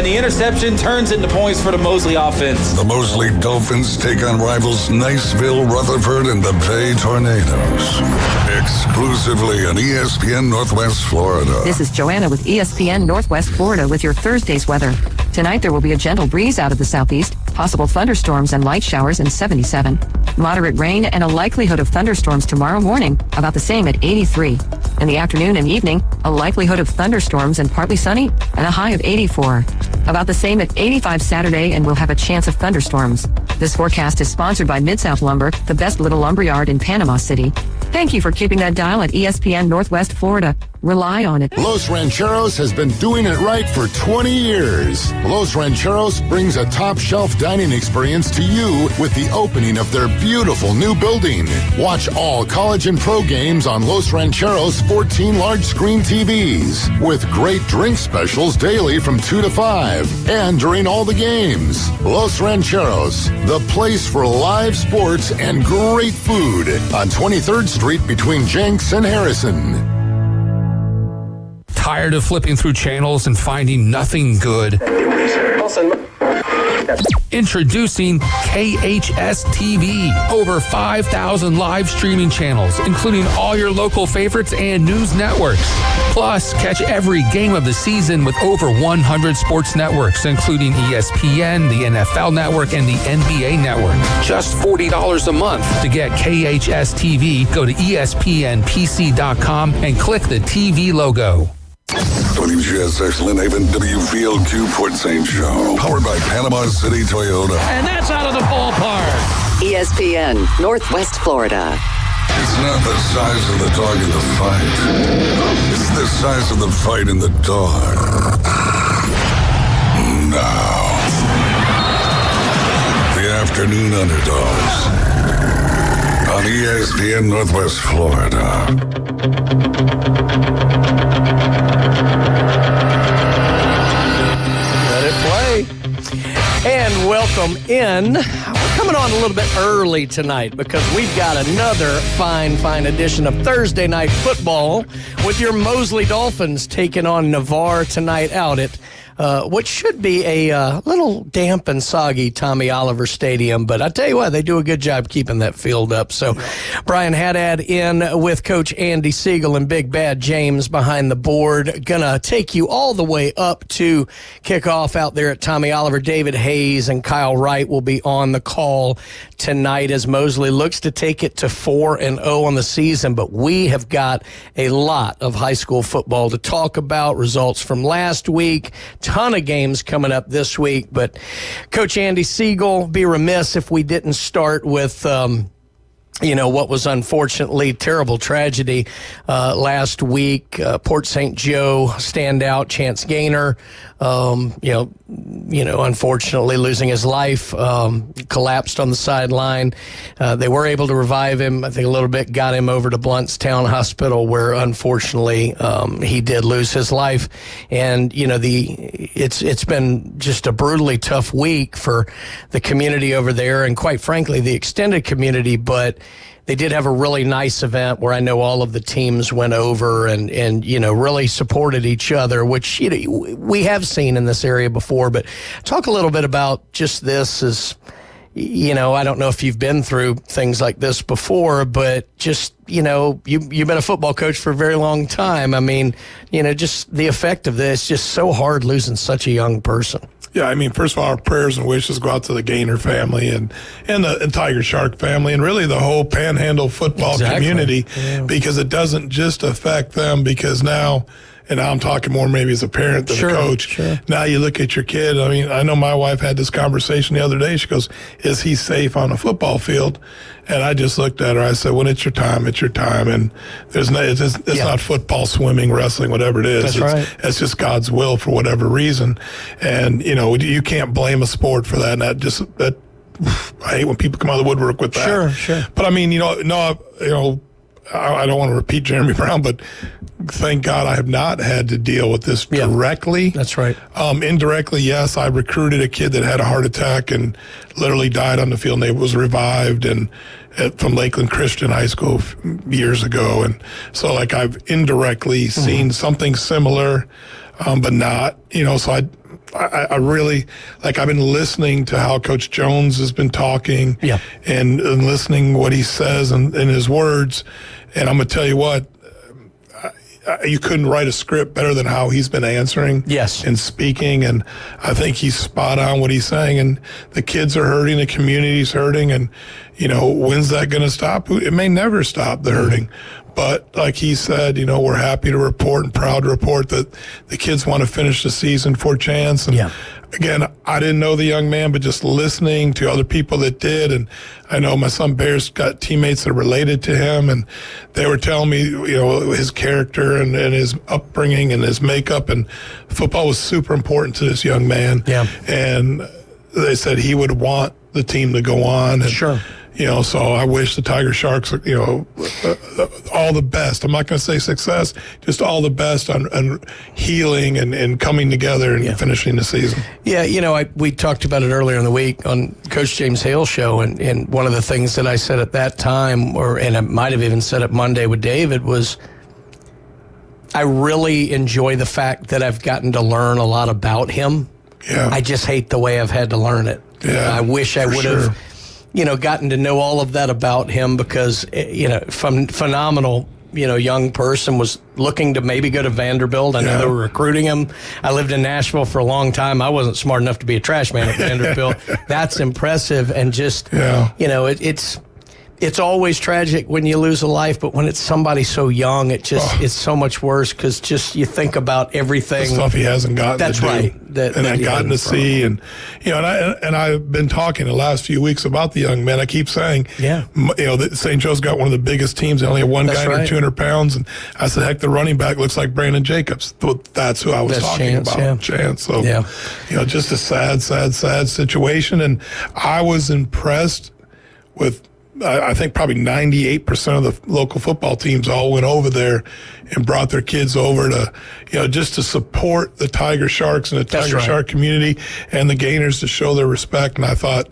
and the interception turns into points for the Mosley offense. The Mosley Dolphins take on rivals Niceville, Rutherford, and the Bay Tornadoes. Exclusively on ESPN Northwest Florida. This is Joanna with ESPN Northwest Florida with your Thursday's weather. Tonight there will be a gentle breeze out of the southeast, possible thunderstorms and light showers in 77. Moderate rain and a likelihood of thunderstorms tomorrow morning, about the same at 83. In the afternoon and evening, a likelihood of thunderstorms and partly sunny, and a high of 84. About the same at 85 Saturday, and we'll have a chance of thunderstorms. This forecast is sponsored by Mid-South Lumber, the best little lumberyard in Panama City. Thank you for keeping that dial at ESPN Northwest Florida. Rely on it. Los Rancheros has been doing it right for 20 years. Los Rancheros brings a top-shelf dining experience to you with the opening of their beautiful new building. Watch all college and pro games on Los Rancheros' 14 large-screen TVs with great drink specials daily from 2 to 5 and during all the games. Los Rancheros, the place for live sports and great food on 23rd Street between Jenks and Harrison. Tired of flipping through channels and finding nothing good? Introducing KHS TV. Over 5,000 live streaming channels, including all your local favorites and news networks. Plus, catch every game of the season with over 100 sports networks, including ESPN, the NFL Network, and the NBA Network. Just $40 a month. To get KHS TV, go to ESPNPC.com and click the TV logo. WGSX Lynn Haven WVLQ Port St. Joe. Powered by Panama City Toyota. And that's out of the ballpark. ESPN Northwest Florida. It's not the size of the dog in the fight. It's the size of the fight in the dog. Now, the Afternoon Underdogs on ESPN Northwest Florida. Let it play. And welcome in. We're coming on a little bit early tonight because we've got another fine edition of Thursday Night Football with your Mosley Dolphins taking on Navarre tonight out at what should be a little damp and soggy Tommy Oliver Stadium. But I tell you what, they do a good job keeping that field up. So Brian Haddad in with Coach Andy Siegel and Big Bad James behind the board. Gonna take you all the way up to kickoff out there at Tommy Oliver. David Hayes and Kyle Wright will be on the call tonight as Mosley looks to take it to 4-0 on the season. But we have got a lot of high school football to talk about. Results from last week. Ton of games coming up this week, but Coach Andy Siegel, be remiss if we didn't start with what was unfortunately terrible tragedy last week. Port St. Joe standout Chance Gaynor, unfortunately losing his life, collapsed on the sideline. They were able to revive him. I think a little bit got him over to Bluntstown Hospital, where unfortunately he did lose his life. And it's been just a brutally tough week for the community over there, and quite frankly the extended community. But they did have a really nice event where I know all of the teams went over and really supported each other, which we have seen in this area before. But talk a little bit about just this as, I don't know if you've been through things like this before, but just, you've been a football coach for a very long time. I mean, just the effect of this, just so hard losing such a young person. Yeah, I mean, first of all, our prayers and wishes go out to the Gaynor family and the Tiger Shark family and really the whole Panhandle football community, because it doesn't just affect them, because now, and now I'm talking more maybe as a parent than a coach. Sure. Now you look at your kid. I mean, I know my wife had this conversation the other day. She goes, is he safe on a football field? And I just looked at her. I said, when it's your time, it's your time. And it's not football, swimming, wrestling, whatever it is. It's just God's will for whatever reason. And, you can't blame a sport for that. And that I hate when people come out of the woodwork with that. Sure. But I mean, I don't want to repeat Jeremy Brown, but thank God I have not had to deal with this directly. That's right. Indirectly, yes, I recruited a kid that had a heart attack and literally died on the field, and it was revived from Lakeland Christian High School years ago. And so, I've indirectly seen something similar. but not, so I really, I've been listening to how Coach Jones has been talking and listening what he says and his words. And I'm going to tell you what, you couldn't write a script better than how he's been answering and speaking. And I think he's spot on what he's saying. And the kids are hurting, the community's hurting. And, when's that going to stop? It may never stop the hurting. But like he said, we're happy to report and proud to report that the kids want to finish the season for Chance. And again, I didn't know the young man, but just listening to other people that did. And I know my son Bear's got teammates that are related to him, and they were telling me, his character and his upbringing and his makeup, and football was super important to this young man. Yeah. And they said he would want the team to go on. And, so I wish the Tiger Sharks, all the best. I'm not going to say success, just all the best on healing and coming together and finishing the season. Yeah, we talked about it earlier in the week on Coach James Hale's show, and one of the things that I said at that time, and I might have even said it Monday with David, was I really enjoy the fact that I've gotten to learn a lot about him. Yeah. I just hate the way I've had to learn it. Yeah, I wish I would have gotten to know all of that about him, because, phenomenal, young person, was looking to maybe go to Vanderbilt. I know they were recruiting him. I lived in Nashville for a long time. I wasn't smart enough to be a trash man at Vanderbilt. That's impressive. And just, it's always tragic when you lose a life, but when it's somebody so young, it's so much worse, because just you think about everything. The stuff he hasn't gotten to do. That's right. And I've gotten to see. And, and I've been talking the last few weeks about the young men. I keep saying, that St. Joe's got one of the biggest teams. They only have one guy under 200 pounds. And I said, heck, the running back looks like Brandon Jacobs. That's who I was talking about. Chance. So, just a sad situation. And I was impressed with, I think probably 98% of the local football teams all went over there and brought their kids over to, just to support the Tiger Sharks and the Tiger Shark community and the Gainers, to show their respect. And I thought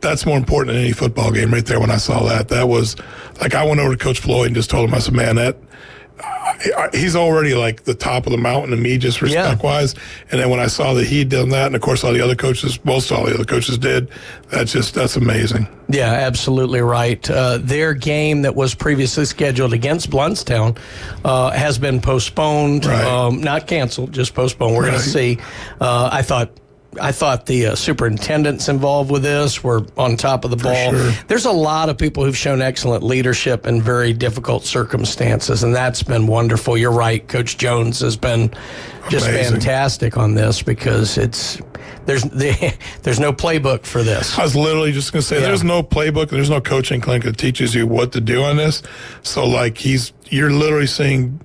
that's more important than any football game right there when I saw that. That was, I went over to Coach Floyd and just told him, I said, man, he's already the top of the mountain to me, just respect-wise. And then when I saw that he'd done that, and of course all the other coaches, most all the other coaches did, that's amazing. Yeah, absolutely right. Their game that was previously scheduled against Bluntstown has been postponed, not canceled, just postponed. We're going to see. I thought the superintendents involved with this were on top of the ball. Sure. There's a lot of people who've shown excellent leadership in very difficult circumstances, and that's been wonderful. You're right. Coach Jones has been just fantastic on this, because there's no playbook for this. I was literally just going to say there's no playbook. There's no coaching clinic that teaches you what to do on this. So you're literally seeing,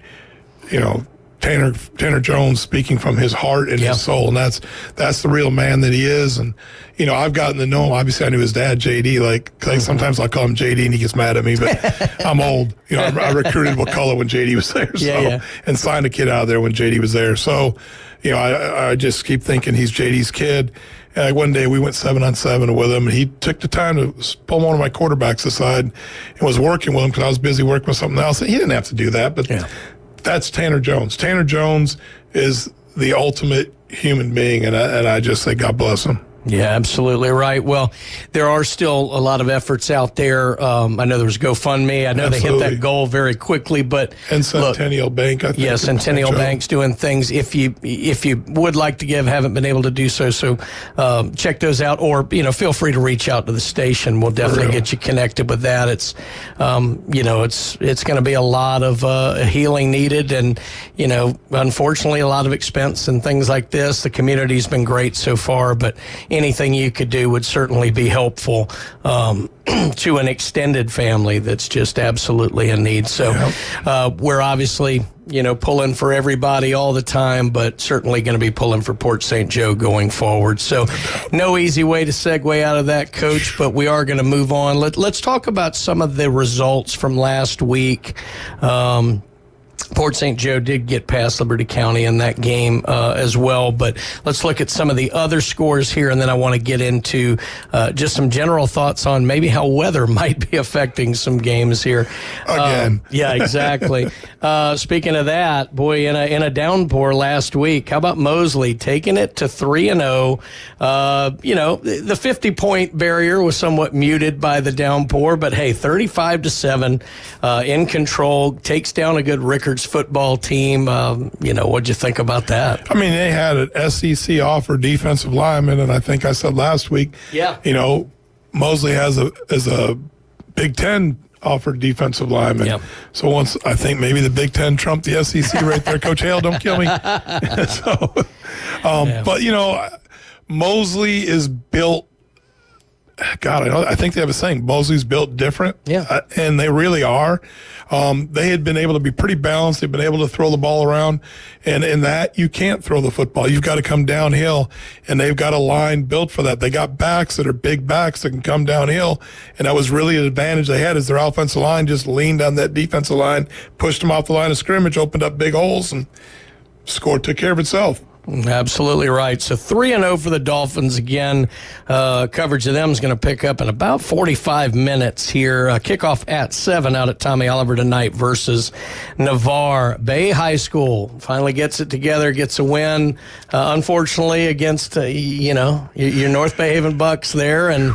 Tanner Jones speaking from his heart and his soul, and that's the real man that he is. And I've gotten to know him. Obviously, I knew his dad, JD. Sometimes I call him JD, and he gets mad at me, but I'm old. I recruited McCullough when JD was there, and signed a kid out of there when JD was there. So, I just keep thinking he's JD's kid. And one day we went 7-on-7 with him, and he took the time to pull one of my quarterbacks aside and was working with him, because I was busy working with something else. And he didn't have to do that, but. That's Tanner Jones. Tanner Jones is the ultimate human being, and I just say God bless him. Yeah, absolutely right. Well, there are still a lot of efforts out there. I know there was GoFundMe. I know they hit that goal very quickly, but and Centennial Bank, I think. Yeah, Centennial Bank's doing things. If you would like to give, haven't been able to do so check those out, or feel free to reach out to the station. We'll definitely get you connected with that. It's it's going to be a lot of healing needed, and unfortunately a lot of expense and things like this. The community's been great so far, but anything you could do would certainly be helpful to an extended family that's just absolutely in need. So we're obviously, pulling for everybody all the time, but certainly going to be pulling for Port St. Joe going forward. So no easy way to segue out of that, Coach, but we are going to move on. Let's talk about some of the results from last week. Port St. Joe did get past Liberty County in that game as well. But let's look at some of the other scores here, and then I want to get into just some general thoughts on maybe how weather might be affecting some games here. Again. Yeah, exactly. Speaking of that, boy, in a downpour last week, how about Mosley taking it to 3-0? The 50-point barrier was somewhat muted by the downpour, but hey, 35-7 in control, takes down a good Rickards football team. What'd you think about that? I mean, they had an SEC offer defensive lineman, and I think I said last week, Mosley has a Big Ten offered defensive lineman. Yep. So once I think maybe the Big Ten trumped the SEC right there. Coach Hale, don't kill me. But Mosley is built. God, I think they have a saying, Mosley's built different. Yeah. And they really are. They had been able to be pretty balanced. They've been able to throw the ball around. And in that, you can't throw the football. You've got to come downhill. And they've got a line built for that. They got backs that are big backs that can come downhill. And that was really an advantage they had, is their offensive line just leaned on that defensive line, pushed them off the line of scrimmage, opened up big holes, and score took care of itself. Absolutely right. So 3-0 for the Dolphins again. Coverage of them is going to pick up in about 45 minutes here. Kickoff at 7 out at Tommy Oliver tonight versus Navarre. Bay High School finally gets it together, gets a win. Unfortunately, against your North Bay Haven Bucks there, and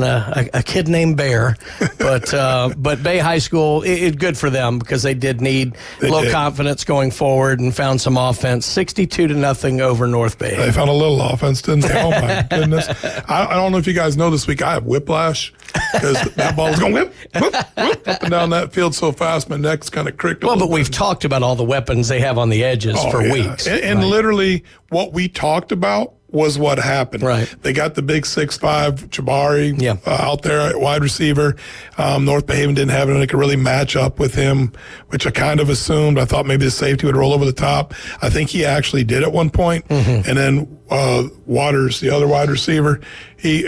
a kid named Bear. But Bay High School, it good for them because they did need a little confidence going forward and found some offense. 62-0 over North Bay. They found a little offense, didn't they? Oh, my goodness. I don't know if you guys know this week, I have whiplash because that ball was going whip, up and down that field so fast, my neck's kind of cricked. Well, but we've talked about all the weapons they have on the edges for weeks. And literally what we talked about was what happened. Right. They got the big 6'5" Jabari out there at wide receiver. North Bay Haven didn't have anyone that could really match up with him, which I kind of assumed. I thought maybe the safety would roll over the top. I think he actually did at one point. And then Waters, the other wide receiver,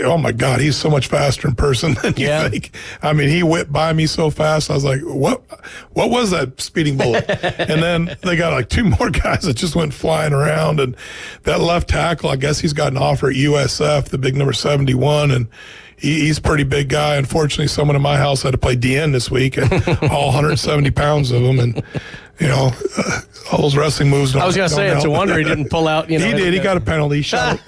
oh my God, he's so much faster in person than you think. I mean, he whipped by me so fast. I was like, what was that speeding bullet? And then they got like two more guys that just went flying around. And that left tackle, I guess he's got an offer at USF, the big number 71. And he's a pretty big guy. Unfortunately, someone in my house had to play DN this week, and all 170 pounds of them. And, all those wrestling moves don't I was going to say, it's a wonder he didn't pull out. He did. He got a penalty. He shot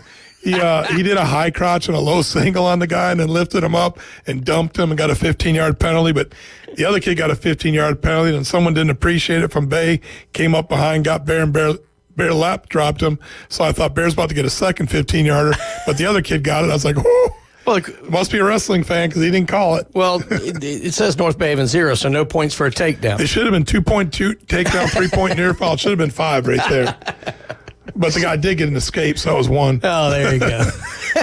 it. He did a high crotch and a low single on the guy and then lifted him up and dumped him and got a 15-yard penalty. But the other kid got a 15-yard penalty, and someone didn't appreciate it from Bay, came up behind, got Bear, and Bear lap dropped him. So I thought Bear's about to get a second 15-yarder, but the other kid got it. I was like, whoo. Well, must be a wrestling fan because he didn't call it. Well, it says North Bay Haven 0, so no points for a takedown. It should have been 2.2 takedown, 3-point near foul. It should have been 5 right there. But the guy did get an escape, so it was 1. Oh, there you go.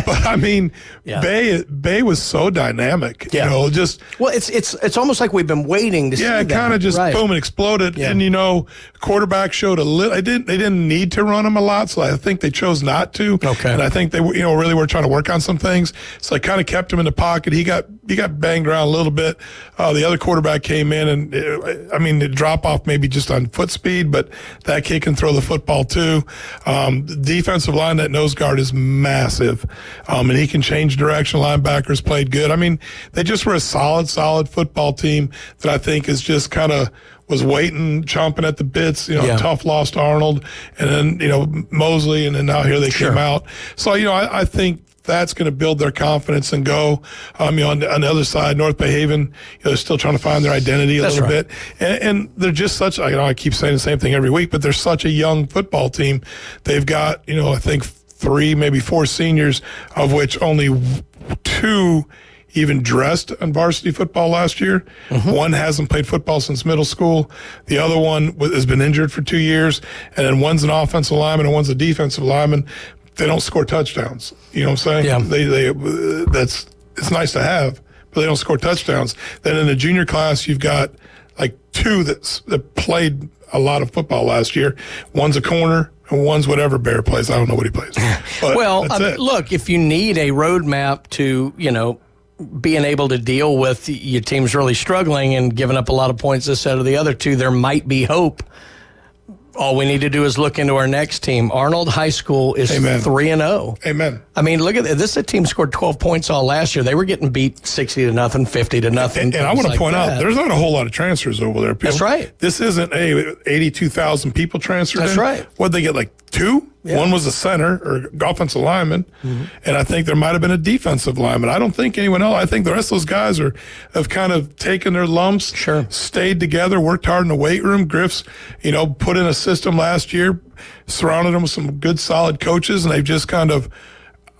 But I mean, Bay was so dynamic. Yeah. Just it's almost like we've been waiting to see that. Yeah, it kind of just boom and exploded. Yeah. And quarterback showed a little. They didn't need to run him a lot, so I think they chose not to. Okay. And I think they really were trying to work on some things. So I kind of kept him in the pocket. He got banged around a little bit. The other quarterback came in, and the drop off maybe just on foot speed, but that kid can throw the football too. The defensive line, that nose guard is massive, and he can change direction. Linebackers played good. I mean, they just were a solid football team that I think is just kind of was waiting, chomping at the bits. Tough loss to Arnold, and then Mosley, and then now here they came out. So I think that's going to build their confidence and go. On the other side, North Bay Haven, they're still trying to find their identity a little bit. And they're just such, I keep saying the same thing every week, but they're such a young football team. They've got, I think 3, maybe 4 seniors, of which only 2 even dressed on varsity football last year. Mm-hmm. One hasn't played football since middle school. The other one has been injured for 2 years. And then one's an offensive lineman and one's a defensive lineman. They don't score touchdowns. You know what I'm saying? Yeah. It's nice to have, but they don't score touchdowns. Then in the junior class, you've got like 2 that played a lot of football last year. One's a corner and one's whatever Bear plays. I don't know what he plays. But look, if you need a roadmap to, being able to deal with your team's really struggling and giving up a lot of points this out of the other two, there might be hope. All we need to do is look into our next team. Arnold High School is 3-0. Amen. I mean, look at this. This is a team scored 12 points all last year. They were getting beat 60-0, 50-0. And I want to point out, there's not a whole lot of transfers over there. That's right. This isn't 82,000 people transferred in. That's right. What'd they get, like 2? Yeah. One was a center or offensive lineman, and I think there might have been a defensive lineman. I don't think anyone else. I think the rest of those guys have kind of taken their lumps, stayed together, worked hard in the weight room. Griff's, put in a system last year, surrounded them with some good, solid coaches, and they've just kind of,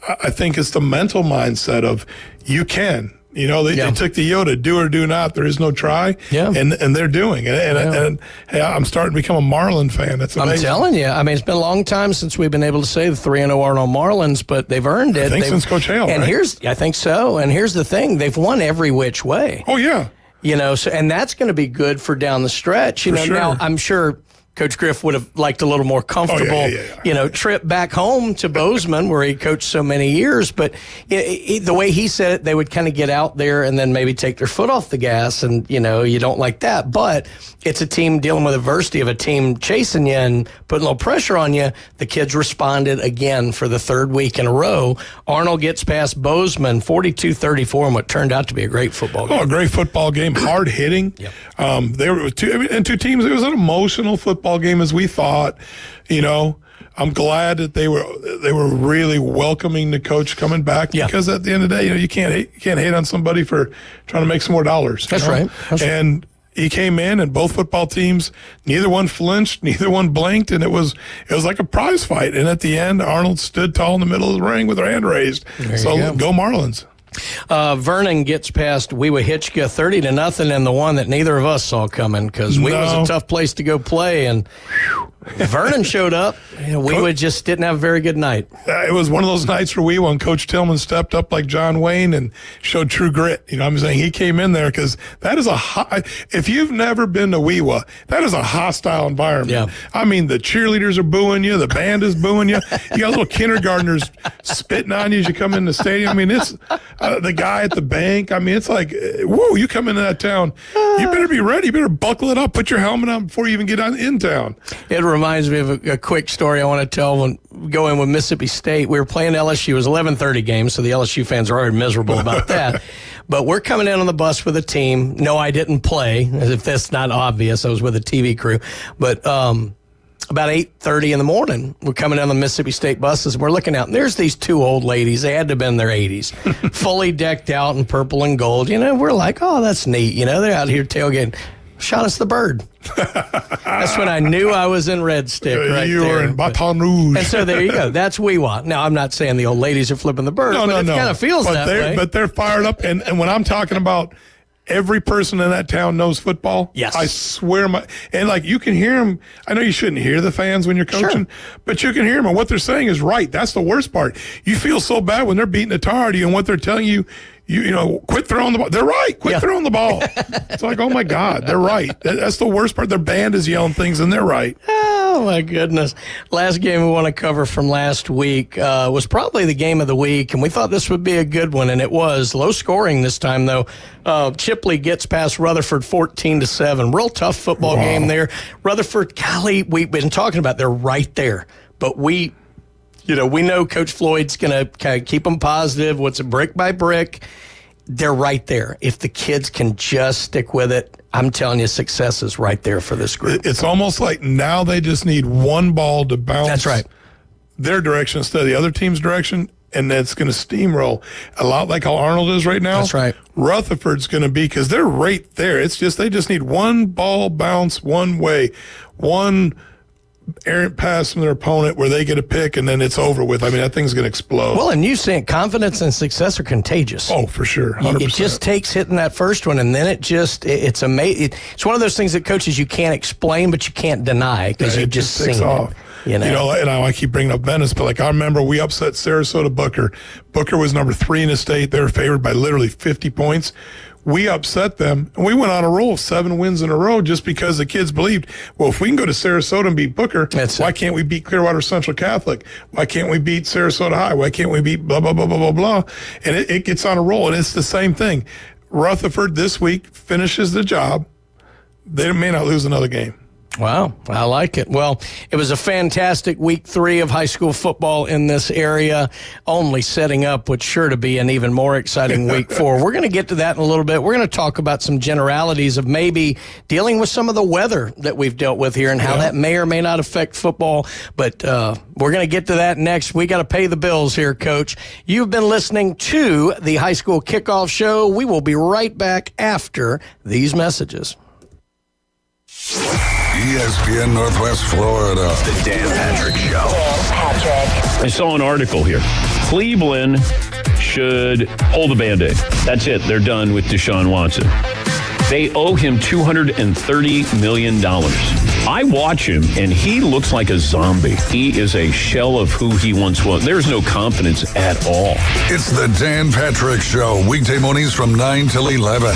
I think it's the mental mindset of you can. They took the Yoda, do or do not. There is no try. Yeah. And they're doing it. And hey, I'm starting to become a Marlin fan. That's amazing. I'm telling you. I mean, it's been a long time since we've been able to say the 3-0 Arnold Marlins, but they've earned it. I think since Coach Hale, and right? I think so. And here's the thing. They've won every which way. Oh, yeah. And that's going to be good for down the stretch. Sure. Now I'm sure Coach Griff would have liked a little more comfortable, trip back home to Bozeman where he coached so many years. But the way he said it, they would kind of get out there and then maybe take their foot off the gas. And, you don't like that. But it's a team dealing with adversity of a team chasing you and putting a little pressure on you. The kids responded again for the third week in a row. Arnold gets past Bozeman 42-34 in what turned out to be a great football game. Oh, a great football game, hard hitting. Yep. They were two teams. It was an emotional football game as we thought. I'm glad that they were really welcoming the coach coming back because at the end of the day, you can't hate on somebody for trying to make some more dollars. That's right. And he came in, and both football teams, neither one flinched, neither one blinked, and it was like a prize fight. And at the end, Arnold stood tall in the middle of the ring with her hand raised. So go Marlins. Vernon gets past Weewa Hitchka 30-0 in the one that neither of us saw coming because Weewa's a tough place to go play, and Vernon showed up. Weewa just didn't have a very good night. It was one of those nights for Weewa, and Coach Tillman stepped up like John Wayne and showed true grit. I'm saying he came in there because that is if you've never been to Weewa, that is a hostile environment. Yeah. I mean, the cheerleaders are booing you, the band is booing you. You got little kindergartners spitting on you as you come in the stadium. I mean, it's the guy at the bank. I mean, it's like, whoa, you come into that town, you better be ready. You better buckle it up, put your helmet on before you even get in town. It reminds me of a quick story I want to tell. When going with Mississippi State, we were playing LSU. It was 11:30 game, so the LSU fans are already miserable about that. But we're coming in on the bus with a team. No, I didn't play, as if that's not obvious. I was with a TV crew. But about 8:30 in the morning, we're coming down the Mississippi State buses, and we're looking out, and there's these two old ladies. They had to have been in their 80s, fully decked out in purple and gold. We're like, oh, that's neat. They're out here tailgating. Shot us the bird. That's when I knew I was in Red Stick right you there. You were in Baton Rouge. And so there you go. That's Weewa. Now, I'm not saying the old ladies are flipping the bird, but it kind of feels that way. But they're fired up. And when I'm talking about every person in that town knows football. Yes. I swear. And you can hear them. I know you shouldn't hear the fans when you're coaching, but you can hear them. And what they're saying is right. That's the worst part. You feel so bad when they're beating the tar out of you, and what they're telling you, quit throwing the ball. They're right. Quit throwing the ball. It's like, oh my God, they're right. That's the worst part. Their band is yelling things, and they're right. Oh my goodness. Last game we want to cover from last week was probably the game of the week, and we thought this would be a good one, and it was. Low scoring this time, though. Chipley gets past Rutherford 14-7. Real tough football game there. Rutherford, golly, we've been talking about, they're right there. But we know Coach Floyd's going to kind of keep them positive. What's it, brick by brick? They're right there. If the kids can just stick with it, I'm telling you, success is right there for this group. It's almost like now they just need one ball to bounce. That's right. Their direction instead of the other team's direction, and that's going to steamroll a lot like how Arnold is right now. That's right. Rutherford's going to be, because they're right there. It's just they just need one ball bounce one way, one errant pass from their opponent where they get a pick, and then it's over with. I mean, that thing's going to explode. Well, and you saying confidence and success are contagious. Oh, for sure. 100%. It just takes hitting that first one, and then it's amazing. It's one of those things that coaches you can't explain, but you can't deny because you've just seen off. And I keep bringing up Venice, but I remember we upset Sarasota Booker. Booker was number 3 in the state. They were favored by literally 50 points. We upset them, and we went on a roll of 7 wins in a row just because the kids believed, well, if we can go to Sarasota and beat Booker, why can't we beat Clearwater Central Catholic? Why can't we beat Sarasota High? Why can't we beat blah, blah, blah, blah, blah, blah? And it gets on a roll, and it's the same thing. Rutherford this week finishes the job. They may not lose another game. Wow, I like it. Well, it was a fantastic week 3 of high school football in this area, only setting up what's sure to be an even more exciting week 4. We're going to get to that in a little bit. We're going to talk about some generalities of maybe dealing with some of the weather that we've dealt with here and how that may or may not affect football. But we're going to get to that next. We got to pay the bills here, Coach. You've been listening to the High School Kickoff Show. We will be right back after these messages. ESPN Northwest Florida. The Dan Patrick Show. Dan Patrick. I saw an article here. Cleveland should hold a Band-Aid. That's it. They're done with Deshaun Watson. They owe him $230 million. I watch him, and he looks like a zombie. He is a shell of who he once was. There's no confidence at all. It's the Dan Patrick Show. Weekday mornings from 9 till 11.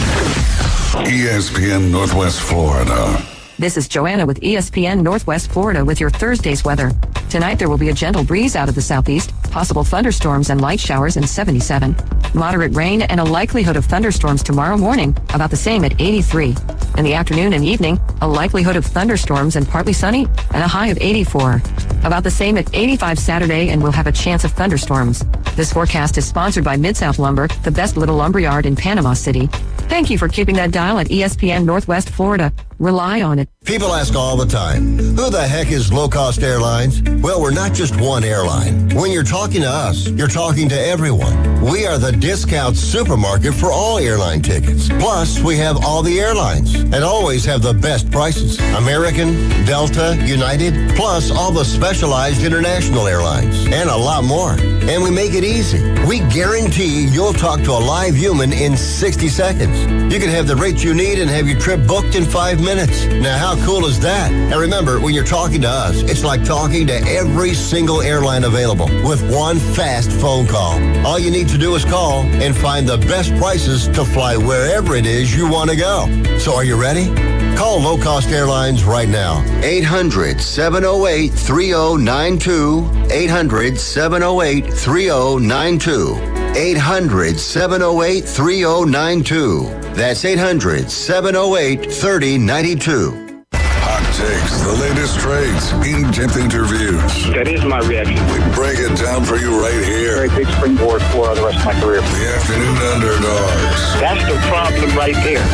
ESPN Northwest Florida. This is Joanna with ESPN Northwest Florida with your Thursday's weather. Tonight there will be a gentle breeze out of the southeast, possible thunderstorms and light showers in 77. Moderate rain and a likelihood of thunderstorms tomorrow morning, about the same at 83. In the afternoon and evening, a likelihood of thunderstorms and partly sunny, and a high of 84. About the same at 85 Saturday, and we'll have a chance of thunderstorms. This forecast is sponsored by Mid-South Lumber, the best little lumberyard in Panama City. Thank you for keeping that dial at ESPN Northwest Florida. Rely on it. People ask all the time, who the heck is Low Cost Airlines? Well, we're not just one airline. When you're talking to us, you're talking to everyone. We are the discount supermarket for all airline tickets. Plus, we have all the airlines and always have the best prices. American, Delta, United, plus all the specialized international airlines and a lot more. And we make it easy. We guarantee you'll talk to a live human in 60 seconds. You can have the rate you need and have your trip booked in 5 minutes. Now, how cool is that? And remember, when you're talking to us, it's like talking to every single airline available with one fast phone call. All you need to do is call and find the best prices to fly wherever it is you want to go. So are you ready? Call Low Cost Airlines right now. 800-708-3092. 800-708-3092. 800-708-3092. That's 800-708-3092. Hot takes, the latest trades, in-depth interviews. That is my reaction. We break it down for you right here. Very big springboard for the rest of my career. The Afternoon Underdogs. That's the problem right there.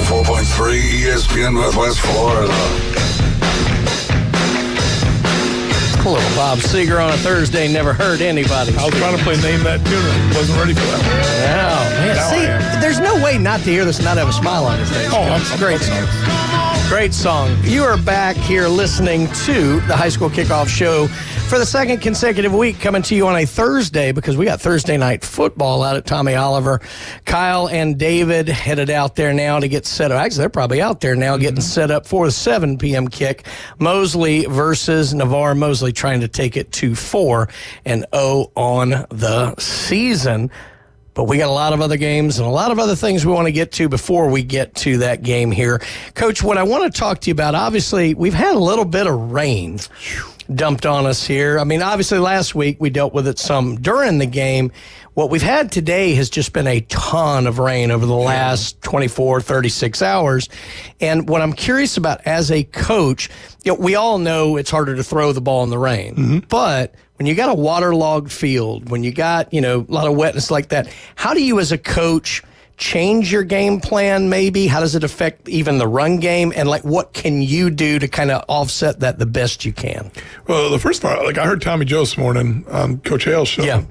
104.3 ESPN Northwest Florida. A little Bob Seger on a Thursday never hurt anybody. I was trying to play Name That Tune. Wasn't ready for that one. Oh, man. Now See, there's no way not to hear this and not have a smile on your face. Oh, It's a great song. Great song. You are back here listening to the High School Kickoff Show for the second consecutive week, coming to you on a Thursday because we got Thursday night football out at Tommy Oliver. Kyle and David headed out there now to get set up. Actually, they're probably out there now getting set up for the 7 p.m. kick. Mosley versus Navarre. Mosley trying to take it to 4-0 on the season. But we got a lot of other games and a lot of other things we want to get to before we get to that game here. Coach, what I want to talk to you about, obviously, we've had a little bit of rain dumped on us here. I mean, obviously, last week we dealt with it some during the game. What we've had today has just been a ton of rain over the last 24, 36 hours. And what I'm curious about as a coach, we all know it's harder to throw the ball in the rain. But when you got a waterlogged field, when you got, a lot of wetness like that, how do you as a coach change your game plan maybe? How does it affect even the run game? And what can you do to kind of offset that the best you can? Well, the first part, I heard Tommy Joe this morning on Coach Hale's show. Yeah.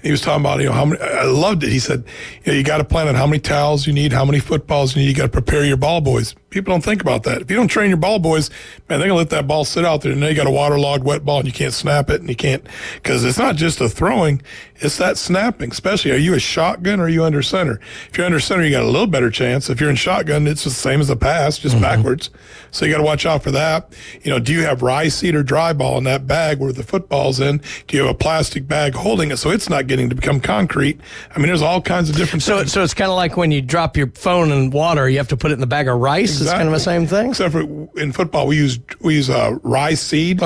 He was talking about, how many, I loved it. He said, you got to plan out how many towels you need, how many footballs you need. You got to prepare your ball boys. People don't think about that. If you don't train your ball boys, man, they're going to let that ball sit out there, and now you got a waterlogged wet ball, and you can't snap it, and you can't, because it's not just the throwing, it's that snapping. Especially, are you a shotgun or are you under center? If you're under center, you got a little better chance. If you're in shotgun, it's the same as a pass, just backwards. So you got to watch out for that. Do you have rye seed or dry ball in that bag where the football's in? Do you have a plastic bag holding it so it's not getting to become concrete? I mean, there's all kinds of different things. So it's kind of like when you drop your phone in water, you have to put it in the bag of rice. Exactly. It's kind of the same thing. Except for in football, we use rye seed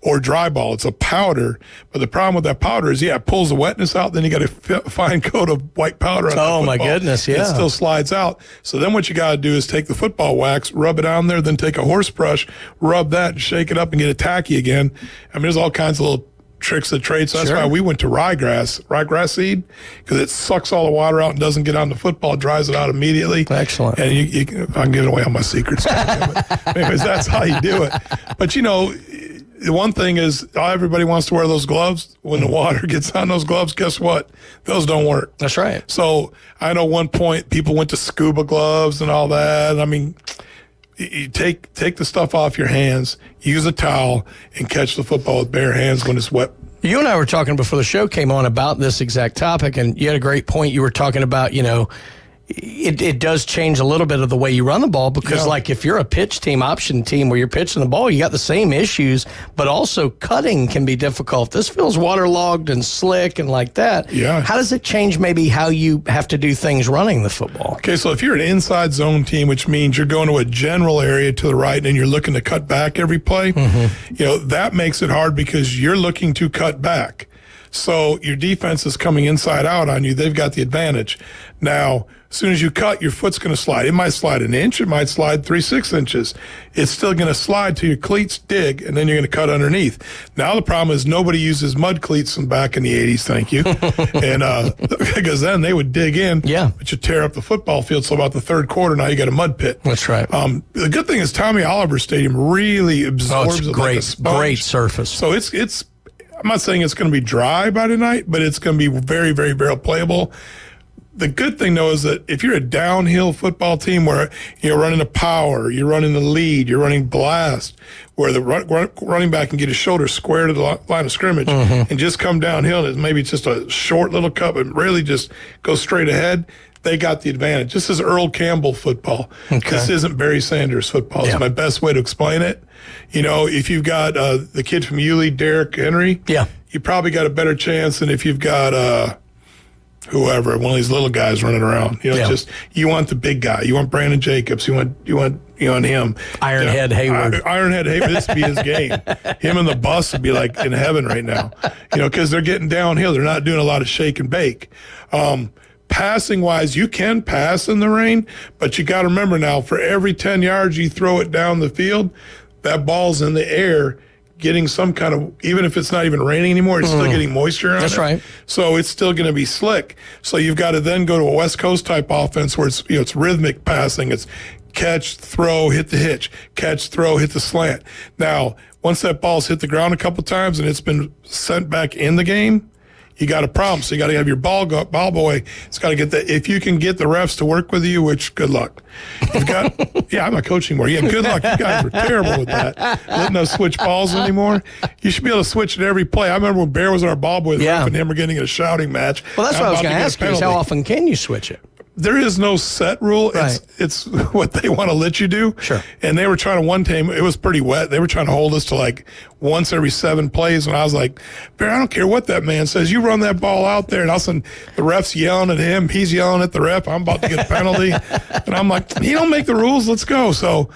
or dry ball. It's a powder, but the problem with that powder is, it pulls the wetness out. Then you got a fine coat of white powder on Oh, my goodness, yeah. It still slides out. So then what you got to do is take the football wax, rub it on there, then take a horse brush, rub that, and shake it up and get it tacky again. I mean, there's all kinds of little tricks of the trade. So that's why we went to ryegrass seed, because it sucks all the water out and doesn't get on the football, dries it out immediately. Excellent. And I'm giving away all my secrets. But anyways, that's how you do it. But the one thing is, everybody wants to wear those gloves. When the water gets on those gloves, guess what? Those don't work. That's right. So I know one point people went to scuba gloves and all that. I mean, you take the stuff off your hands, use a towel, and catch the football with bare hands when it's wet. You and I were talking before the show came on about this exact topic, and you had a great point. You were talking about, it does change a little bit of the way you run the ball, because like if you're a pitch team, option team where you're pitching the ball, you got the same issues, but also cutting can be difficult. This feels waterlogged and slick and like that. Yeah. How does it change maybe how you have to do things running the football? Okay, so if you're an inside zone team, which means you're going to a general area to the right and you're looking to cut back every play, that makes it hard because you're looking to cut back. So your defense is coming inside out on you. They've got the advantage. Now, as soon as you cut, your foot's going to slide. It might slide an inch. It might slide 3/6 inches. It's still going to slide till your cleats dig, and then you're going to cut underneath. Now the problem is nobody uses mud cleats from back in the 80s, thank you. And because then they would dig in, but you tear up the football field. So about the third quarter, now you got a mud pit. That's right. The good thing is Tommy Oliver Stadium really absorbs it like a sponge. Great surface. So it's I'm not saying it's going to be dry by tonight, but it's going to be very, very, very playable. The good thing, though, is that if you're a downhill football team where you're running a power, you're running the lead, you're running blast, where the running back can get his shoulder square to the line of scrimmage and just come downhill, and maybe it's just a short little cut, but really just go straight ahead, they got the advantage. This is Earl Campbell football. Okay. This isn't Barry Sanders football. It's my best way to explain it. If you've got the kid from Yulee, Derrick Henry, you probably got a better chance than if you've got whoever, one of these little guys running around. Just you want the big guy. You want Brandon Jacobs. You want him. Ironhead Hayward. Ironhead Hayward. This would be his game. Him and the bus would be like in heaven right now. Because they're getting downhill. They're not doing a lot of shake and bake. Passing wise, you can pass in the rain, but you got to remember now, for every 10 yards you throw it down the field, that ball's in the air getting some kind of, even if it's not even raining anymore, it's still getting moisture on it. That's right. So it's still going to be slick. So you've got to then go to a West Coast type offense where it's rhythmic passing. It's catch, throw, hit the hitch, catch, throw, hit the slant. Now, once that ball's hit the ground a couple times and it's been sent back in the game, you got a problem. So you got to have your ball boy. It's got to get that. If you can get the refs to work with you, which good luck. You've got, I'm not coaching more. Yeah, good luck. You guys were terrible with that. Letting us switch balls anymore. You should be able to switch at every play. I remember when Bear was our ball boy, the ref and him were getting in a shouting match. Well, that's what I was going to ask you is how often can you switch it? There is no set rule. Right. It's what they want to let you do. Sure. And they were trying to, one time, it was pretty wet. They were trying to hold us to like once every 7 plays. And I was like, Bear, I don't care what that man says. You run that ball out there. And all of a sudden, the ref's yelling at him. He's yelling at the ref. I'm about to get a penalty. And I'm like, he don't make the rules. Let's go. So,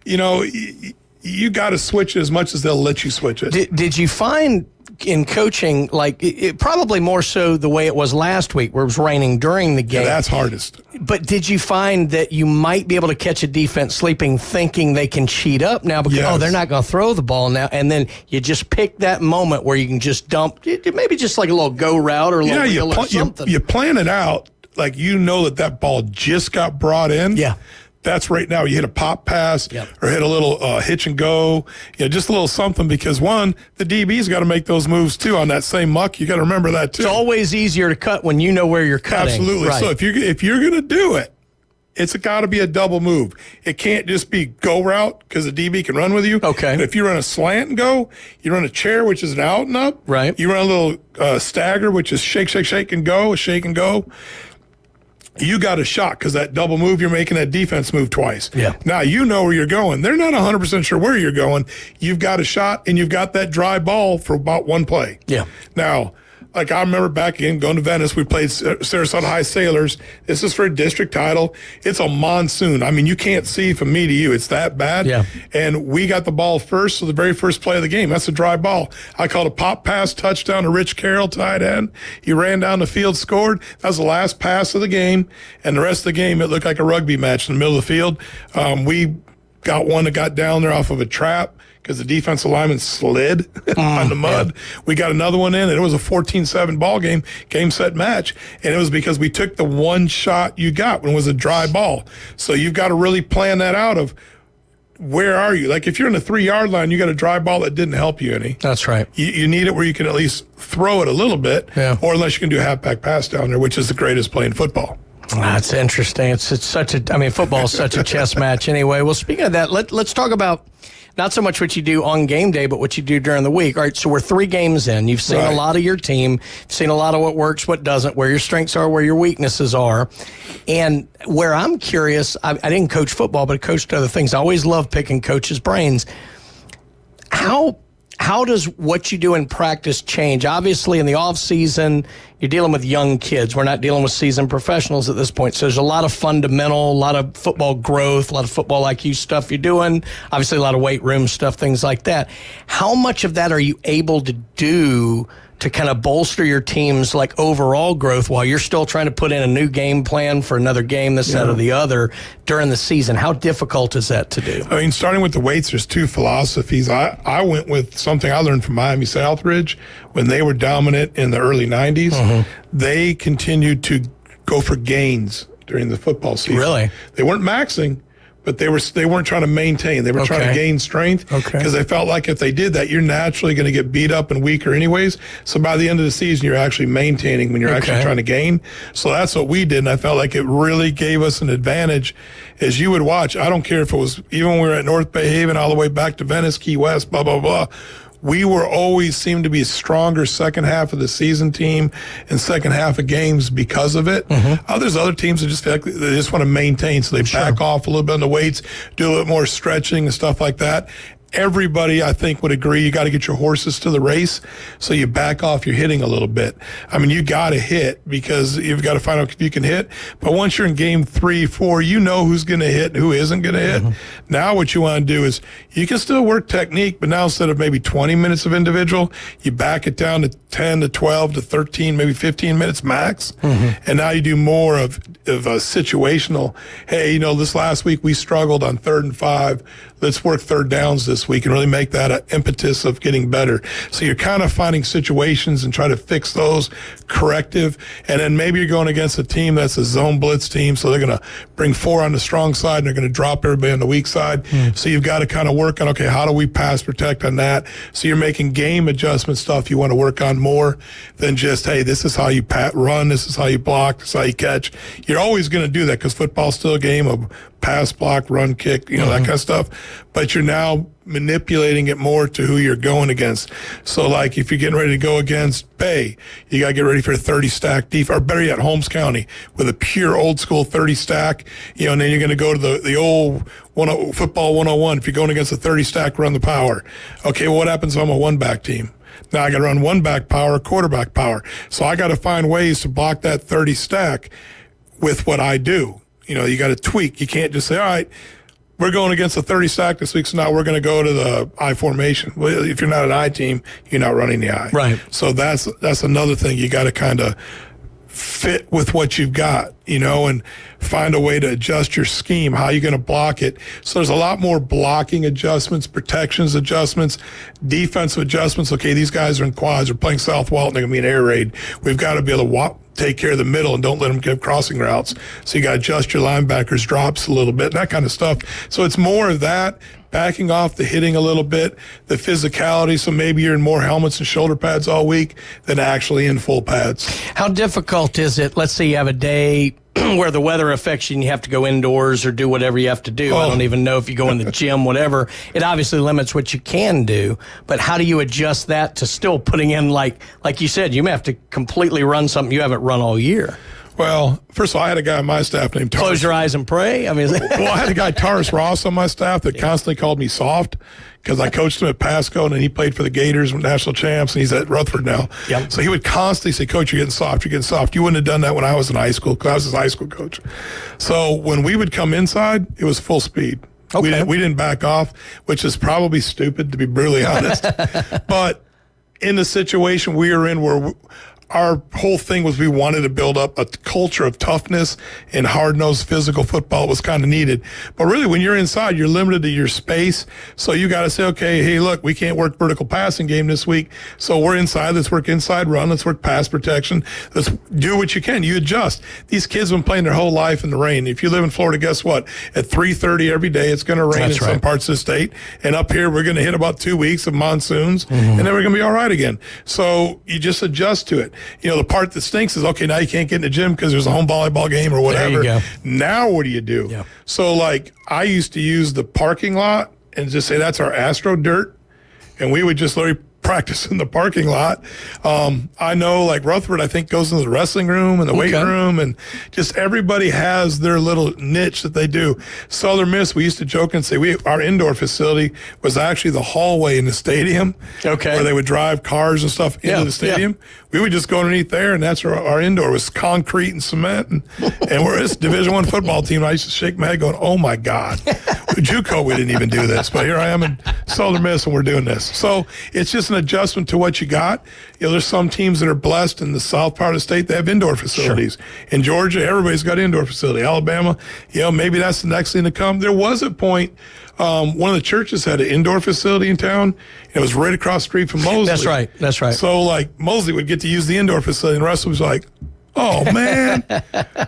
you got to switch it as much as they'll let you switch it. Did you find in coaching, like it probably more so the way it was last week where it was raining during the game? Yeah, that's hardest. But did you find that you might be able to catch a defense sleeping thinking they can cheat up now because, they're not going to throw the ball now, and then you just pick that moment where you can just dump, maybe just like a little go route or a little wheel or something. You plan it out like that ball just got brought in. Yeah. That's right now. You hit a pop pass or hit a little hitch and go, just a little something, because one, the DB's got to make those moves too on that same muck. You got to remember that too. It's always easier to cut when you know where you're cutting. Absolutely. Right. So if you're going to do it, it's got to be a double move. It can't just be go route because the DB can run with you. Okay. And if you run a slant and go, you run a chair, which is an out and up. Right. You run a little stagger, which is shake, shake, shake and go, a shake and go. You got a shot because that double move, you're making that defense move twice. Yeah. Now you know where you're going. They're not 100% sure where you're going. You've got a shot, and you've got that dry ball for about one play. Yeah. Now, like I remember back again going to Venice, we played Sarasota High Sailors. This is for a district title. It's a monsoon. I mean, you can't see from me to you. It's that bad. Yeah. And we got the ball first, so the very first play of the game. That's a dry ball. I called a pop pass touchdown to Rich Carroll, tight end. He ran down the field, scored. That was the last pass of the game. And the rest of the game, it looked like a rugby match in the middle of the field. We got one that got down there off of a trap because the defensive lineman slid on the mud. Yeah. We got another one in, and it was a 14-7 ball game, set, match. And it was because we took the one shot you got when it was a dry ball. So you've got to really plan that out of where are you? Like if you're in the 3-yard line, you got a dry ball that didn't help you any. That's right. You need it where you can at least throw it a little bit, or unless you can do a halfback pass down there, which is the greatest play in football. That's interesting. It's such a, I mean, football is such a chess match anyway. Well, speaking of that, let's talk about not so much what you do on game day, but what you do during the week. All right, so we're 3 games in. You've seen a lot of your team. You've seen a lot of what works, what doesn't, where your strengths are, where your weaknesses are. And where I'm curious, I didn't coach football, but I coached other things. I always love picking coaches' brains. How does what you do in practice change? Obviously, in the off season, you're dealing with young kids. We're not dealing with seasoned professionals at this point. So there's a lot of fundamental, a lot of football growth, a lot of football IQ stuff you're doing. Obviously, a lot of weight room stuff, things like that. How much of that are you able to do to kind of bolster your team's like overall growth while you're still trying to put in a new game plan for another game, this, that, or the other during the season? How difficult is that to do? I mean, starting with the weights, there's 2 philosophies. I went with something I learned from Miami Southridge when they were dominant in the early 90s. Mm-hmm. They continued to go for gains during the football season. Really? They weren't maxing, but they weren't trying to maintain. They were trying to gain strength because they felt like if they did that, you're naturally going to get beat up and weaker anyways. So by the end of the season, you're actually maintaining when you're actually trying to gain. So that's what we did, and I felt like it really gave us an advantage. As you would watch, I don't care if it was even when we were at North Bay Haven all the way back to Venice, Key West, blah, blah, blah. We were always seemed to be a stronger second half of the season team and second half of games because of it. Mm-hmm. There's other teams that just feel like they just want to maintain, so they back off a little bit on the weights, do a little more stretching and stuff like that. Everybody, I think, would agree you got to get your horses to the race, so you back off your hitting a little bit. I mean, you got to hit because you've got to find out if you can hit. But once you're in game 3, 4, you know who's going to hit and who isn't going to hit. Now what you want to do is you can still work technique, but now instead of maybe 20 minutes of individual, you back it down to 10 to 12 to 13, maybe 15 minutes max. And now you do more of a situational, hey, you know, this last week we struggled on 3rd and 5. Let's work third downs this week and really make that an impetus of getting better. So you're kind of finding situations and try to fix those, corrective. And then maybe you're going against a team that's a zone blitz team, so they're going to bring 4 on the strong side and they're going to drop everybody on the weak side. So you've got to kind of work on, okay, how do we pass protect on that? So you're making game adjustment stuff you want to work on more than just, hey, this is how you run, this is how you block, this is how you catch. You're always going to do that because football's still a game of pass, block, run, kick, you know, that kind of stuff. But you're now manipulating it more to who you're going against. So, like, if you're getting ready to go against Bay, you got to get ready for a 30-stack defense, or better yet, Holmes County, with a pure old-school 30-stack, you know, and then you're going to go to the old football 101. If you're going against a 30-stack, run the power. Okay, well, what happens if I'm a one-back team? Now I got to run one-back power, quarterback power. So I got to find ways to block that 30-stack with what I do. You know, you got to tweak. You can't just say, all right, we're going against a 30-stack this week, so now we're going to go to the I formation. Well, if you're not an I team, you're not running the I. Right. So that's another thing. You got to kind of fit with what you've got, you know, and find a way to adjust your scheme. How are you going to block it? So there's a lot more blocking adjustments, protections adjustments, defensive adjustments. Okay, these guys are in quads. They're playing South Walton. They're going to be in air raid. We've got to be able to take care of the middle and don't let them give crossing routes. So you got to adjust your linebackers' drops a little bit, that kind of stuff. So it's more of that, backing off the hitting a little bit, the physicality. So maybe you're in more helmets and shoulder pads all week than actually in full pads. How difficult is it? Let's say you have a day, where the weather affects you and you have to go indoors or do whatever you have to do. I don't even know if you go in the gym, whatever. It obviously limits what you can do. But how do you adjust that to still putting in, like you said, you may have to completely run something you haven't run all year? Well, first of all, I had a guy on my staff named Taurus. Close your eyes and pray? I mean, well, I had a guy, Taurus Ross, on my staff that constantly called me soft because I coached him at Pasco, and then he played for the Gators, national champs, and he's at Rutherford now. Yep. So he would constantly say, Coach, you're getting soft, you're getting soft. You wouldn't have done that when I was in high school because I was his high school coach. So when we would come inside, it was full speed. Okay. We didn't back off, which is probably stupid, to be brutally honest. But in the situation we were in where our whole thing was we wanted to build up a culture of toughness and hard-nosed physical football was kind of needed. But really, when you're inside, you're limited to your space. So you got to say, okay, hey, look, we can't work vertical passing game this week. So we're inside. Let's work inside run. Let's work pass protection. Let's do what you can. You adjust. These kids have been playing their whole life in the rain. If you live in Florida, guess what? At 3:30 every day, it's going to rain some parts of the state. And up here, we're going to hit about 2 weeks of monsoons, and then we're going to be all right again. So you just adjust to it. You know, the part that stinks is, okay, now you can't get in the gym because there's a home volleyball game or whatever. There you go. Now what do you do? Yeah. So, like, I used to use the parking lot and just say, that's our Astro dirt. And we would just literally practice in the parking lot. I know, like, Rutherford, I think, goes into the wrestling room and the weight room, and just everybody has their little niche that they do. Southern Miss, we used to joke and say our indoor facility was actually the hallway in the stadium, where they would drive cars and stuff into the stadium. We would just go underneath there, and that's where our indoor was, concrete and cement. And we're this Division I football team. I used to shake my head going, oh, my God. JUCO, we didn't even do this. But here I am in Southern Miss, and we're doing this. So it's just an adjustment to what you got. You know, there's some teams that are blessed in the south part of the state. They have indoor facilities. Sure. In Georgia, everybody's got indoor facility. Alabama, you know, maybe that's the next thing to come. There was a point, one of the churches had an indoor facility in town. It was right across the street from Mosley. That's right. So, like, Mosley would get to use the indoor facility, and the rest was like, oh, man.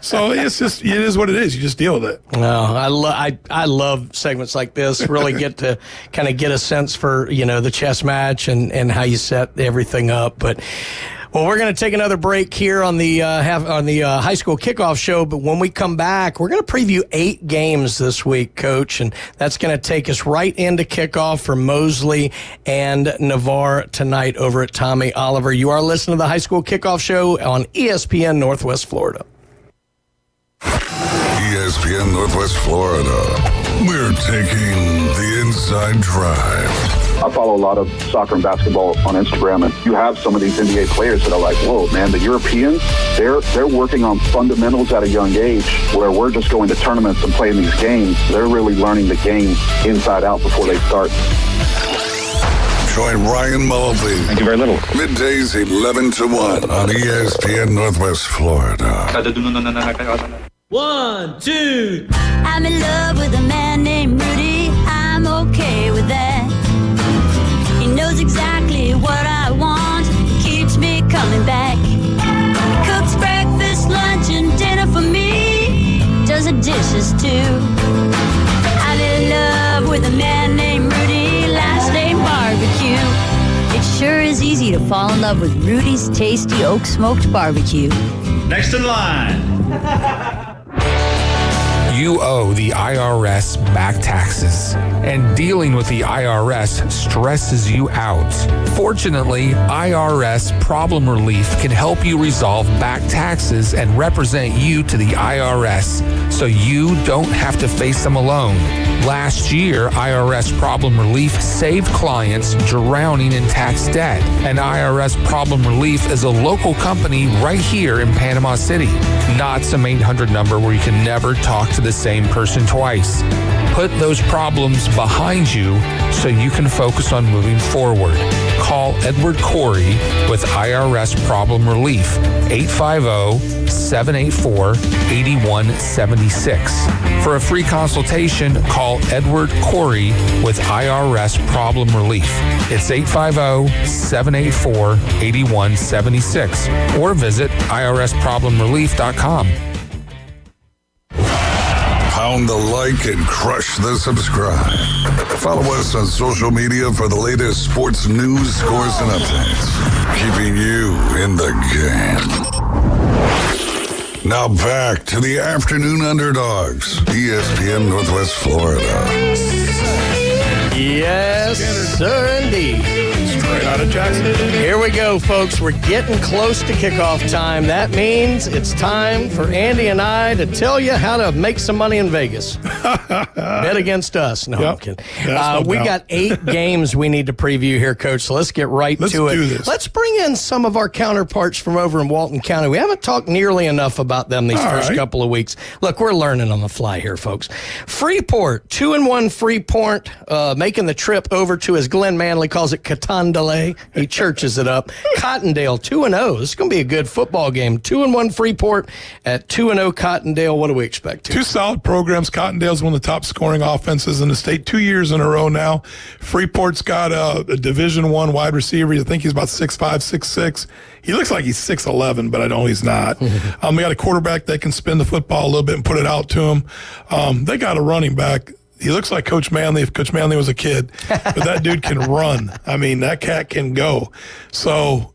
So it is what it is. You just deal with it. No, I love segments like this. Really get to kind of get a sense for, you know, the chess match and how you set everything up. But, well, we're going to take another break here on the high school kickoff show. But when we come back, we're going to preview 8 games this week, Coach, and that's going to take us right into kickoff for Mosley and Navarre tonight over at Tommy Oliver. You are listening to the high school kickoff show on ESPN Northwest Florida. ESPN Northwest Florida. We're taking the inside drive. I follow a lot of soccer and basketball on Instagram, and you have some of these NBA players that are like, whoa, man, the Europeans, they're working on fundamentals at a young age, where we're just going to tournaments and playing these games. They're really learning the game inside out before they start. Join Ryan Mulvey. Thank you very little. Middays 11 to 1 on ESPN Northwest Florida. 1, 2. I'm in love with a man named Rudy. I'm okay with that. He knows exactly what I want. Keeps me coming back. Cooks breakfast, lunch, and dinner for me. Does the dishes too. I'm in love with a man named Rudy. Last name Barbecue. It sure is easy to fall in love with Rudy's tasty oak smoked barbecue. Next in line. You owe the IRS back taxes, and dealing with the IRS stresses you out. Fortunately, IRS Problem Relief can help you resolve back taxes and represent you to the IRS so you don't have to face them alone. Last year, IRS Problem Relief saved clients drowning in tax debt, and IRS Problem Relief is a local company right here in Panama City, not some 800 number where you can never talk to the same person twice. Put those problems behind you so you can focus on moving forward. Call Edward Corey with IRS Problem Relief, 850-784-8176. For a free consultation, call Edward Corey with IRS Problem Relief. It's 850-784-8176 or visit irsproblemrelief.com. Pound the like and crush the subscribe. Follow us on social media for the latest sports news, scores, and updates. Keeping you in the game. Now back to the Afternoon Underdogs, ESPN Northwest Florida. Yes, sir, indeed. Straight out of Jacksonville. Here we go, folks. We're getting close to kickoff time. That means it's time for Andy and I to tell you how to make some money in Vegas. Bet against us. No, I'm kidding. We got 8 games we need to preview here, Coach, so let's get right to it. Let's do this. Let's bring in some of our counterparts from over in Walton County. We haven't talked nearly enough about them these first couple of weeks. Look, we're learning on the fly here, folks. Freeport, 2-1 Freeport, making the trip over to, as Glenn Manley calls it, Catondale. He churches it up. Cottondale, 2-0. This is going to be a good football game. 2-1 Freeport at 2-0 Cottondale. What do we expect here? 2 solid programs. Cottondale's one of the top scoring offenses in the state 2 years in a row now. Freeport's got a Division I wide receiver. I think he's about 6'5", 6'6". He looks like he's 6'11", but I know he's not. We got a quarterback that can spin the football a little bit and put it out to him. They got a running back. He looks like Coach Manley if Coach Manley was a kid, but that dude can run. I mean, that cat can go. So,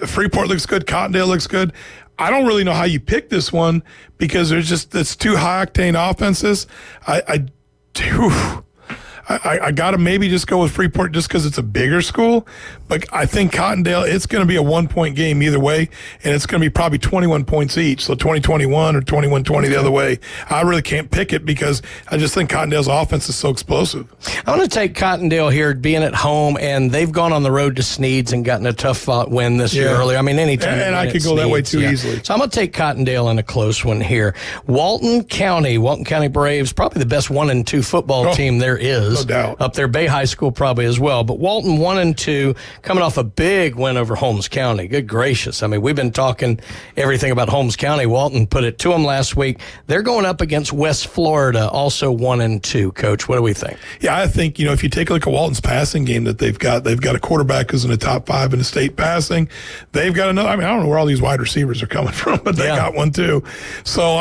Freeport looks good. Cottondale looks good. I don't really know how you pick this one because it's 2 high-octane offenses. I got to maybe just go with Freeport just because it's a bigger school. But I think Cottondale, it's going to be a 1-point game either way, and it's going to be probably 21 points each. So 20-21 or 21-20 the other way. I really can't pick it because I just think Cottondale's offense is so explosive. I'm going to take Cottondale here being at home, and they've gone on the road to Sneeds and gotten a tough win this year earlier. I mean, anytime. And I could go that way too easily. So I'm going to take Cottondale in a close one here. Walton County Braves, probably the best 1-2 football team there is. No doubt. Up there, Bay High School probably as well. But Walton 1-2, coming off a big win over Holmes County. Good gracious. I mean, we've been talking everything about Holmes County. Walton put it to them last week. They're going up against West Florida, also 1-2. Coach, what do we think? Yeah, I think, if you take a look at Walton's passing game that they've got a quarterback who's in the top 5 in the state passing. They've got another, I don't know where all these wide receivers are coming from, but they got one too. So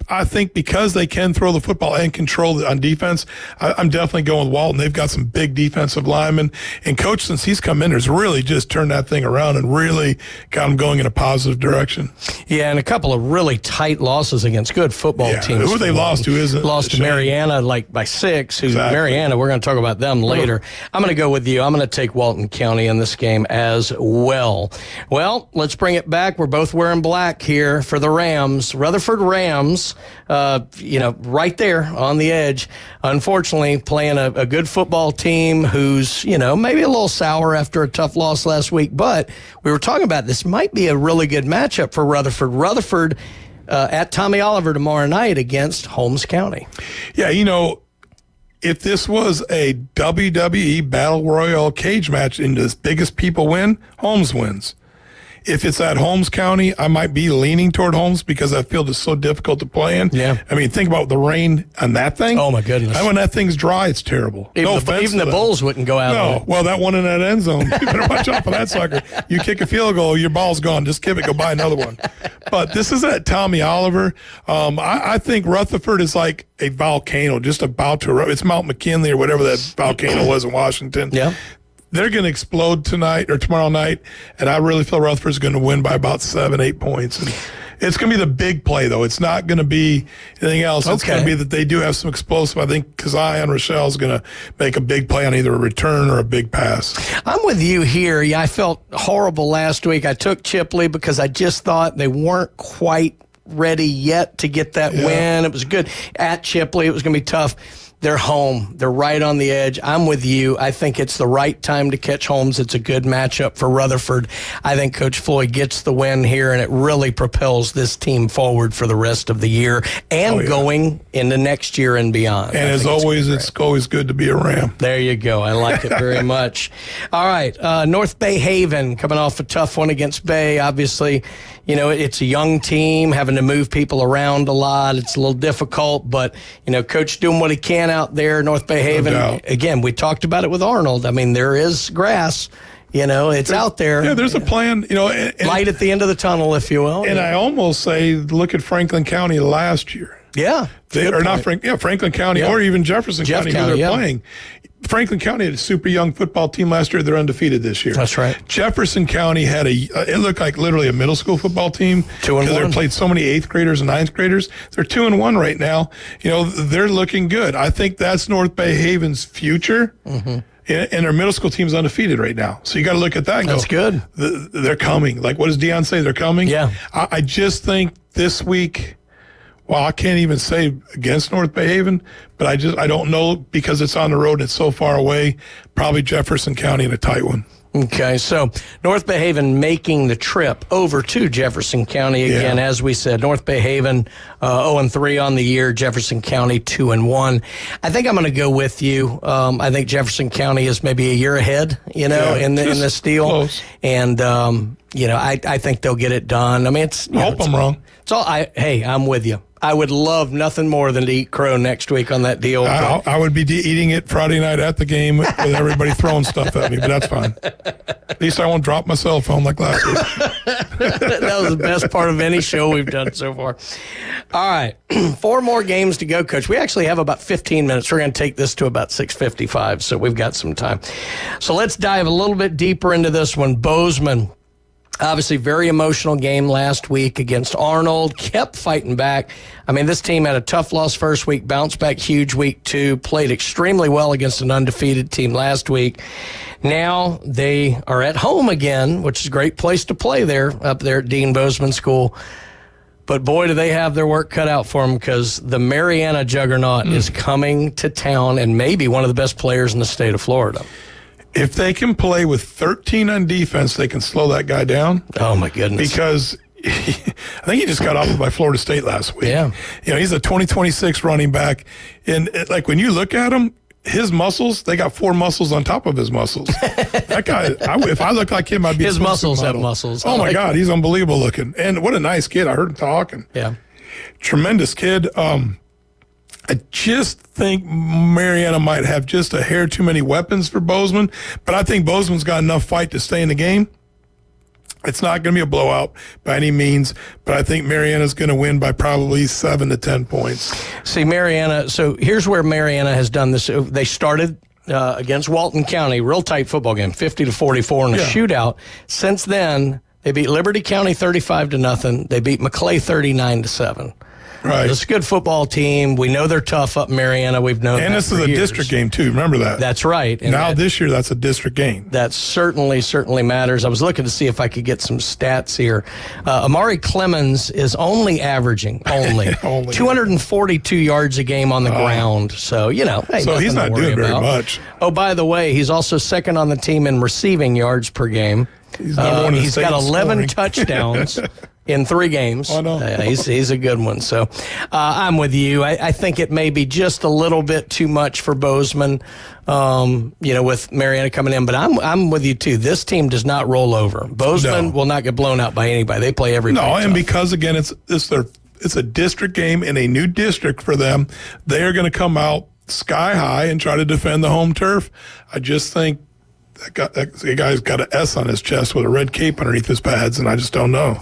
I think because they can throw the football and control it on defense, I'm definitely going with Walton. They've got some big defensive linemen. And Coach, since he's come in, has really just turned that thing around and really got them going in a positive direction. Yeah, and a couple of really tight losses against good football teams. Who they lost to isn't lost to Mariana by 6. Mariana, we're going to talk about them later. I'm going to go with you. I'm going to take Walton County in this game as well. Well, let's bring it back. We're both wearing black here for the Rams. Rutherford Rams, right there on the edge. Unfortunately, playing a good football team who's, maybe a little sour after a tough loss last week. But we were talking about this might be a really good matchup for Rutherford. Rutherford at Tommy Oliver tomorrow night against Holmes County. Yeah, if this was a WWE Battle Royal cage match and the biggest people win, Holmes wins. If it's at Holmes County, I might be leaning toward Holmes because that field is so difficult to play in. Yeah. I mean, think about the rain on that thing. Oh, my goodness. When that thing's dry, it's terrible. Even the Bulls wouldn't go out. No. Well, that one in that end zone, you better watch out for that sucker. You kick a field goal, your ball's gone. Just give it, go buy another one. But this is at Tommy Oliver. I think Rutherford is like a volcano, just about to erupt. It's Mount McKinley or whatever that volcano was in Washington. Yeah. They're going to explode tonight or tomorrow night, and I really feel Rutherford's going to win by about 7-8 points. And it's going to be the big play, though. It's not going to be anything else. It's going to be that they do have some explosive. I think Keziah Rochelle is going to make a big play on either a return or a big pass. I'm with you here. Yeah, I felt horrible last week. I took Chipley because I just thought they weren't quite ready yet to get that win. It was good at Chipley. It was going to be tough. They're home. They're right on the edge. I'm with you. I think it's the right time to catch Holmes. It's a good matchup for Rutherford. I think Coach Floyd gets the win here, and it really propels this team forward for the rest of the year and going into next year and beyond. And as always, it's always good to be a Ram. There you go. I like it very much. All right. North Bay Haven coming off a tough one against Bay. Obviously, it's a young team having to move people around a lot. It's a little difficult, but, Coach doing what he can out there. North Bay Haven, again, we talked about it with Arnold. I mean, there is grass. It's out there. Yeah, there's a plan. Light at the end of the tunnel, if you will. And I almost say, look at Franklin County last year. Yeah. Franklin County or even Jefferson County, who they're playing. Franklin County had a super young football team last year. They're undefeated this year. That's right. Jefferson County had it looked like literally a middle school football team. 2-1. Because they played so many 8th graders and 9th graders. They're 2-1 right now. They're looking good. I think that's North Bay Haven's future. Mm-hmm. And their middle school team's undefeated right now. So you got to look at that and That's go, good. They're coming. Like, what does Deion say? They're coming? Yeah. I just think this week, well, I can't even say against North Bay Haven, but I don't know because it's on the road and it's so far away. Probably Jefferson County in a tight one. Okay, so North Bay Haven making the trip over to Jefferson County again, as we said. North Bay Haven 0-3 on the year, Jefferson County 2-1. I think I'm going to go with you. I think Jefferson County is maybe a year ahead, in this deal, close. And I think they'll get it done. I mean, I hope I'm wrong. It's all. I'm with you. I would love nothing more than to eat crow next week on that deal. I would be eating it Friday night at the game with everybody throwing stuff at me, but that's fine. At least I won't drop my cell phone like last week. That was the best part of any show we've done so far. All right, 4 more games to go, Coach. We actually have about 15 minutes. We're going to take this to about 6:55, so we've got some time. So let's dive a little bit deeper into this one. Bozeman. Obviously, very emotional game last week against Arnold. Kept fighting back. I mean, this team had a tough loss first week, bounced back huge week 2, played extremely well against an undefeated team last week. Now they are at home again, which is a great place to play up there at Dean Bozeman School. But boy, do they have their work cut out for them because the Mariana juggernaut is coming to town and maybe one of the best players in the state of Florida. If they can play with 13 on defense, they can slow that guy down. Oh, my goodness. Because I think he just got off by Florida State last week. Yeah. He's a 2026 running back. And, when you look at him, his muscles, they got 4 muscles on top of his muscles. That guy, if I look like him, I'd be his muscles have muscles. Oh, my God. He's unbelievable looking. And what a nice kid. I heard him talking. Yeah. Tremendous kid. I just think Mariana might have just a hair too many weapons for Bozeman, but I think Bozeman's got enough fight to stay in the game. It's not going to be a blowout by any means, but I think Mariana's going to win by probably 7 to 10 points. See, Mariana, so here's where Mariana has done this. They started against Walton County, real tight football game, 50-44 in a shootout. Since then, they beat Liberty County 35-0. They beat McClay 39-7. Right. It's a good football team. We know they're tough up in Mariana. We've known and that this is a years. district game, too. Remember that. That's right. And now this year, that's a district game. That certainly matters. I was looking to see if I could get some stats here. Amari Clemens is only averaging 242 yards a game on the ground. So, so he's not doing very much. Oh, by the way, he's also second on the team in receiving yards per game. He's got 11 touchdowns. In 3 games. I know. He's a good one. So I'm with you. I think it may be just a little bit too much for Bozeman, with Mariana coming in. But I'm with you, too. This team does not roll over. Bozeman will not get blown out by anybody. They play every No, and because, again, it's a district game in a new district for them, they are going to come out sky high and try to defend the home turf. I just think that guy's got an S on his chest with a red cape underneath his pads, and I just don't know.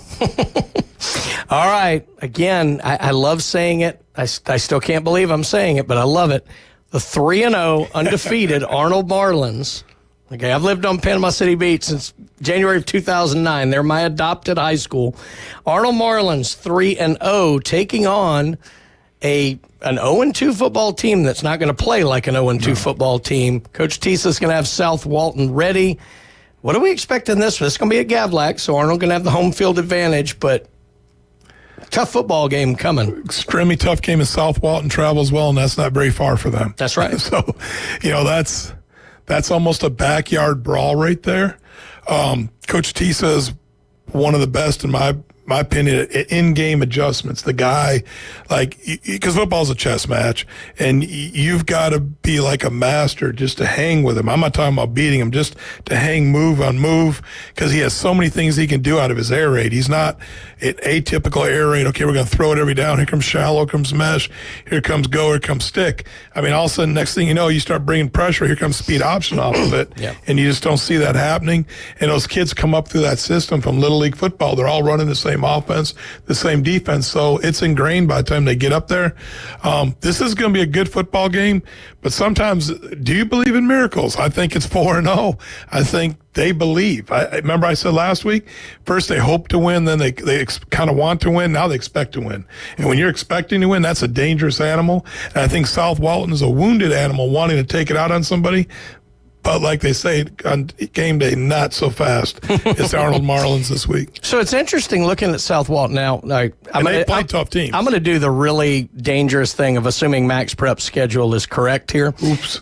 All right. Again, I love saying it. I still can't believe I'm saying it, but I love it. The 3-0 undefeated Arnold Marlins. Okay, I've lived on Panama City Beach since January of 2009. They're my adopted high school. Arnold Marlins 3-0 taking on an 0-2 football team that's not going to play like an 0-2 football team. Coach Tisa's going to have South Walton ready. What are we expecting this? This is going to be at Gavlac, so Arnold going to have the home field advantage, but tough football game coming. Extremely tough game in South Walton, travels well, and that's not very far for them. That's right. So, that's almost a backyard brawl right there. Coach Tisa is one of the best in my opinion, in-game adjustments. The guy, because football's a chess match, and you've got to be like a master just to hang with him. I'm not talking about beating him, just to hang move on move, because he has so many things he can do out of his air raid. He's not an atypical air raid. Okay, we're going to throw it every down. Here comes shallow, comes mesh. Here comes go, here comes stick. I mean, all of a sudden, next thing you know, you start bringing pressure. Here comes speed option off of it, and you just don't see that happening. And those kids come up through that system from Little League football. They're all running the same same offense, the same defense. So it's ingrained by the time they get up there. This is going to be a good football game, but sometimes, do you believe in miracles? I think it's 4-0. I think they believe. I remember I said last week, first they hope to win, then they kind of want to win, now they expect to win. And when you're expecting to win, that's a dangerous animal. And I think South Walton is a wounded animal wanting to take it out on somebody. But like they say on game day, not so fast. It's Arnold Marlins this week. So it's interesting looking at South Walton now. They play tough teams. I'm going to do the really dangerous thing of assuming Max Prep's schedule is correct here. Oops.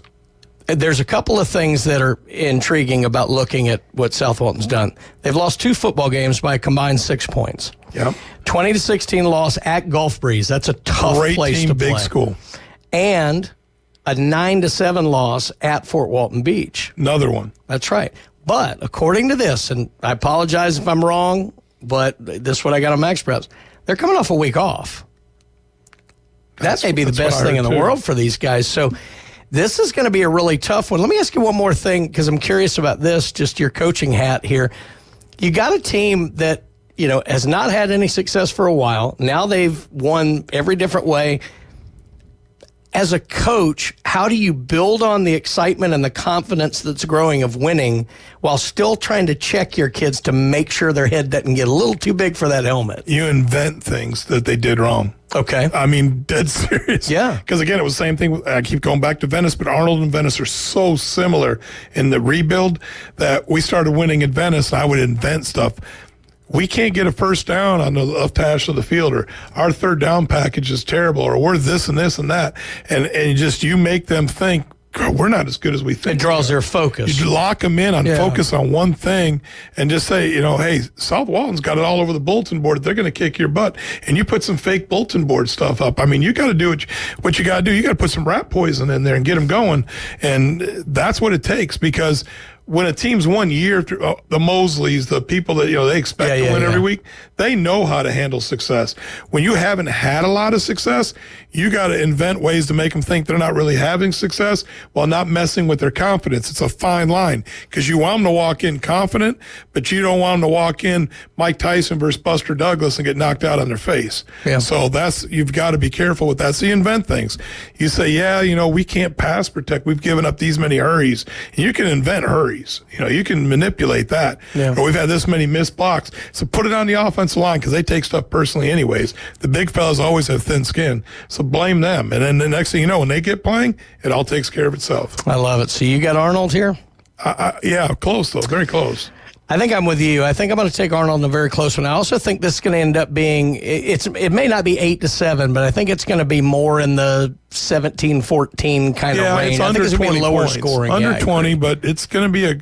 There's a couple of things that are intriguing about looking at what South Walton's done. They've lost 2 football games by a combined 6 points. Yep. 20-16 loss at Gulf Breeze. That's a tough place to play. Big school. And a 9-7 loss at Fort Walton Beach. Another one. That's right. But according to this, and I apologize if I'm wrong, but this is what I got on Max Preps, they're coming off a week off. That may be the best thing in the world for these guys. So this is going to be a really tough one. Let me ask you one more thing, because I'm curious about this, just your coaching hat here. You got a team that, has not had any success for a while. Now they've won every different way. As a coach, how do you build on the excitement and the confidence that's growing of winning while still trying to check your kids to make sure their head doesn't get a little too big for that helmet? You invent things that they did wrong. Okay. I mean, dead serious. Yeah. Because, again, it was the same thing. I keep going back to Venice, but Arnold and Venice are so similar in the rebuild that we started winning in Venice, and I would invent stuff. We can't get a first down on the left hash of the field, or our third down package is terrible, or we're this and this and that. And you make them think, God, we're not as good as we think. It draws their focus. You lock them in on focus on one thing and just say, hey, South Walton's got it all over the bulletin board. They're going to kick your butt. And you put some fake bulletin board stuff up. I mean, you got to do what you got to do. You got to put some rat poison in there and get them going. And that's what it takes, because when a team's 1 year through the Mosleys, the people that they expect to win every week, they know how to handle success. When you haven't had a lot of success, you got to invent ways to make them think they're not really having success while not messing with their confidence. It's a fine line, because you want them to walk in confident, but you don't want them to walk in Mike Tyson versus Buster Douglas and get knocked out on their face. Yeah. So you've got to be careful with that. So you invent things. You say, we can't pass protect. We've given up these many hurries. And you can invent hurries. You can manipulate that. Yeah. Or we've had this many missed blocks. So put it on the offensive line, because they take stuff personally anyways. The big fellas always have thin skin. So blame them. And then the next thing you know, when they get playing, it all takes care of itself. I love it. So you got Arnold here? Yeah, close though. Very close. I think I'm with you. I think I'm going to take Arnold in a very close one. I also think this is going to end up being, it may not be 8-7, but I think it's going to be more in the 17-14 kind of range. It's under I think it's 20 going to be lower points. scoring. Under 20, but it's going to be a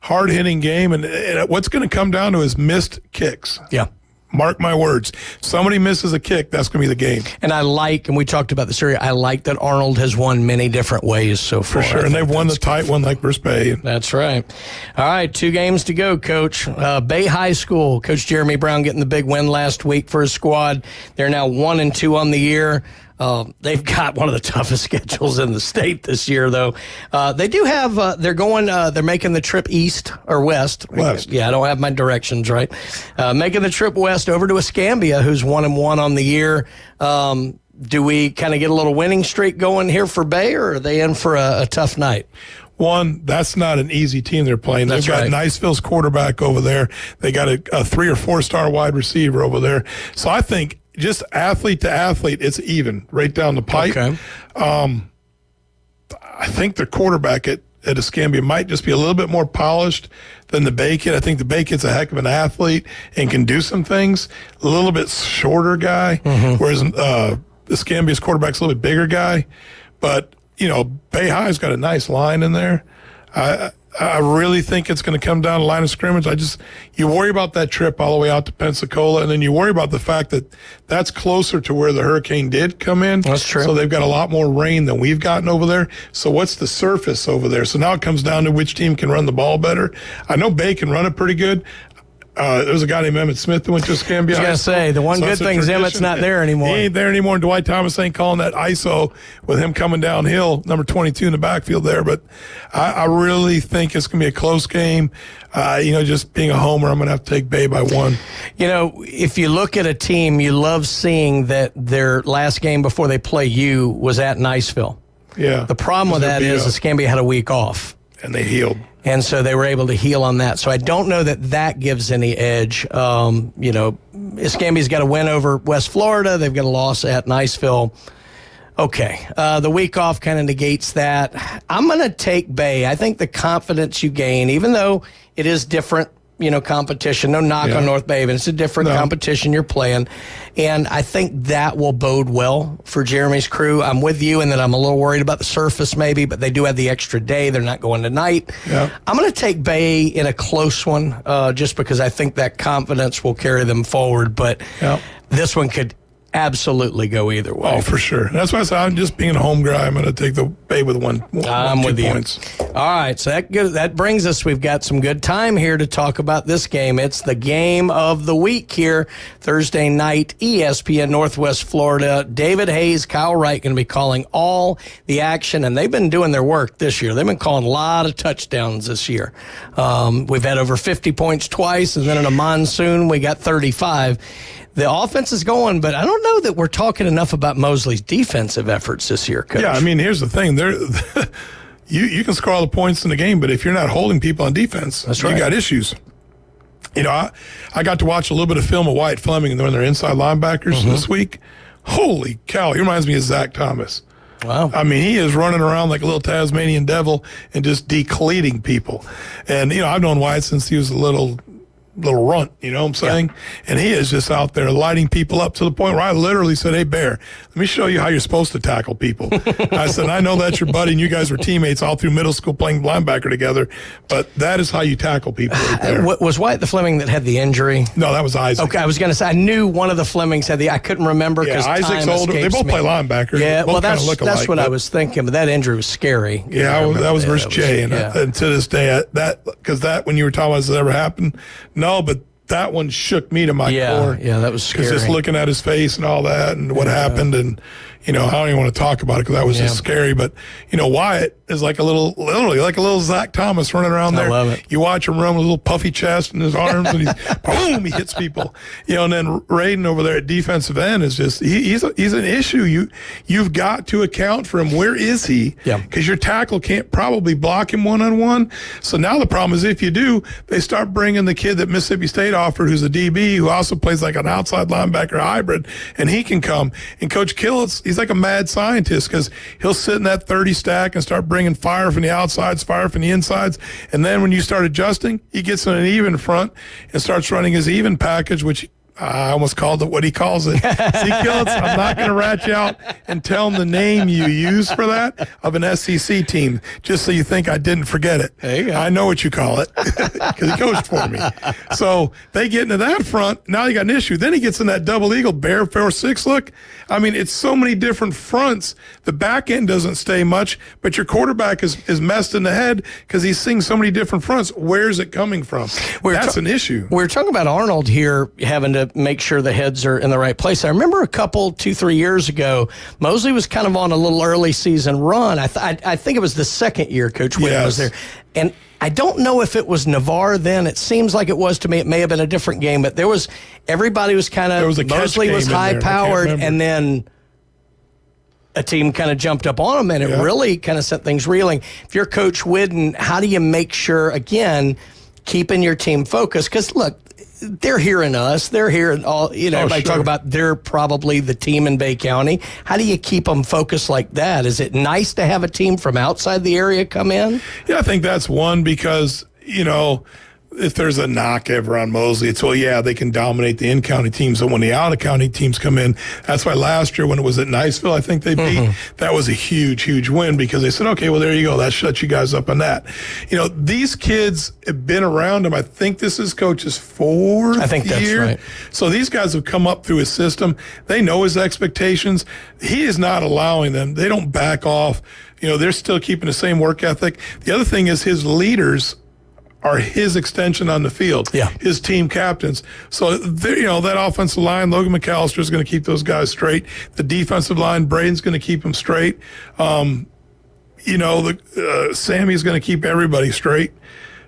hard-hitting game. And what's going to come down to is missed kicks. Yeah. Mark my words. Somebody misses a kick, that's going to be the game. And we talked about this earlier, I like that Arnold has won many different ways so far. For sure, and they've won the tight one like versus Bay. That's right. All right, 2 games to go, Coach. Bay High School, Coach Jeremy Brown getting the big win last week for his squad. They're now 1-2 on the year. They've got one of the toughest schedules in the state this year, though. They do have, they're making the trip east or west. West. Yeah, I don't have my directions right. Making the trip west over to Escambia, who's 1-1 on the year. Do we kind of get a little winning streak going here for Bay, or are they in for a tough night? One, that's not an easy team they're playing. They've got Niceville's quarterback over there. They got a 3 or 4-star wide receiver over there. So I think just athlete to athlete, it's even right down the pipe. Okay. I think the quarterback at Escambia might just be a little bit more polished than the Bay kid. I think the Bay kid's a heck of an athlete and can do some things. A little bit shorter guy, whereas Escambia's quarterback's a little bit bigger guy. But, Bay High's got a nice line in there. I really think it's going to come down to line of scrimmage. You worry about that trip all the way out to Pensacola, and then you worry about the fact that that's closer to where the hurricane did come in. That's true. So they've got a lot more rain than we've gotten over there. So what's the surface over there? So now it comes down to which team can run the ball better. I know Bay can run it pretty good. There's a guy named Emmett Smith that went to Escambia. I was going to say, the one good thing is Emmett's not there anymore. He ain't there anymore. And Dwight Thomas ain't calling that ISO with him coming downhill, number 22 in the backfield there. But I really think it's going to be a close game. Just being a homer, I'm going to have to take Bay by 1. If you look at a team, you love seeing that their last game before they play you was at Niceville. Yeah. The problem with that is Escambia had a week off. And they healed. And so they were able to heal on that. So I don't know that gives any edge. Escambia's got a win over West Florida. They've got a loss at Niceville. Okay. The week off kind of negates that. I'm going to take Bay. I think the confidence you gain, even though it is different, competition, no knock on North Bay, but it's a different competition you're playing. And I think that will bode well for Jeremy's crew. I'm with you in that I'm a little worried about the surface maybe, but they do have the extra day. They're not going tonight. Yeah. I'm going to take Bay in a close one just because I think that confidence will carry them forward. But this one could absolutely go either way. Oh, for sure. That's why I said I'm just being a home guy. I'm going to take the Bay with one I'm with 2 you. points. All right, so that brings us, we've got some good time here to talk about this game. It's the game of the week here, Thursday night, ESPN Northwest Florida. David Hayes, Kyle Wright going to be calling all the action, and they've been doing their work this year. They've been calling a lot of touchdowns this year. We've had over 50 points twice, and then in a monsoon, we got 35. The offense is going, but I don't know that we're talking enough about Mosley's defensive efforts this year, Coach. Yeah, I mean, here's the thing. You can score all the points in the game, but if you're not holding people on defense, that's right. You got issues. I got to watch a little bit of film of Wyatt Fleming and their inside linebackers this week. Holy cow, he reminds me of Zach Thomas. Wow. I mean, he is running around like a little Tasmanian devil and just decleating people. And, I've known Wyatt since he was a little runt, you know what I'm saying? Yeah. And he is just out there lighting people up to the point where I literally said, "Hey, Bear, let me show you how you're supposed to tackle people." I said, "I know that's your buddy and you guys were teammates all through middle school playing linebacker together, but that is how you tackle people right there." Was Wyatt the Fleming that had the injury? No, that was Isaac. Okay, I was going to say, I knew one of the Flemings had I couldn't remember because Isaac's older. They both play linebacker. Yeah, well, that's what I was thinking, but that injury was scary. Yeah, that was versus Jay. And to this day, because when you were talking about does it ever happen? No, but that one shook me to my core. Yeah, that was scary. Just looking at his face and all that and what happened. And, I don't even want to talk about it because that was just scary. But, Wyatt is literally like a little Zach Thomas running around there. I love it. You watch him run with a little puffy chest and his arms and boom, he hits people. And then Raiden over there at defensive end is just, he's an issue. You've got to account for him. Where is he? Yeah. Because your tackle can't probably block him one-on-one. So now the problem is if you do, they start bringing the kid that Mississippi State offered who's a DB who also plays like an outside linebacker hybrid, and he can come. And Coach Killitz, he's like a mad scientist because he'll sit in that 30 stack and start bringing fire from the outsides, fire from the insides. And then when you start adjusting, he gets in an even front and starts running his even package, which I almost called it what he calls it. See, Killitz, I'm not going to rat you out and tell him the name you use for that of an SEC team, just so you think I didn't forget it. There you go. I know what you call it because he coached for me. So they get into that front. Now you got an issue. Then he gets in that double eagle, bear 4-6 look. I mean, it's so many different fronts. The back end doesn't stay much, but your quarterback is messed in the head because he's seeing so many different fronts. Where's it coming from? That's an issue. We're talking about Arnold here having to make sure the heads are in the right place. I remember 2-3 years ago, Mosley was kind of on a little early season run. I think it was the second year Coach Whitten was there. And I don't know if it was Navarre then. It seems like it was to me. It may have been a different game, but everybody was kind of, Mosley was high powered, and then a team kind of jumped up on him, and it really kind of set things reeling. If you're Coach Whitten, how do you make sure, again, keeping your team focused? Because look, they're hearing us. They're hearing all, everybody talk about they're probably the team in Bay County. How do you keep them focused like that? Is it nice to have a team from outside the area come in? Yeah, I think that's one because, if there's a knock ever on Mosley, it's, they can dominate the in-county teams. So when the out-of-county teams come in, that's why last year when it was at Niceville, I think they beat, that was a huge, huge win because they said, okay, well, there you go. That shuts you guys up on that. These kids have been around him. I think this is Coach's fourth year. I think that's right. So these guys have come up through his system. They know his expectations. He is not allowing them. They don't back off. They're still keeping the same work ethic. The other thing is his leaders are his extension on the field. Yeah. His team captains. So, that offensive line, Logan McAllister is going to keep those guys straight. The defensive line, Braden's going to keep them straight. Sammy's going to keep everybody straight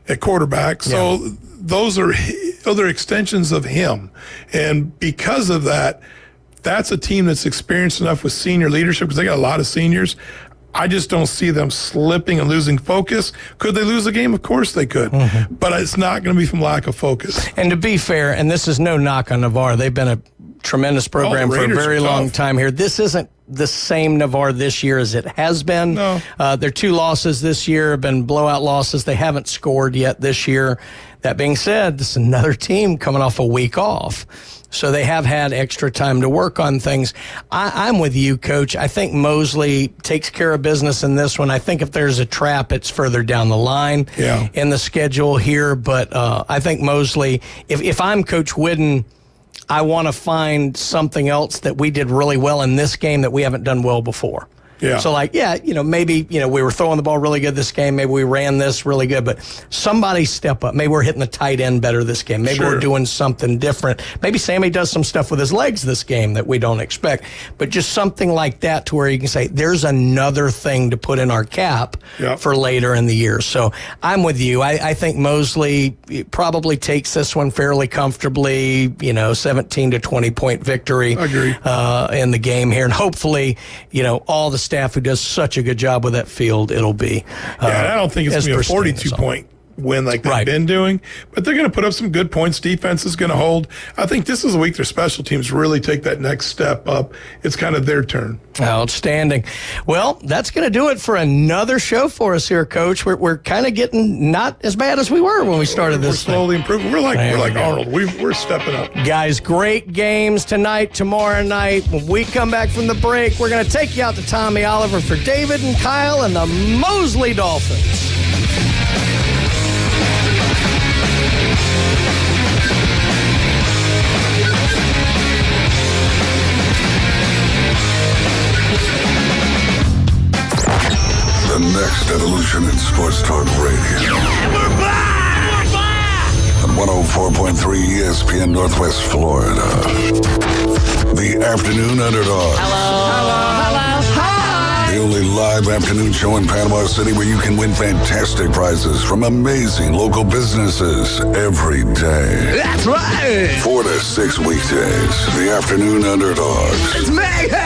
at quarterback. So those are other extensions of him. And because of that, that's a team that's experienced enough with senior leadership because they got a lot of seniors. I just don't see them slipping and losing focus. Could they lose a game? Of course they could. Mm-hmm. But it's not going to be from lack of focus. And to be fair, and this is no knock on Navarre, they've been a tremendous program for a very long time here. This isn't the same Navarre this year as it has been. No. Their 2 losses this year have been blowout losses. They haven't scored yet this year. That being said, this is another team coming off a week off. So they have had extra time to work on things. I'm with you, Coach. I think Mosley takes care of business in this one. I think if there's a trap, it's further down the line in the schedule here. But I think Mosley, if I'm Coach Whidden, I want to find something else that we did really well in this game that we haven't done well before. Yeah. So maybe, we were throwing the ball really good this game. Maybe we ran this really good, but somebody step up. Maybe we're hitting the tight end better this game. Maybe we're doing something different. Maybe Sammy does some stuff with his legs this game that we don't expect, but just something like that to where you can say, there's another thing to put in our cap for later in the year. So I'm with you. I think Mosley probably takes this one fairly comfortably, 17 to 20 point victory. I agree. In the game here. And hopefully, all the staff who does such a good job with that field, it'll be. I don't think it's going to be a 42-point win like they've been doing, but they're going to put up some good points. Defense is going to hold. I think this is a week their special teams really take that next step up. It's kind of their turn. Outstanding. Well, that's going to do it for another show for us here, Coach. We're kind of getting not as bad as we were when we started this. We're slowly improving. We're like Arnold. We're stepping up. Guys, great games tonight, tomorrow night. When we come back from the break, we're going to take you out to Tommy Oliver for David and Kyle and the Mosley Dolphins. The next evolution in sports talk radio. And we're back! We're back! On 104.3 ESPN Northwest Florida. The Afternoon Underdogs. Hi! The only live afternoon show in Panama City where you can win fantastic prizes from amazing local businesses every day. That's right! 4 to 6 weekdays. The Afternoon Underdogs. It's mayhem!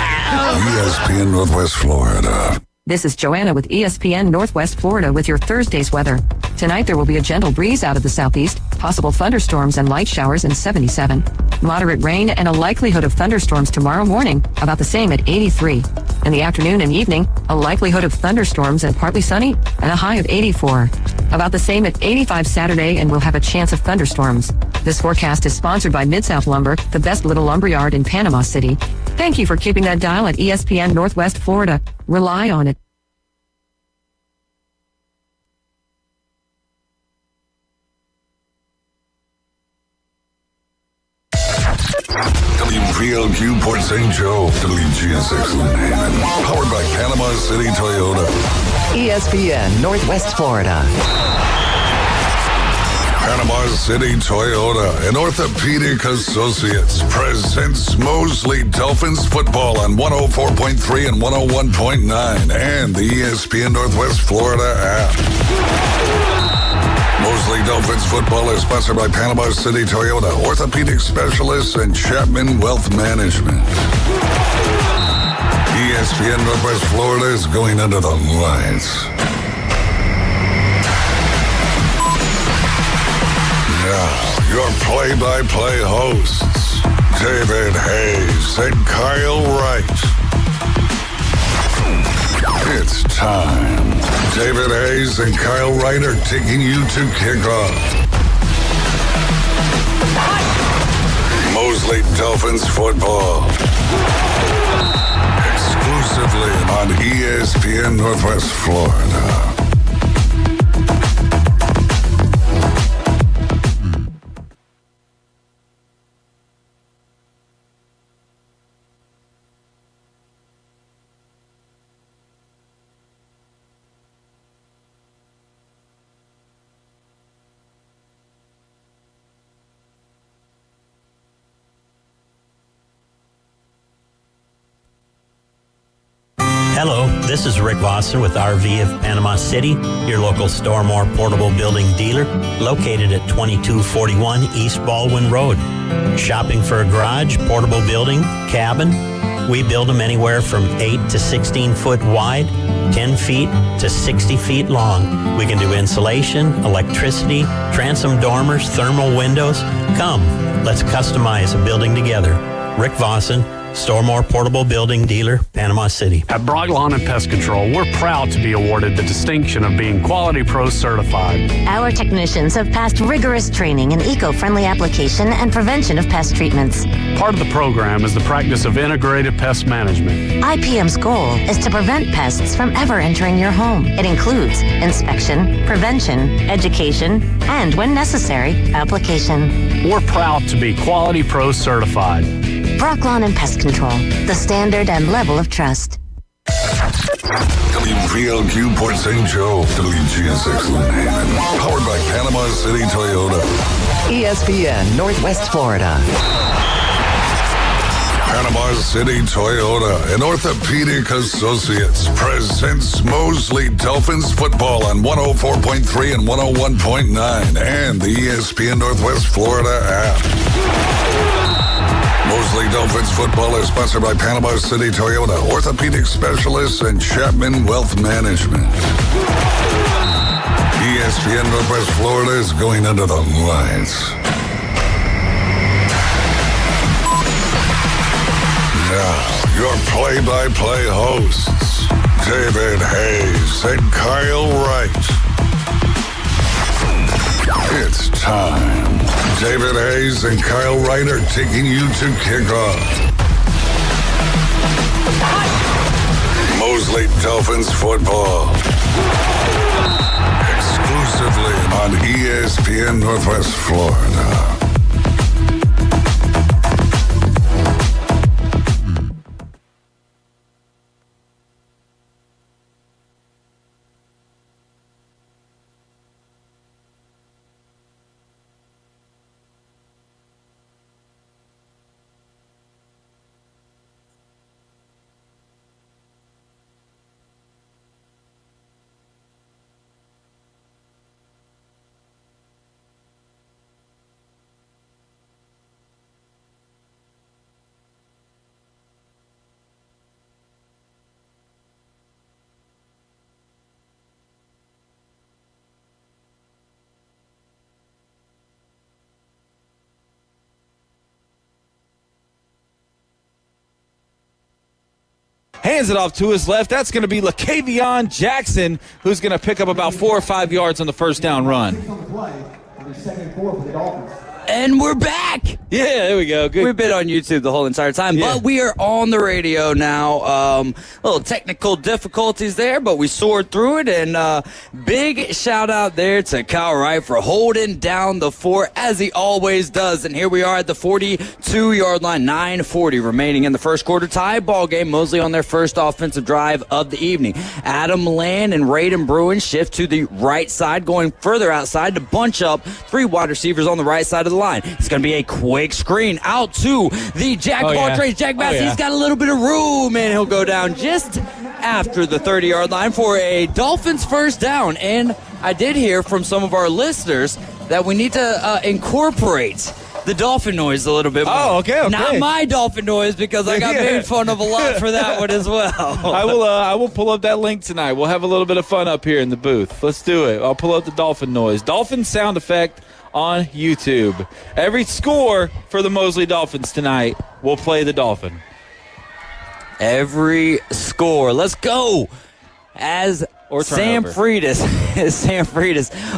ESPN Northwest Florida. This is Joanna with ESPN Northwest Florida with your Thursday's weather. Tonight there will be a gentle breeze out of the southeast, possible thunderstorms and light showers in 77. Moderate rain and a likelihood of thunderstorms tomorrow morning, about the same at 83. In the afternoon and evening, a likelihood of thunderstorms and partly sunny, and a high of 84. About the same at 85 Saturday, and we'll have a chance of thunderstorms. This forecast is sponsored by Mid-South Lumber, the best little lumberyard in Panama City. Thank you for keeping that dial at ESPN Northwest Florida. Rely on it. WPLQ Port St. Joe, WGSX Haven, powered by Panama City Toyota. ESPN Northwest Florida. Panama City Toyota and Orthopedic Associates presents Mosley Dolphins football on 104.3 and 101.9 and the ESPN Northwest Florida app. Mosley Dolphins football is sponsored by Panama City Toyota, Orthopedic Specialists, and Chapman Wealth Management. ESPN Northwest Florida is going under the lights. Now, your play-by-play hosts, David Hayes and Kyle Wright. It's time. David Hayes and Kyle Wright are taking you to kickoff. Mosley Dolphins football. Exclusively on ESPN Northwest Florida. Hello, this is Rick Vossen with RV of Panama City, your local Stormore portable building dealer, located at 2241 East Baldwin Road. Shopping for a garage, portable building, cabin? We build them anywhere from 8 to 16 foot wide, 10 feet to 60 feet long. We can do insulation, electricity, transom dormers, thermal windows. Come, let's customize a building together. Rick Vossen, Stormore Portable Building Dealer, Panama City. At Brock Lawn and Pest Control, we're proud to be awarded the distinction of being Quality Pro certified. Our technicians have passed rigorous training in eco-friendly application and prevention of pest treatments. Part of the program is the practice of integrated pest management. IPM's goal is to prevent pests from ever entering your home. It includes inspection, prevention, education, and, when necessary, application. We're proud to be Quality Pro certified. Brock Lawn and Pest Control, the standard and level of trust. WPLQ Port St. Joe, WGSX Lynn, powered by Panama City Toyota. ESPN Northwest Florida. Panama City Toyota and Orthopedic Associates presents Mosley Dolphins football on 104.3 and 101.9 and the ESPN Northwest Florida app. Mosley Dolphins football is sponsored by Panama City Toyota, orthopedic specialists, and Chapman Wealth Management. ESPN Northwest Florida is going under the lights. Now, your play-by-play hosts, David Hayes and Kyle Wright. It's time. David Hayes and Kyle Wright are taking you to kickoff. Mosley Dolphins football. Exclusively on ESPN Northwest Florida. Hands it off to his left. That's going to be LaKavion Jackson, who's going to pick up about 4 or 5 yards on the first down run. And we're back. Yeah, there we go. Good. We've been on YouTube the whole entire time, but we are on the radio now. Little technical difficulties there, but we soared through it. And big shout out there to Kyle Wright for holding down the fort as he always does. And here we are at the 42-yard line, 9:40 remaining in the first quarter. Tie ball game. Mosley on their first offensive drive of the evening. Adam Land and Raiden Bruin shift to the right side, going further outside to bunch up 3 wide receivers on the right side of the line. It's going to be a quick screen out to the jack of all trades, Jack Massey. He's got a little bit of room, and he'll go down just after the 30-yard line for a Dolphins first down. And I did hear from some of our listeners that we need to incorporate the dolphin noise a little bit more. Oh, okay. Not my dolphin noise, because I got made fun of a lot for that one as well. I will pull up that link tonight. We'll have a little bit of fun up here in the booth. Let's do it. I'll pull up the dolphin noise. Dolphin sound effect on YouTube. Every score for the Mosley Dolphins tonight will play the dolphin. Every score. Let's go. As Sam Freitas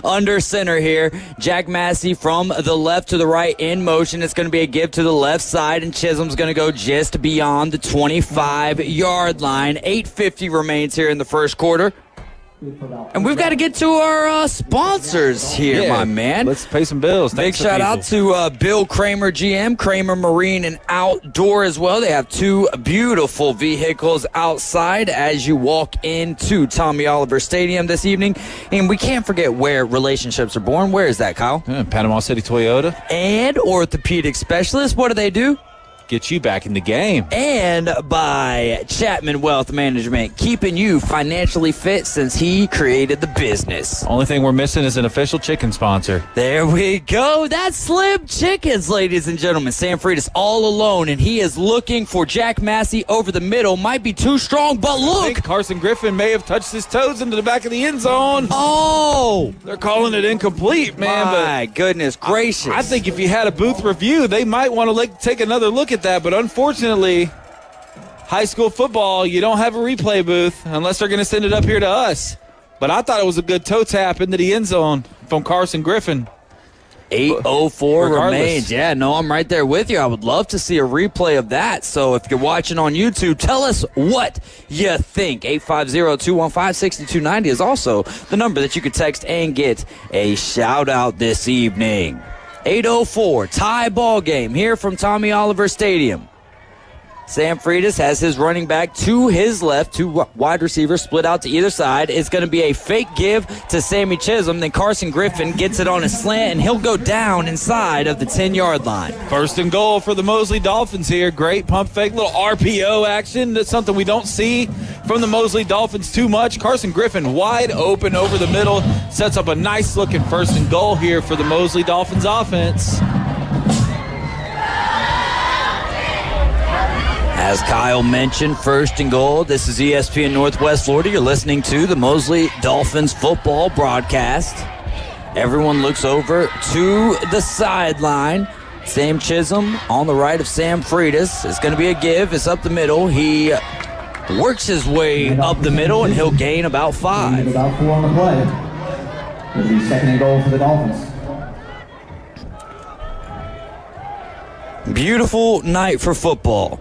under center here. Jack Massey from the left to the right in motion. It's going to be a give to the left side, and Chisholm's going to go just beyond the 25-yard line. 8:50 remains here in the first quarter. And we've got to get to our sponsors here, my man. Let's pay some bills. Big shout out to Bill Kramer, GM, Kramer Marine and Outdoor as well. They have 2 beautiful vehicles outside as you walk into Tommy Oliver Stadium this evening. And we can't forget where relationships are born. Where is that, Kyle? Panama City Toyota. And orthopedic specialists. What do? get you back in the game. And by Chapman Wealth Management, keeping you financially fit since he created the business. Only thing we're missing is an official chicken sponsor. There we go. That's Slim Chickens, ladies and gentlemen. Sam Freitas all alone, and he is looking for Jack Massey over the middle. Might be too strong, but look. I think Carson Griffin may have touched his toes into the back of the end zone. Oh! They're calling it incomplete, man. My goodness gracious. I think if you had a booth review, they might want to take another look at that, but unfortunately, high school football, you don't have a replay booth unless they're going to send it up here to us. But I thought it was a good toe tap into the end zone from Carson Griffin. 8:04 Regardless. remains. Yeah, no, I'm right there with you. I would love to see a replay of that. So if you're watching on YouTube, tell us what you think. 850-215-6290 is also the number that you could text and get a shout-out this evening. 8:04, tie ball game here from Tommy Oliver Stadium. Sam Freitas has his running back to his left, two wide receivers split out to either side. It's going to be a fake give to Sammy Chisholm. Then Carson Griffin gets it on a slant, and he'll go down inside of the 10-yard line. First and goal for the Mosley Dolphins here. Great pump fake, little RPO action. That's something we don't see from the Mosley Dolphins too much. Carson Griffin wide open over the middle. Sets up a nice-looking first and goal here for the Mosley Dolphins offense. As Kyle mentioned, first and goal. This is ESPN Northwest Florida. You're listening to the Mosley Dolphins football broadcast. Everyone looks over to the sideline. Sam Chisholm on the right of Sam Freitas. It's going to be a give. It's up the middle. He works his way up the middle, and he'll gain about 5. About 4 on the play. It'll be second and goal for the Dolphins. Beautiful night for football.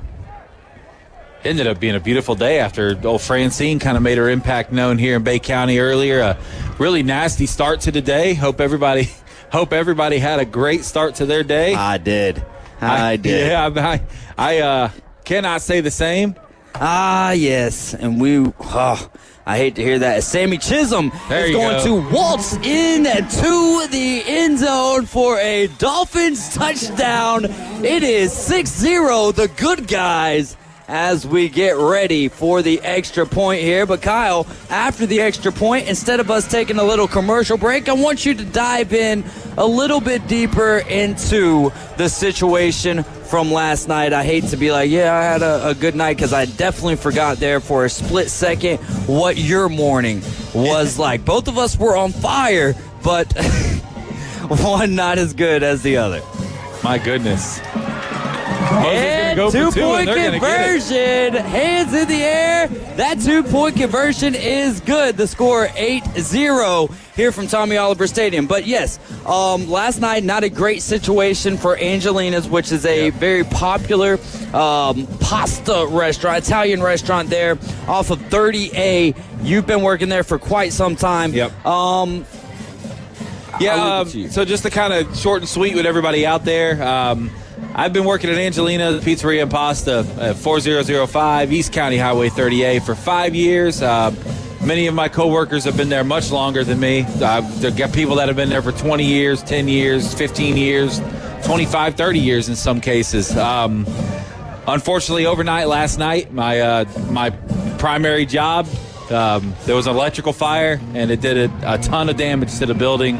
Ended up being a beautiful day after old Francine kind of made her impact known here in Bay County earlier. A really nasty start to the day. Hope everybody had a great start to their day. I did. Yeah, I cannot say the same. Yes, and I hate to hear that. As Sammy Chisholm is going to waltz in to the end zone for a Dolphins touchdown. It is 6-0, the good guys, as we get ready for the extra point here. But Kyle, after the extra point, instead of us taking a little commercial break, I want you to dive in a little bit deeper into the situation from last night. I hate to be like, yeah, I had a good night, because I definitely forgot there for a split second what your morning was like. Both of us were on fire, but one not as good as the other. My goodness. And go 2-point conversion. Hands in the air. That 2-point conversion is good. The score 8-0 here from Tommy Oliver Stadium. But yes, last night, not a great situation for Angelina's, which is a very popular pasta restaurant, Italian restaurant there off of 30A. You've been working there for quite some time. Yep. So just to kind of short and sweet with everybody out there, I've been working at Angelina Pizzeria and Pasta at 4005 East County Highway 30A for 5 years. Many of my coworkers have been there much longer than me. I've got people that have been there for 20 years, 10 years, 15 years, 25, 30 years in some cases. Unfortunately, overnight last night, my primary job, there was an electrical fire, and it did a ton of damage to the building,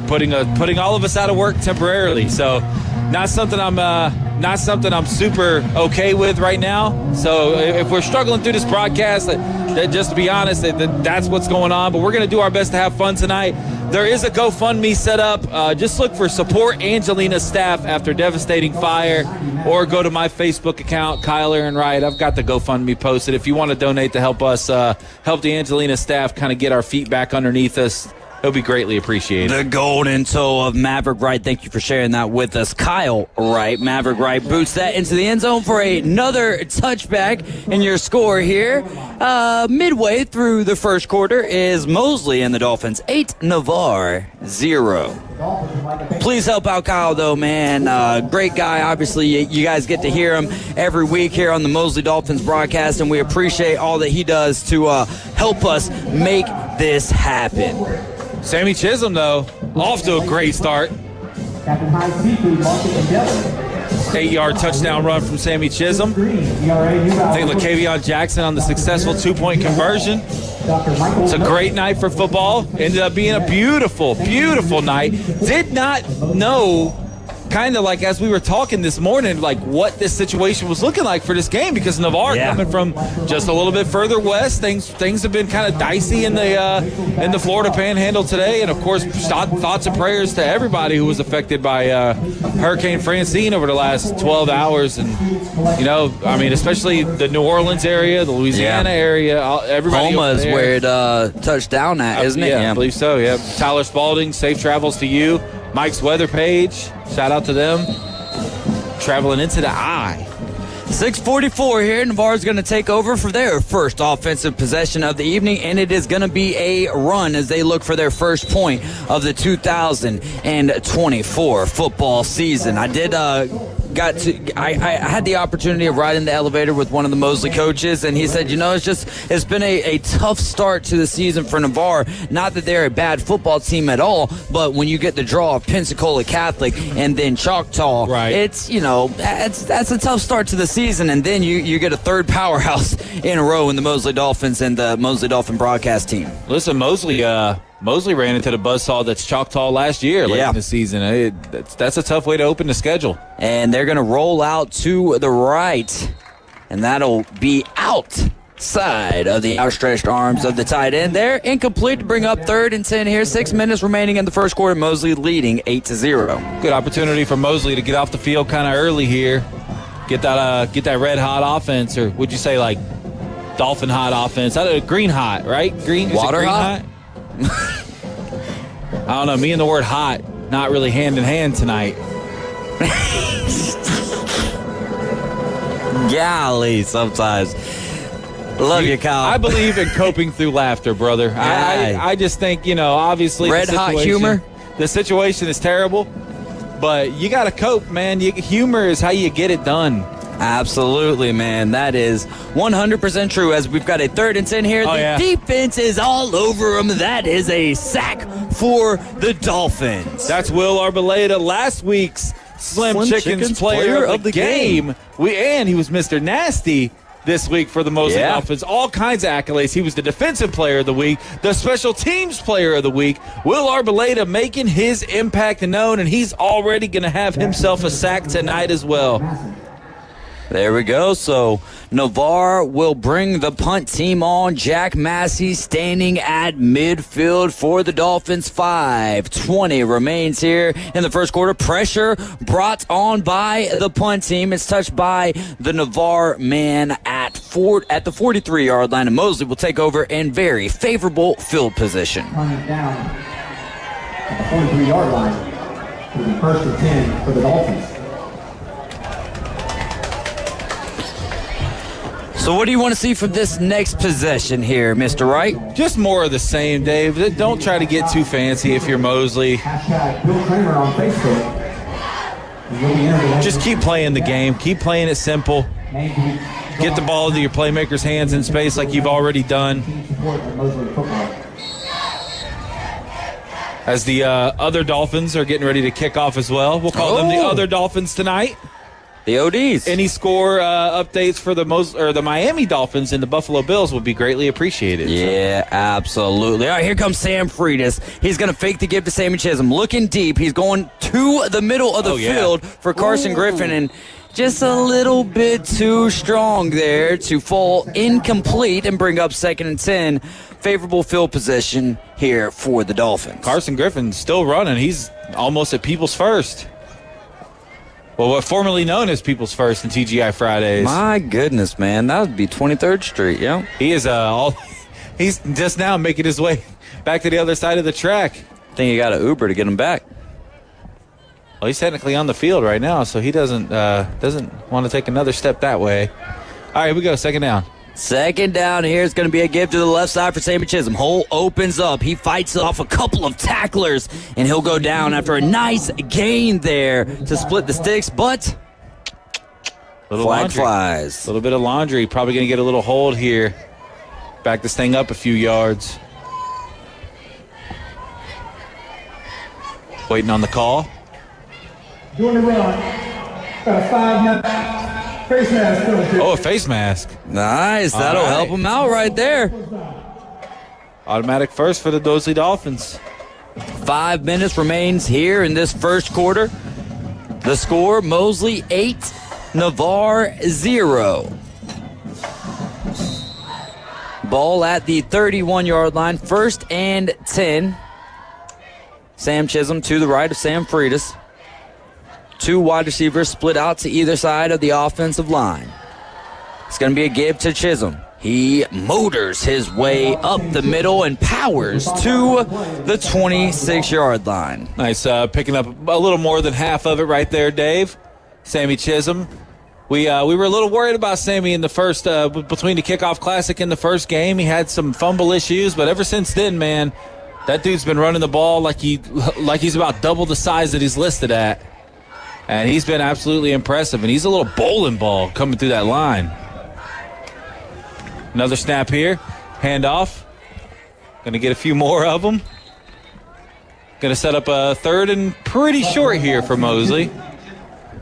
putting all of us out of work temporarily. So not something I'm super okay with right now. So if we're struggling through this broadcast, that just to be honest, that's what's going on. But we're going to do our best to have fun tonight. There is a GoFundMe set up. Just look for Support Angelina Staff After Devastating Fire, or go to my Facebook account, Kyle Aaron Wright. I've got the GoFundMe posted. If you want to donate to help us, help the Angelina staff kind of get our feet back underneath us, it'll be greatly appreciated. The golden toe of Maverick Wright. Thank you for sharing that with us. Kyle Wright. Maverick Wright boots that into the end zone for another touchback. And your score here, midway through the first quarter, is Mosley and the Dolphins 8, Navarre 0. Please help out Kyle, though, man. Great guy. Obviously, you guys get to hear him every week here on the Mosley Dolphins broadcast, and we appreciate all that he does to help us make this happen. Sammy Chisholm, though, off to a great start. 8-yard touchdown run from Sammy Chisholm. I think LaKavion Jackson on the successful 2-point conversion. It's a great night for football. Ended up being a beautiful, beautiful night. Did not know, kind of like as we were talking this morning, like what this situation was looking like for this game, because Navarre coming from just a little bit further west, things have been kind of dicey in the Florida Panhandle today, and of course thoughts and prayers to everybody who was affected by Hurricane Francine over the last 12 hours, and especially the New Orleans area, the Louisiana area, everybody. Homa is where it touched down at, isn't it? Yeah, I believe so. Yeah, Tyler Spalding, safe travels to you. Mike's Weather Page, shout out to them. Traveling into the eye. 6:44 here. Navarre's going to take over for their first offensive possession of the evening, and it is going to be a run as they look for their first point of the 2024 football season. I had the opportunity of riding the elevator with one of the Mosley coaches, and he said, it's been a tough start to the season for Navarre. Not that they're a bad football team at all, but when you get the draw of Pensacola Catholic and then Choctaw, it's, that's a tough start to the season, and then you get a third powerhouse in a row in the Mosley Dolphins and the Mosley Dolphin broadcast team. Listen, Mosley ran into the buzzsaw that's Choctaw last year late in the season. That's a tough way to open the schedule. And they're going to roll out to the right, and that'll be outside of the outstretched arms of the tight end there. Incomplete to bring up 3rd and 10 here. 6 minutes remaining in the first quarter. Mosley leading 8-0. Good opportunity for Mosley to get off the field kind of early here. Get that red hot offense, or would you say like Dolphin hot offense? Green hot, right? Water green hot? I don't know. Me and the word hot, not really hand in hand tonight. Golly, sometimes. Love you, Kyle. I believe in coping through laughter, brother. I just think, obviously. Red hot humor? The situation is terrible, but you got to cope, man. Humor is how you get it done. Absolutely, man. That is 100% true. As we've got a 3rd and 10 here. The defense is all over them. That is a sack for the Dolphins. That's Will Arboleda, last week's Slim Chicken's player of the game. And he was Mr. Nasty this week for the Mosley Dolphins. All kinds of accolades. He was the defensive player of the week, the special teams player of the week. Will Arboleda making his impact known, and he's already going to have himself a sack tonight as well. There we go. So Navarre will bring the punt team on. Jack Massey standing at midfield for the Dolphins. 5:20 remains here in the first quarter. Pressure brought on by the punt team. It's touched by the Navarre man at the 43-yard line. And Mosley will take over in very favorable field position. Running down at the 43-yard line for the 1st and 10 for the Dolphins. So what do you want to see from this next possession here, Mr. Wright? Just more of the same, Dave. Don't try to get too fancy if you're Mosley. Bill Kramer on Facebook. Just keep playing the game. Keep playing it simple. Get the ball into your playmakers' hands in space like you've already done. As the other Dolphins are getting ready to kick off as well. We'll call them the other Dolphins tonight. The ODs. Any score updates for the Miami Dolphins and the Buffalo Bills would be greatly appreciated. Yeah, absolutely. All right, here comes Sam Freitas. He's going to fake the give to Sammy Chisholm. Looking deep. He's going to the middle of the field for Carson Griffin, and just a little bit too strong there to fall incomplete and bring up 2nd and 10. Favorable field position here for the Dolphins. Carson Griffin still running. He's almost at People's First. Well, what formerly known as People's First in TGI Fridays. My goodness, man. That would be 23rd Street, yeah. He is he's just now making his way back to the other side of the track. I think he got an Uber to get him back. Well, he's technically on the field right now, so he doesn't want to take another step that way. All right, here we go. 2nd down. 2nd down here is going to be a give to the left side for Sammy Chisholm. Hole opens up. He fights off a couple of tacklers, and he'll go down after a nice gain there to split the sticks, but flag flies. A little bit of laundry. Probably going to get a little hold here. Back this thing up a few yards. Waiting on the call. Doing the run. Got a 5-minute face mask penalty. Oh, a face mask. Nice. That'll All right. help him out right there. Automatic first for the Mosley Dolphins. 5 minutes remains here in this first quarter. The score, Mosley 8, Navarre 0. Ball at the 31-yard line, 1st and 10. Sam Chisholm to the right of Sam Freitas. 2 wide receivers split out to either side of the offensive line. It's going to be a give to Chisholm. He motors his way up the middle and powers to the 26-yard line. Nice picking up a little more than half of it right there, Dave. Sammy Chisholm. We were a little worried about Sammy in the first, between the kickoff classic and the first game. He had some fumble issues, but ever since then, man, that dude's been running the ball like he's about double the size that he's listed at. And he's been absolutely impressive. And he's a little bowling ball coming through that line. Another snap here. Handoff. Going to get a few more of them. Going to set up a 3rd and pretty short here for Mosley.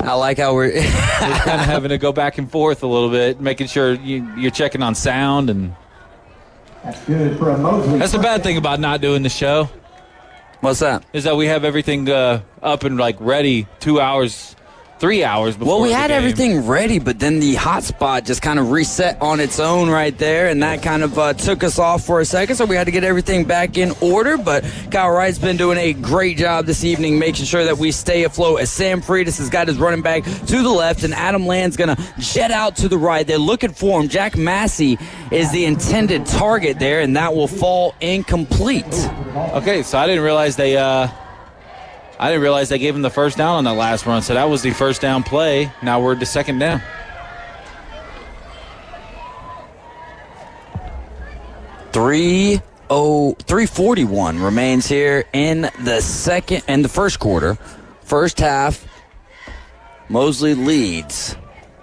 I like how we're kind of having to go back and forth a little bit, making sure you're checking on sound. And That's good for a Mosley. that's the bad thing about not doing the show. What's that? Is that we have everything up and ready 2 hours, 3 hours before. Well, we the had game. everything ready, but then the hotspot just kind of reset on its own right there, and that kind of took us off for a second, so we had to get everything back in order. But Kyle Wright's been doing a great job this evening, making sure that we stay afloat as Sam Freitas has got his running back to the left, and Adam Land's going to jet out to the right. They're looking for him. Jack Massey is the intended target there, and that will fall incomplete. Okay, so I didn't realize they gave him the first down on that last run. So that was the first down play. Now we're to second down. .341 remains here in the first quarter. First half, Mosley leads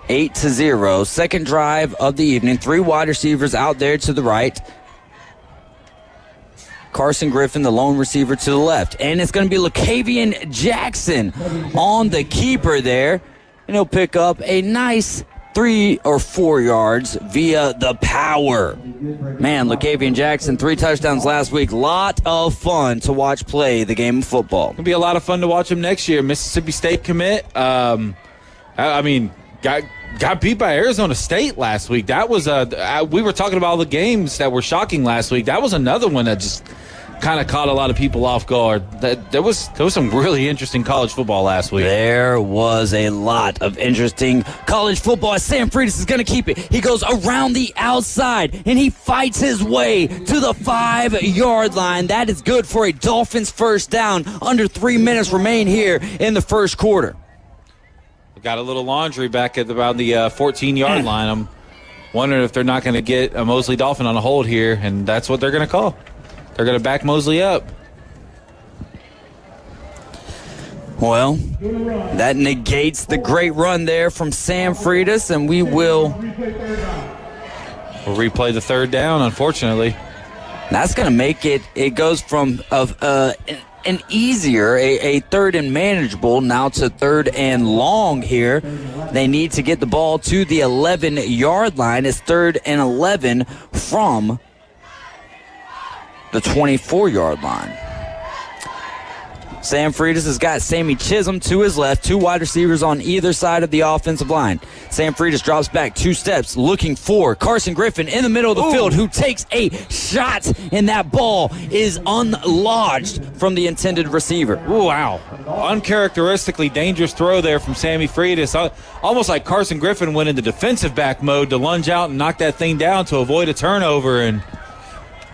8-0. Second drive of the evening. 3 wide receivers out there to the right. Carson Griffin, the lone receiver, to the left. And it's going to be LaCavian Jackson on the keeper there. And he'll pick up a nice 3 or 4 yards via the power. Man, LaCavian Jackson, 3 touchdowns last week. Lot of fun to watch play the game of football. It'll be a lot of fun to watch him next year. Mississippi State commit. Got beat by Arizona State last week. That was we were talking about all the games that were shocking last week. That was another one that just kind of caught a lot of people off guard. There was some really interesting college football last week. There was a lot of interesting college football. Sam Freitas is going to keep it. He goes around the outside, and he fights his way to the 5-yard line. That is good for a Dolphins first down. Under 3 minutes remain here in the first quarter. Got a little laundry back at around the 14-yard line. I'm wondering if they're not going to get a Mosley Dolphin on a hold here, and that's what they're going to call. They're going to back Mosley up. Well, that negates the great run there from Sam Freitas, and we'll replay the 3rd down, unfortunately. That's going to make it goes from an easier, a 3rd and manageable, now to 3rd and long here. They need to get the ball to the 11-yard line. It's 3rd and 11 from the 24-yard line. Sam Freitas has got Sammy Chisholm to his left, 2 wide receivers on either side of the offensive line. Sam Freitas drops back 2 steps, looking for Carson Griffin in the middle of the field, who takes a shot, and that ball is unlodged from the intended receiver. Ooh, wow. Uncharacteristically dangerous throw there from Sammy Freitas. Almost like Carson Griffin went into defensive back mode to lunge out and knock that thing down to avoid a turnover, and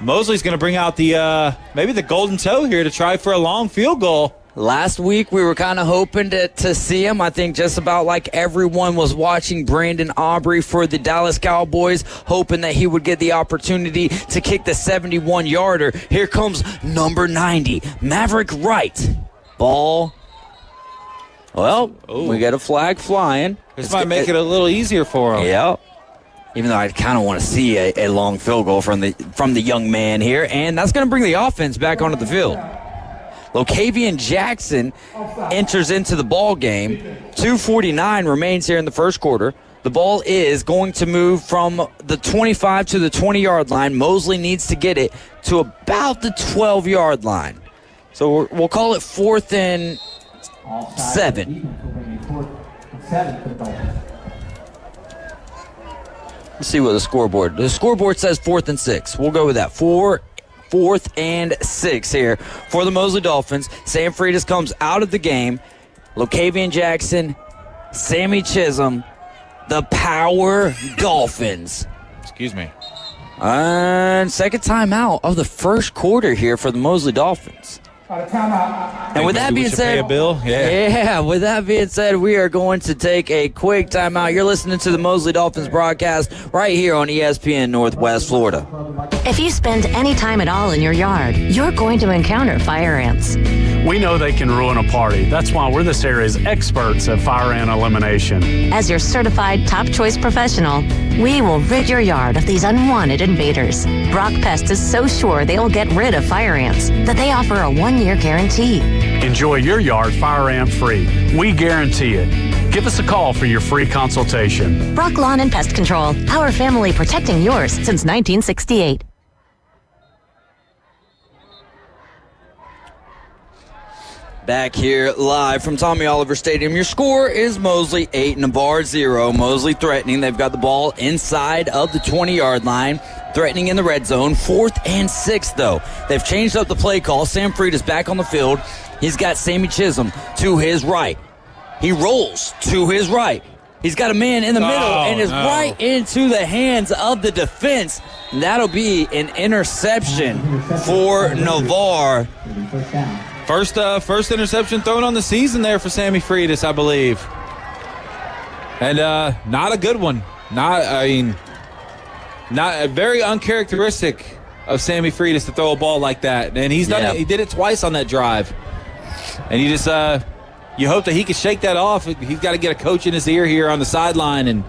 Mosley's going to bring out the maybe the golden toe here to try for a long field goal. Last week, we were kind of hoping to see him. I think just about like everyone was watching Brandon Aubrey for the Dallas Cowboys, hoping that he would get the opportunity to kick the 71-yarder. Here comes number 90, Maverick Wright. Ball. Well, we got a flag flying. This might make it a little easier for him. Yeah. Even though I kind of want to see a long field goal from the young man here. And that's going to bring the offense back onto the field. Locavian Jackson enters into the ball game. 2:49 remains here in the first quarter. The ball is going to move from the 25 to the 20-yard line. Mosley needs to get it to about the 12-yard line. So we'll call it 4th and 7. Let's see what the scoreboard says 4th and 6. We'll go with that. 4th and 6 here for the Mosley Dolphins. Sam Freitas comes out of the game. Locavian Jackson, Sammy Chisholm, the Power Dolphins. Excuse me. And second timeout of the first quarter here for the Mosley Dolphins. And with that being said, pay a bill? Yeah, with that being said, we are going to take a quick timeout. You're listening to the Mosley Dolphins broadcast right here on ESPN Northwest Florida. If you spend any time at all in your yard, you're going to encounter fire ants. We know they can ruin a party. That's why we're this area's experts at fire ant elimination. As your certified top choice professional, we will rid your yard of these unwanted invaders. Brock Pest is so sure they will get rid of fire ants that they offer a 1-year guarantee. Enjoy your yard fire ant free. We guarantee it. Give us a call for your free consultation. Brock Lawn and Pest Control, our family protecting yours since 1968. Back here live from Tommy Oliver Stadium. Your score is Mosley 8, Navarre 0. Mosley threatening. They've got the ball inside of the 20-yard line. Threatening in the red zone. 4th and 6, though. They've changed up the play call. Sam Freitas back on the field. He's got Sammy Chisholm to his right. He rolls to his right. He's got a man in the middle and is right into the hands of the defense. And that'll be an interception for Navarre. First interception thrown on the season there for Sammy Freitas, I believe. And not a good one. Not very uncharacteristic of Sammy Freitas to throw a ball like that. And he's done it. He did it twice on that drive. And you just you hope that he can shake that off. He's got to get a coach in his ear here on the sideline and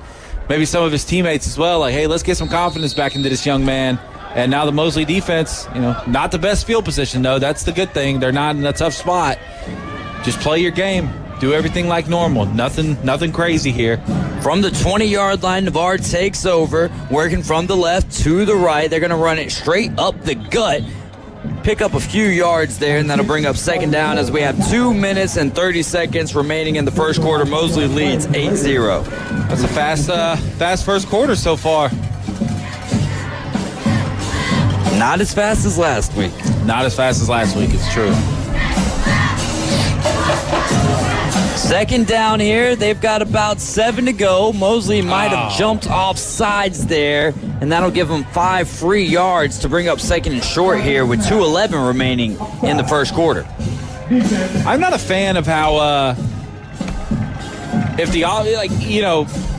maybe some of his teammates as well. Like, hey, let's get some confidence back into this young man. And now the Mosley defense, not the best field position, though. That's the good thing. They're not in a tough spot. Just play your game. Do everything like normal. Nothing crazy here. From the 20-yard line, Navarre takes over, working from the left to the right. They're going to run it straight up the gut. Pick up a few yards there, and that'll bring up second down as we have 2 minutes and 30 seconds remaining in the first quarter. Mosley leads 8-0. That's a fast first quarter so far. Not as fast as last week. Not as fast as last week, it's true. Second down here. They've got about 7 to go. Mosley might have jumped off sides there, and that'll give them 5 free yards to bring up second and short here with 2:11 remaining in the first quarter. I'm not a fan of how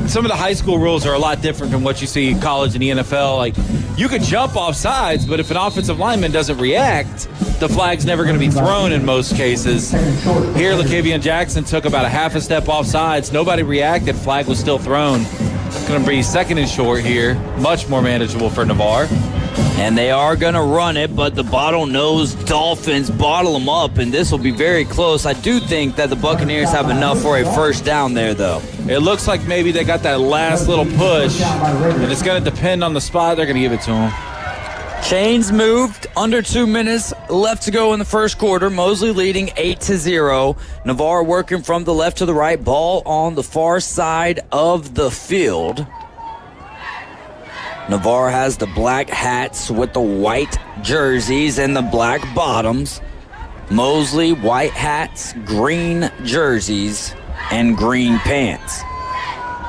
some of the high school rules are a lot different from what you see in college and the NFL. Like, you could jump off sides, but if an offensive lineman doesn't react, the flag's never going to be thrown in most cases. Here, Locavian Jackson took about a half a step off sides. Nobody reacted. Flag was still thrown. It's going to be second and short here. Much more manageable for Navarre. And they are going to run it, but the bottlenose Dolphins bottle them up, and this will be very close. I do think that the Buccaneers have enough for a first down there, though. It looks like maybe they got that last little push, and it's going to depend on the spot they're going to give it to them. Chains moved. Under 2 minutes left to go in the first quarter. Mosley leading 8-0. Navarre working from the left to the right. Ball on the far side of the field. Navarre has the black hats with the white jerseys and the black bottoms. Mosley, white hats, green jerseys, and green pants.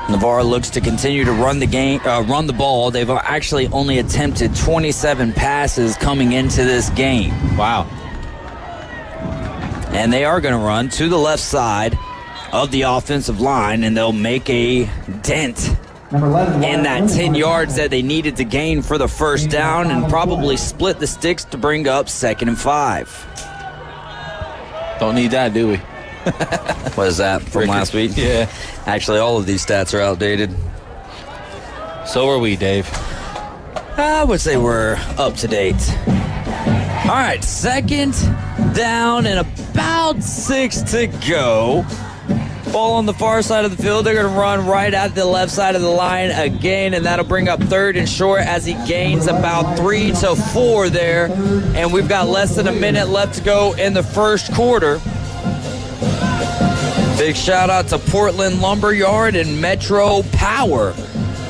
Navarre looks to continue to run the ball. They've actually only attempted 27 passes coming into this game. Wow. And they are going to run to the left side of the offensive line, and they'll make a dent in that 10 yards that they needed to gain for the first down, and probably split the sticks to bring up 2nd and 5. Don't need that, do we? What is that from last week? Yeah. Actually, all of these stats are outdated. So are we, Dave. I would say we're up to date. All right, 2nd down and about 6 to go. Ball on the far side of the field. They're going to run right at the left side of the line again, and that'll bring up 3rd and short as he gains about 3 to 4 there. And we've got less than a minute left to go in the first quarter. Big shout out to Portland Lumberyard and Metro Power.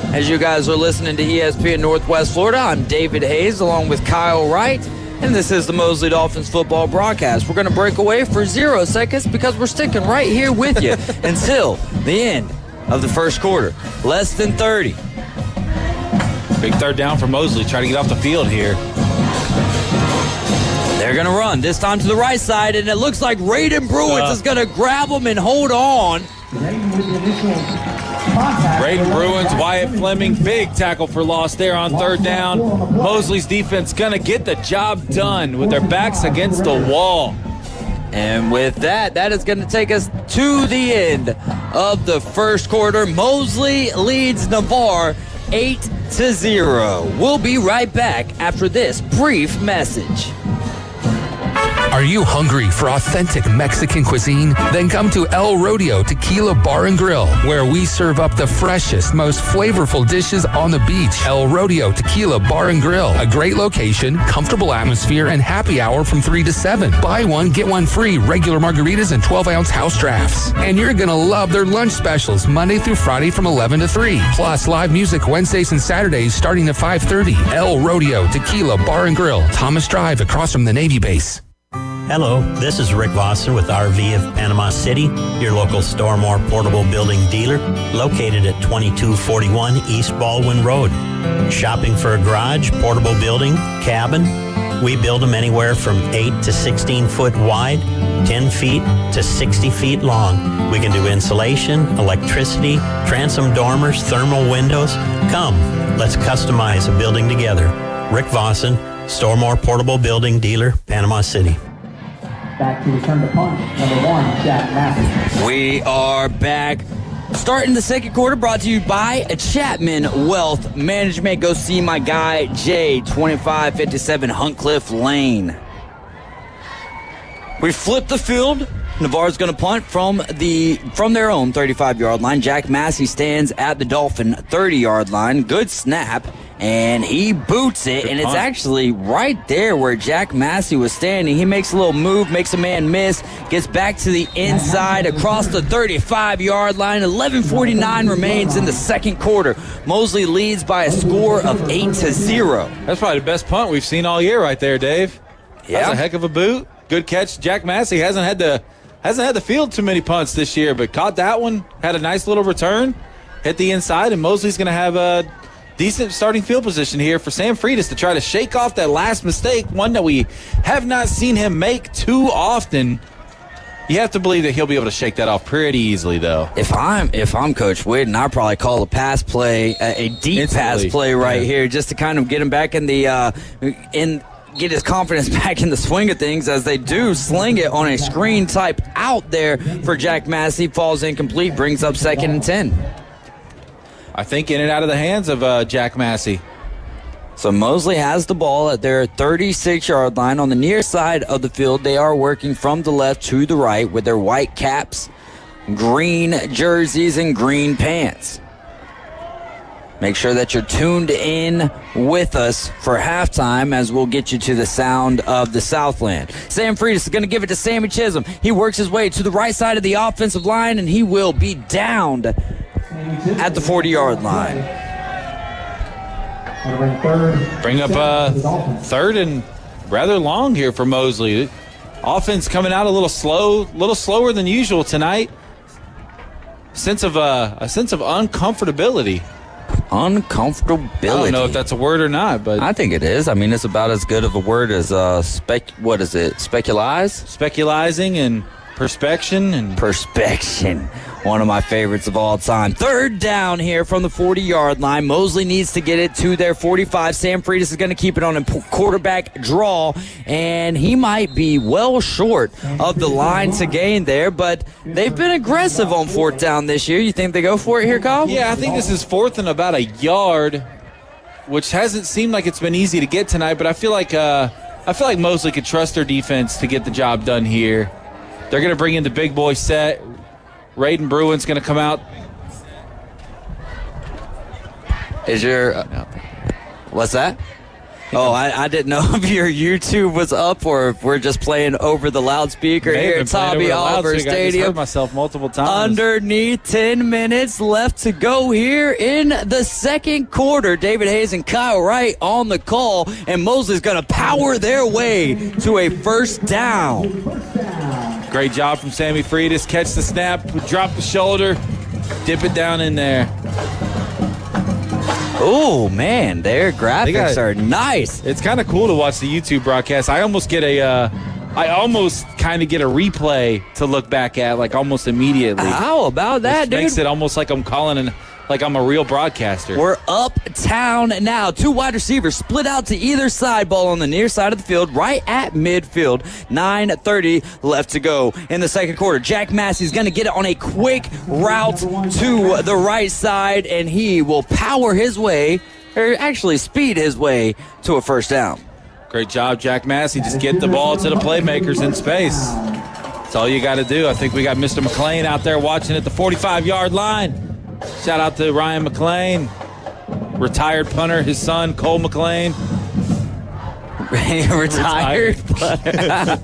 As you guys are listening to ESPN Northwest Florida, I'm David Hayes along with Kyle Wright. And this is the Mosley Dolphins football broadcast. We're going to break away for 0 seconds because we're sticking right here with you until the end of the first quarter. Less than 30. Big 3rd down for Mosley. Try to get off the field here. They're going to run, this time to the right side, and it looks like Raiden Bruins is going to grab them and hold on. Braden Bruins, Wyatt Fleming, big tackle for loss there on 3rd down. Mosley's defense going to get the job done with their backs against the wall. And with that, that is going to take us to the end of the first quarter. Mosley leads Navarre 8-0. We'll be right back after this brief message. Are you hungry for authentic Mexican cuisine? Then come to El Rodeo Tequila Bar and Grill, where we serve up the freshest, most flavorful dishes on the beach. El Rodeo Tequila Bar and Grill, a great location, comfortable atmosphere, and happy hour from 3 to 7. Buy one, get one free, regular margaritas and 12-ounce house drafts. And you're going to love their lunch specials Monday through Friday from 11 to 3. Plus live music Wednesdays and Saturdays starting at 5:30. El Rodeo Tequila Bar and Grill, Thomas Drive across from the Navy base. Hello, this is Rick Vosser with RV of Panama City, your local Stormore portable building dealer, located at 2241 East Baldwin Road. Shopping for a garage, portable building, cabin? We build them anywhere from 8 to 16 foot wide, 10 feet to 60 feet long. We can do insulation, electricity, transom dormers, thermal windows. Come, let's customize a building together. Rick Vossen, Stormore portable building dealer, Panama City. Back to return the punt, number 1, Jack Massey. We are back. Starting the second quarter, brought to you by Chapman Wealth Management. Go see my guy, Jay, 2557 Huntcliffe Lane. We flip the field. Navarre's going to punt from their own 35-yard line. Jack Massey stands at the Dolphin 30-yard line. Good snap. And he boots it, and it's actually right there where Jack Massey was standing. He makes a little move, makes a man miss, gets back to the inside across the 35-yard line. 11:49 remains in the second quarter. Mosley leads by a score of 8-0. That's probably the best punt we've seen all year right there, Dave. Yeah. That's a heck of a boot. Good catch. Jack Massey hasn't had to field too many punts this year, but caught that one, had a nice little return, hit the inside, and Mosley's going to have a decent starting field position here for Sam Freitas to try to shake off that last mistake, one that we have not seen him make too often. You have to believe that he'll be able to shake that off pretty easily, though. If I'm Coach Whitten, I'd probably call a pass play, a deep pass play right here, just to kind of get him back in the get his confidence back in the swing of things, as they do sling it on a screen type out there for Jack Massey. Falls incomplete, brings up 2nd and 10. I think in and out of the hands of Jack Massey. So Mosley has the ball at their 36-yard line on the near side of the field. They are working from the left to the right with their white caps, green jerseys, and green pants. Make sure that you're tuned in with us for halftime, as we'll get you to the sound of the Southland. Sam Freitas is going to give it to Sammy Chisholm. He works his way to the right side of the offensive line, and he will be downed at the 40-yard line. Bring up 3rd and rather long here for Mosley. Offense coming out a little slower than usual tonight. A sense of uncomfortability. Uncomfortability. I don't know if that's a word or not, but I think it is. I mean, it's about as good of a word as what is it? Speculizing and Perspection. One of my favorites of all time. 3rd down here from the 40-yard line. Mosley needs to get it to their 45. Sam Freitas is going to keep it on a quarterback draw, and he might be well short of the line to gain there, but they've been aggressive on 4th down this year. You think they go for it here, Kyle? Yeah, I think this is 4th and about a yard, which hasn't seemed like it's been easy to get tonight, but I feel like I feel like Mosley could trust their defense to get the job done here. They're going to bring in the big boy set. Raiden Bruin's going to come out. Is your what's that? Oh, I didn't know if your YouTube was up or if we're just playing over the loudspeaker here at Tommy Oliver Stadium. I just heard myself multiple times. Underneath 10 minutes left to go here in the second quarter. David Hayes and Kyle Wright on the call, and Mosley's going to power their way to a first down. Great job from Sammy Freitas. Catch the snap, drop the shoulder, dip it down in there. Oh, man, their graphics are nice. It's kind of cool to watch the YouTube broadcast. I almost kind of get a replay to look back at, like almost immediately. How about that, dude? Makes it almost like I'm calling like I'm a real broadcaster. We're uptown now. 2 wide receivers split out to either side. Ball on the near side of the field, right at midfield. 9:30 left to go in the second quarter. Jack Massey's going to get it on a quick route to the right side, and he will power his way, or actually speed his way, to a first down. Great job, Jack Massey. Just get the ball to the playmakers in space. That's all you got to do. I think we got Mr. McClain out there watching at the 45-yard line. Shout out to Ryan McClain, retired punter, his son, Cole McClain. Retired punter.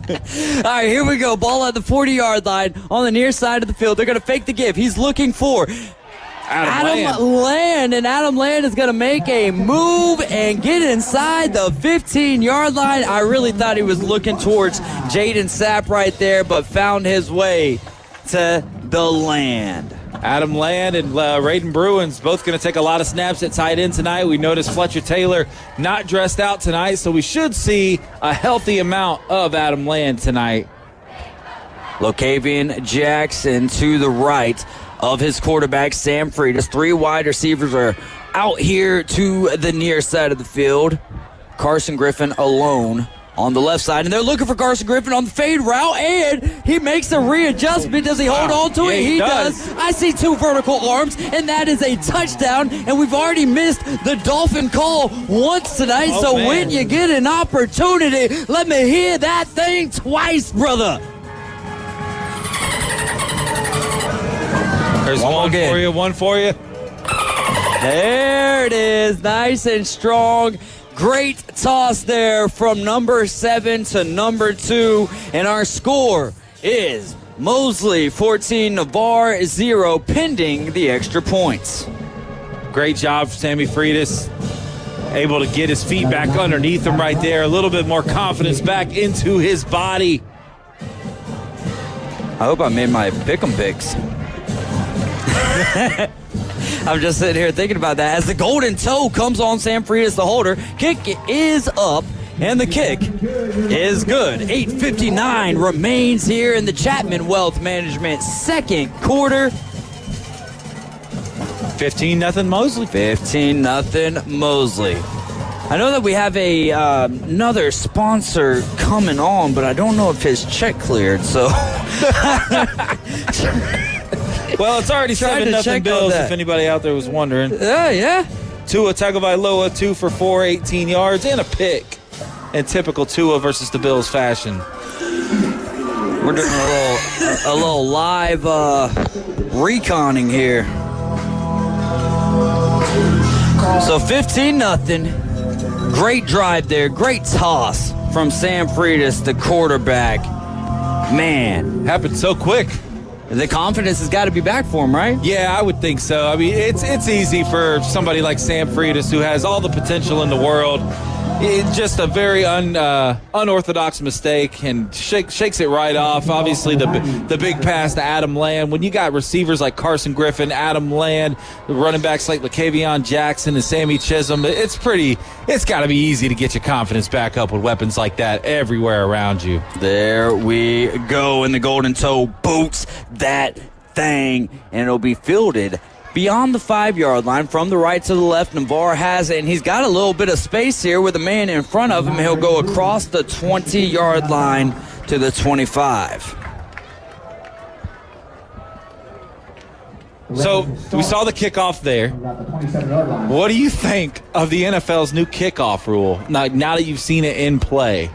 All right, here we go. Ball at the 40-yard line on the near side of the field. They're going to fake the give. He's looking for Adam Land, and Adam Land is going to make a move and get inside the 15-yard line. I really thought he was looking towards Jaden Sapp right there, but found his way to the Land. Adam Land and Raiden Bruins both going to take a lot of snaps at tight end tonight. We noticed Fletcher Taylor not dressed out tonight, so we should see a healthy amount of Adam Land tonight. Locavian Jackson to the right of his quarterback, Sam Freitas. 3 wide receivers are out here to the near side of the field. Carson Griffin alone on the left side, and they're looking for Carson Griffin on the fade route, and he makes a readjustment. Does he hold on to it? He does. I see 2 vertical arms, and that is a touchdown, and we've already missed the Dolphin call once tonight, when you get an opportunity, let me hear that thing twice, brother. There's one for you, one for you. There it is, nice and strong. Great toss there from number 7 to number 2. And our score is Mosley 14, Navarre 0, pending the extra points. Great job, Sammy Freitas. Able to get his feet back underneath him right there. A little bit more confidence back into his body. I hope I made my pick'em picks. I'm just sitting here thinking about that. As the golden toe comes on Sam Freitas, the holder. Kick is up, and the kick is good. 8:59 remains here in the Chapman Wealth Management second quarter. 15-0 Mosley. 15-0 Mosley. I know that we have another sponsor coming on, but I don't know if his check cleared, so... Well, it's already 7-0 Bills, if anybody out there was wondering. Yeah. Tua Tagovailoa, 2 for 4, 18 yards, and a pick. In typical Tua versus the Bills fashion. We're doing a little live reconning here. So 15-0. Great drive there. Great toss from Sam Freitas, the quarterback. Man. Happened so quick. The confidence has got to be back for him, right? Yeah, I would think so. I mean, it's easy for somebody like Sam Freitas, who has all the potential in the world. It's just a very unorthodox mistake, and shakes it right off. Obviously, the big pass to Adam Land. When you got receivers like Carson Griffin, Adam Land, the running backs like Locavian Jackson and Sammy Chisholm, it's got to be easy to get your confidence back up with weapons like that everywhere around you. There we go, and the golden toe boots that thing, and it'll be fielded beyond the 5-yard line from the right to the left. Navarre has it, and he's got a little bit of space here with a man in front of him. He'll go across the 20-yard line to the 25. So we saw the kickoff there. What do you think of the NFL's new kickoff rule now that you've seen it in play?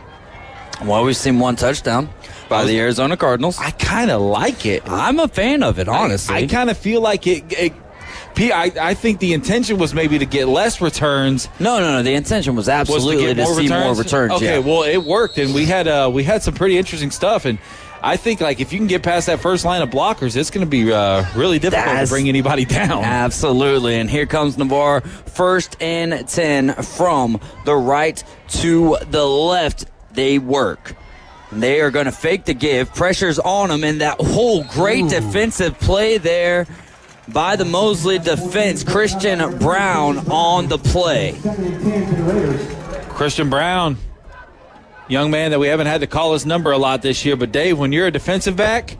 Well, we've seen one touchdown by the Arizona Cardinals. I kind of like it. I'm a fan of it, honestly. I kind of feel like I think the intention was maybe to get less returns. No. The intention was absolutely to see more returns. Okay, well, it worked, and we had some pretty interesting stuff. And I think if you can get past that first line of blockers, it's going to be really difficult to bring anybody down. Absolutely. And here comes Navarre, 1st and 10 from the right to the left. They work. They are going to fake the give. Pressure's on them, and that whole great defensive play there by the Mosley defense. Christian Brown on the play. Christian Brown, young man that we haven't had to call his number a lot this year, but Dave, when you're a defensive back,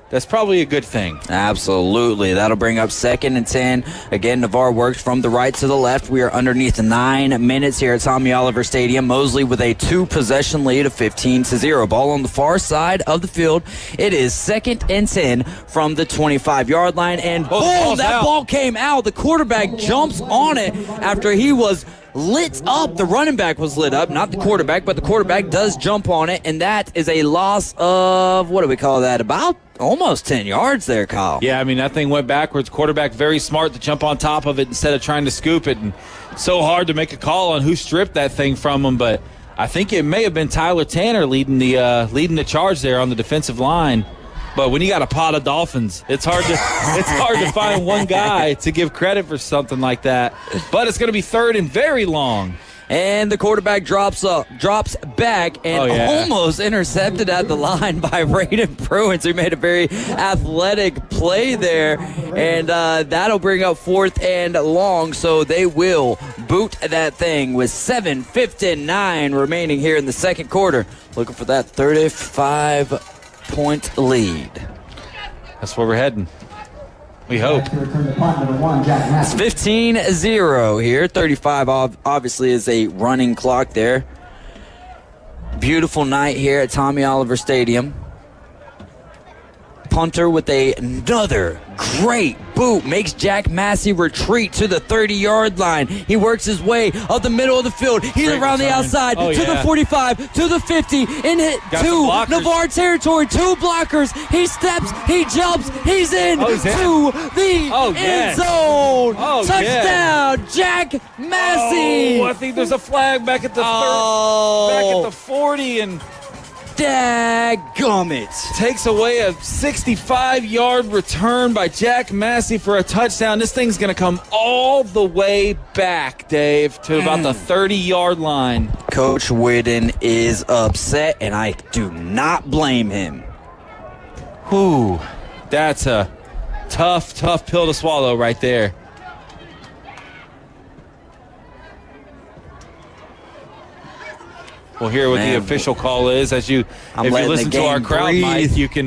that's probably a good thing. Absolutely. That'll bring up 2nd and 10. Again, Navarre works from the right to the left. We are underneath 9 minutes here at Tommy Oliver Stadium. Mosley with a 2-possession lead of 15-0. Ball on the far side of the field. It is 2nd and 10 from the 25-yard line. And boom, that ball came out. The quarterback jumps on it after he was lit up. The running back was lit up, not the quarterback, but the quarterback does jump on it, and that is a loss of, what do we call that, about almost 10 yards there, Kyle. Yeah, I mean, that thing went backwards. Quarterback very smart to jump on top of it instead of trying to scoop it, and so hard to make a call on who stripped that thing from him, but I think it may have been Tyler Tanner leading the charge there on the defensive line. But when you got a pot of Dolphins, it's hard to find one guy to give credit for something like that. But it's going to be 3rd and very long. And the quarterback drops back and almost intercepted at the line by Raiden Bruins, who made a very athletic play there. And that'll bring up 4th and long, so they will boot that thing with 7:59 remaining here in the second quarter. Looking for that 35-point lead. That's where we're heading. We hope. It's 15-0 here. 35 obviously is a running clock there. Beautiful night here at Tommy Oliver Stadium. Punter with another great boot makes Jack Massey retreat to the 30-yard line. He works his way up the middle of the field. He's around the outside to the 45, to the 50, and hit to Navarre territory. 2 blockers. He steps, he jumps, he's in to the end zone. Touchdown, Jack Massey. Oh, I think there's a flag back at the 30, back at the 40, and dadgummit. Takes away a 65-yard return by Jack Massey for a touchdown. This thing's going to come all the way back, Dave, to about the 30-yard line. Coach Whidden is upset, and I do not blame him. Whew. That's a tough pill to swallow right there. We'll hear what the official call is. If you listen to our crowd mic, you can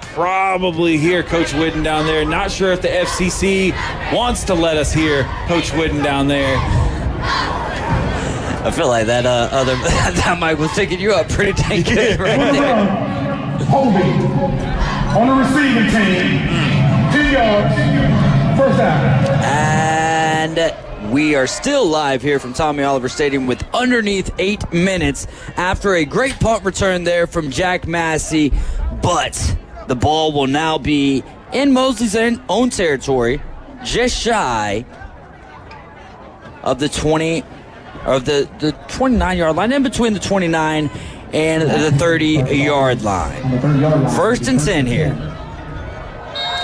probably hear Coach Whidden down there. Not sure if the FCC wants to let us hear Coach Whidden down there. I feel like that that mic was picking you up pretty dang good right there. Holding on the receiving team, 10 yards, first down. And we are still live here from Tommy Oliver Stadium with underneath 8 minutes after a great punt return there from Jack Massey. But the ball will now be in Mosley's own territory, just shy of the 29-yard line, in between the 29 and the 30-yard line. 1st and 10 here.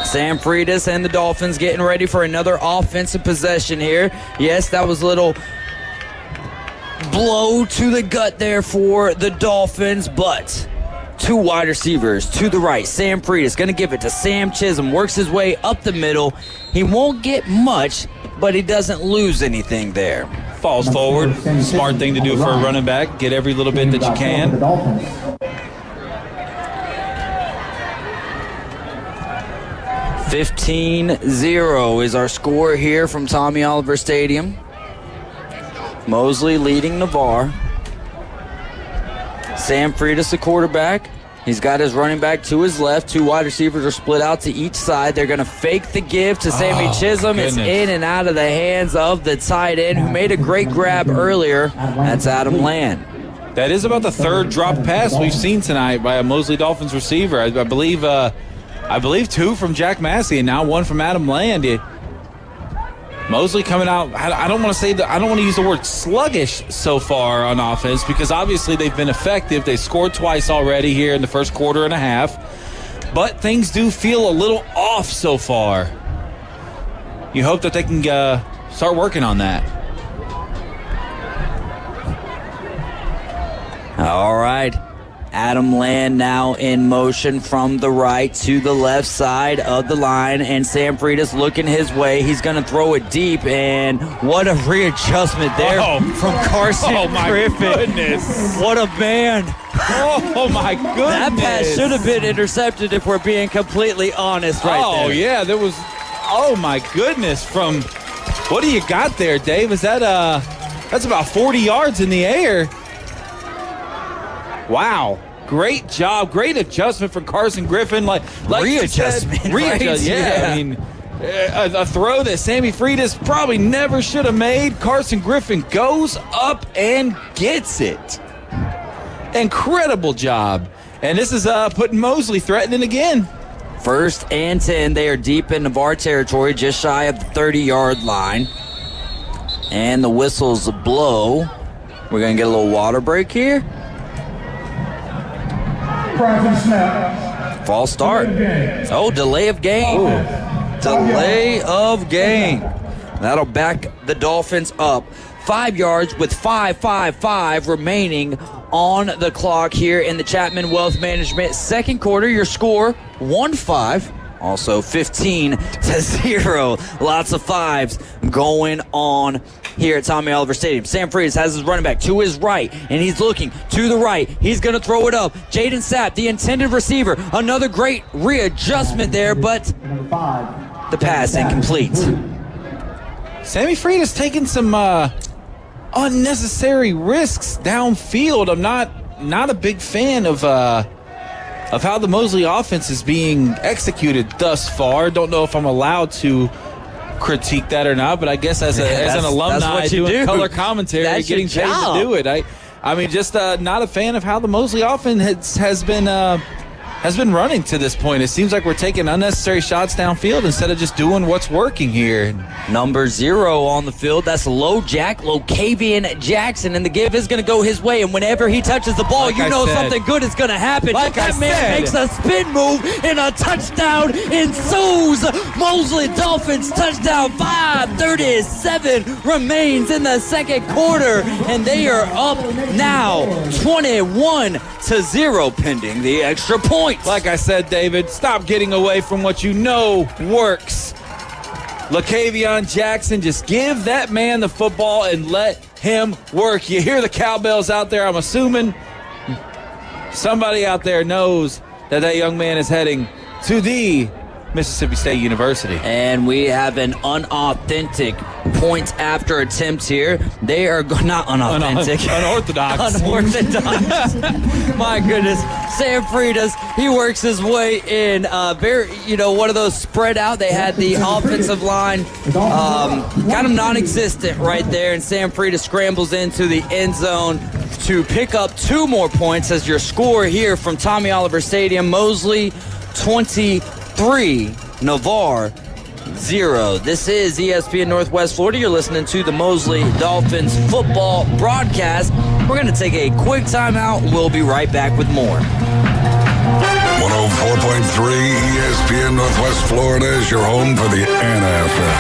Sam Freitas and the Dolphins getting ready for another offensive possession here. Yes, that was a little blow to the gut there for the Dolphins, but 2 wide receivers to the right. Sam Freitas going to give it to Sam Chisholm. Works his way up the middle. He won't get much, but he doesn't lose anything there. Falls forward. Smart thing to do for a running back. Get every little bit that you can. 15-0 is our score here from Tommy Oliver Stadium. Mosley leading Navarre. Sam Freitas, the quarterback. He's got his running back to his left. 2 wide receivers are split out to each side. They're going to fake the give to Sammy Chisholm. It's in and out of the hands of the tight end who made a great grab earlier. That's Adam Land. That is about the third drop pass we've seen tonight by a Mosley Dolphins receiver. I believe 2 from Jack Massey and now 1 from Adam Land. Mosley coming out. I don't want to use the word sluggish so far on offense because obviously they've been effective. They scored twice already here in the first quarter and a half, but things do feel a little off so far. You hope that they can start working on that. All right. Adam Land now in motion from the right to the left side of the line, and Sam Freitas looking his way. He's going to throw it deep, and what a readjustment there from Carson Griffin. Goodness. What a man. Oh, my goodness. That pass should have been intercepted if we're being completely honest there. Oh, yeah, there was, oh, my goodness. From, what do you got there, Dave? Is that, that's about 40 yards in the air. Wow. Great job. Great adjustment from Carson Griffin. Like readjustment. Readjustment. Yeah. I mean, a throw that Sammy Freitas probably never should have made. Carson Griffin goes up and gets it. Incredible job. And this is putting Mosley threatening again. 1st and 10. They are deep in Navarre territory, just shy of the 30-yard line. And the whistles blow. We're going to get a little water break here. False start. Oh, delay of game. Delay of game. That'll back the Dolphins up 5 yards with 5:55 remaining on the clock here in the Chapman Wealth Management second quarter. Your score 1-5. Also 15-0. Lots of fives going on here at Tommy Oliver Stadium. Sam Freitas has his running back to his right, and he's looking to the right. He's going to throw it up. Jaden Sapp, the intended receiver. Another great readjustment there, but the pass incomplete. Sammy Freitas taking some unnecessary risks downfield. I'm not a big fan of how the Mosley offense is being executed thus far. Don't know if I'm allowed to critique that or not, but I guess as an alumni doing color commentary, that's getting paid to do it, I mean, just not a fan of how the Mosley offense has been running to this point. It seems like we're taking unnecessary shots downfield instead of just doing what's working here. Number 0 on the field, that's Locavian Jackson, and the give is going to go his way, and whenever he touches the ball, something good is going to happen. That man makes a spin move, and a touchdown ensues. Mosley Dolphins touchdown. 5:37 remains in the second quarter, and they are up now 21-0 pending the extra point. Like I said, David, stop getting away from what you know works. Locavian Jackson, just give that man the football and let him work. You hear the cowbells out there. I'm assuming somebody out there knows that young man is heading to the Mississippi State University. And we have an unauthentic point after attempt here. They are not unauthentic. Unorthodox. Unorthodox. My goodness. Sam Freitas, he works his way in. One of those spread out. They had the offensive line kind of non-existent right there, and Sam Freitas scrambles into the end zone to pick up 2 more points as your score here from Tommy Oliver Stadium. Mosley 23, Navarre 0. This is ESPN Northwest Florida. You're listening to the Mosley Dolphins football broadcast. We're going to take a quick timeout. We'll be right back with more. 104.3 ESPN Northwest Florida is your home for the NFL.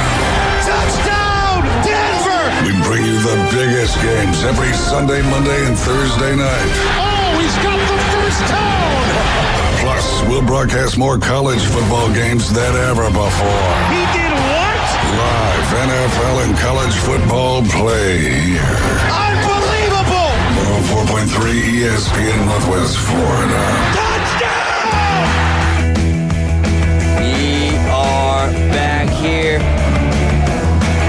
Touchdown, Denver! We bring you the biggest games every Sunday, Monday, and Thursday night. Oh, he's got the first down! Plus, we'll broadcast more college football games than ever before. He did what? Live NFL and college football play here. Unbelievable! 104.3 ESPN Northwest Florida. Touchdown! We are back here.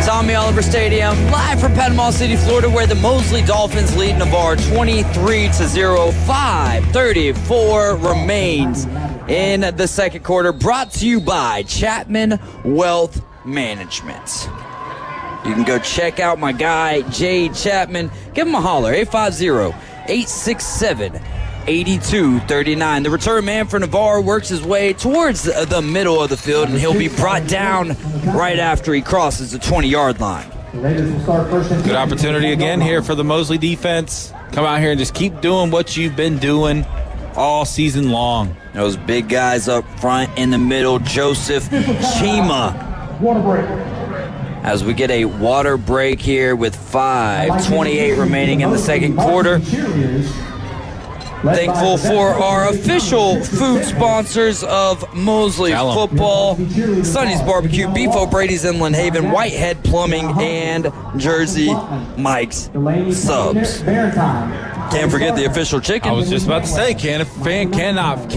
Tommy Oliver Stadium, live from Panama City, Florida, where the Mosley Dolphins lead Navarre 23-0. 5:34 remains in the second quarter. Brought to you by Chapman Wealth Management. You can go check out my guy, Jade Chapman. Give him a holler, 867-8239. The return man for Navarre works his way towards the middle of the field, and he'll be brought down right after he crosses the 20-yard line. Good opportunity again here for the Mosley defense. Come out here and just keep doing what you've been doing all season long. Those big guys up front in the middle, Joseph Chima. As we get a water break here with 5:28 remaining in the second quarter. Thankful for our official food sponsors of Mosley football: Sonny's Barbecue, Beef O'Brady's Inland Haven, Whitehead Plumbing, and Jersey Mike's Subs. Can't forget the official chicken. I was just about to say, cannot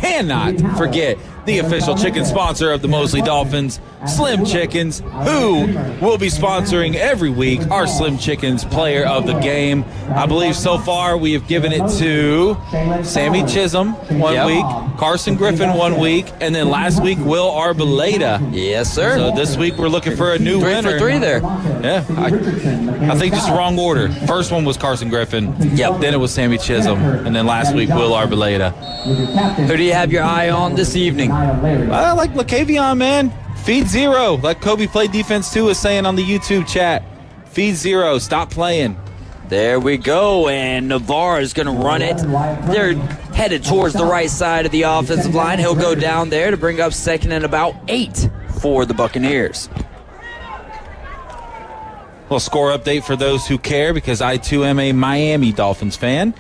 forget the official chicken sponsor of the Mosley Dolphins, Slim Chickens, who will be sponsoring every week our Slim Chickens player of the game. I believe so far we have given it to Sammy Chisholm one week, Carson Griffin 1 week, and then last week Will Arboleda. Yes, sir. So this week we're looking for a new winner. 3 for 3 there. Yeah, I think just the wrong order. First one was Carson Griffin. Yep. Then it was Sammy Chisholm, and then last week Will Arboleda. Who do you have your eye on this evening? I like Lacavion, man. Feed zero, like Kobe Played Defense 2 is saying on the YouTube chat. Feed zero, stop playing. There we go, and Navarre is going to run it. They're headed towards the right side of the offensive line. He'll go down there to bring up second and about 8 for the Buccaneers. Little score update for those who care, because I too am a Miami Dolphins fan.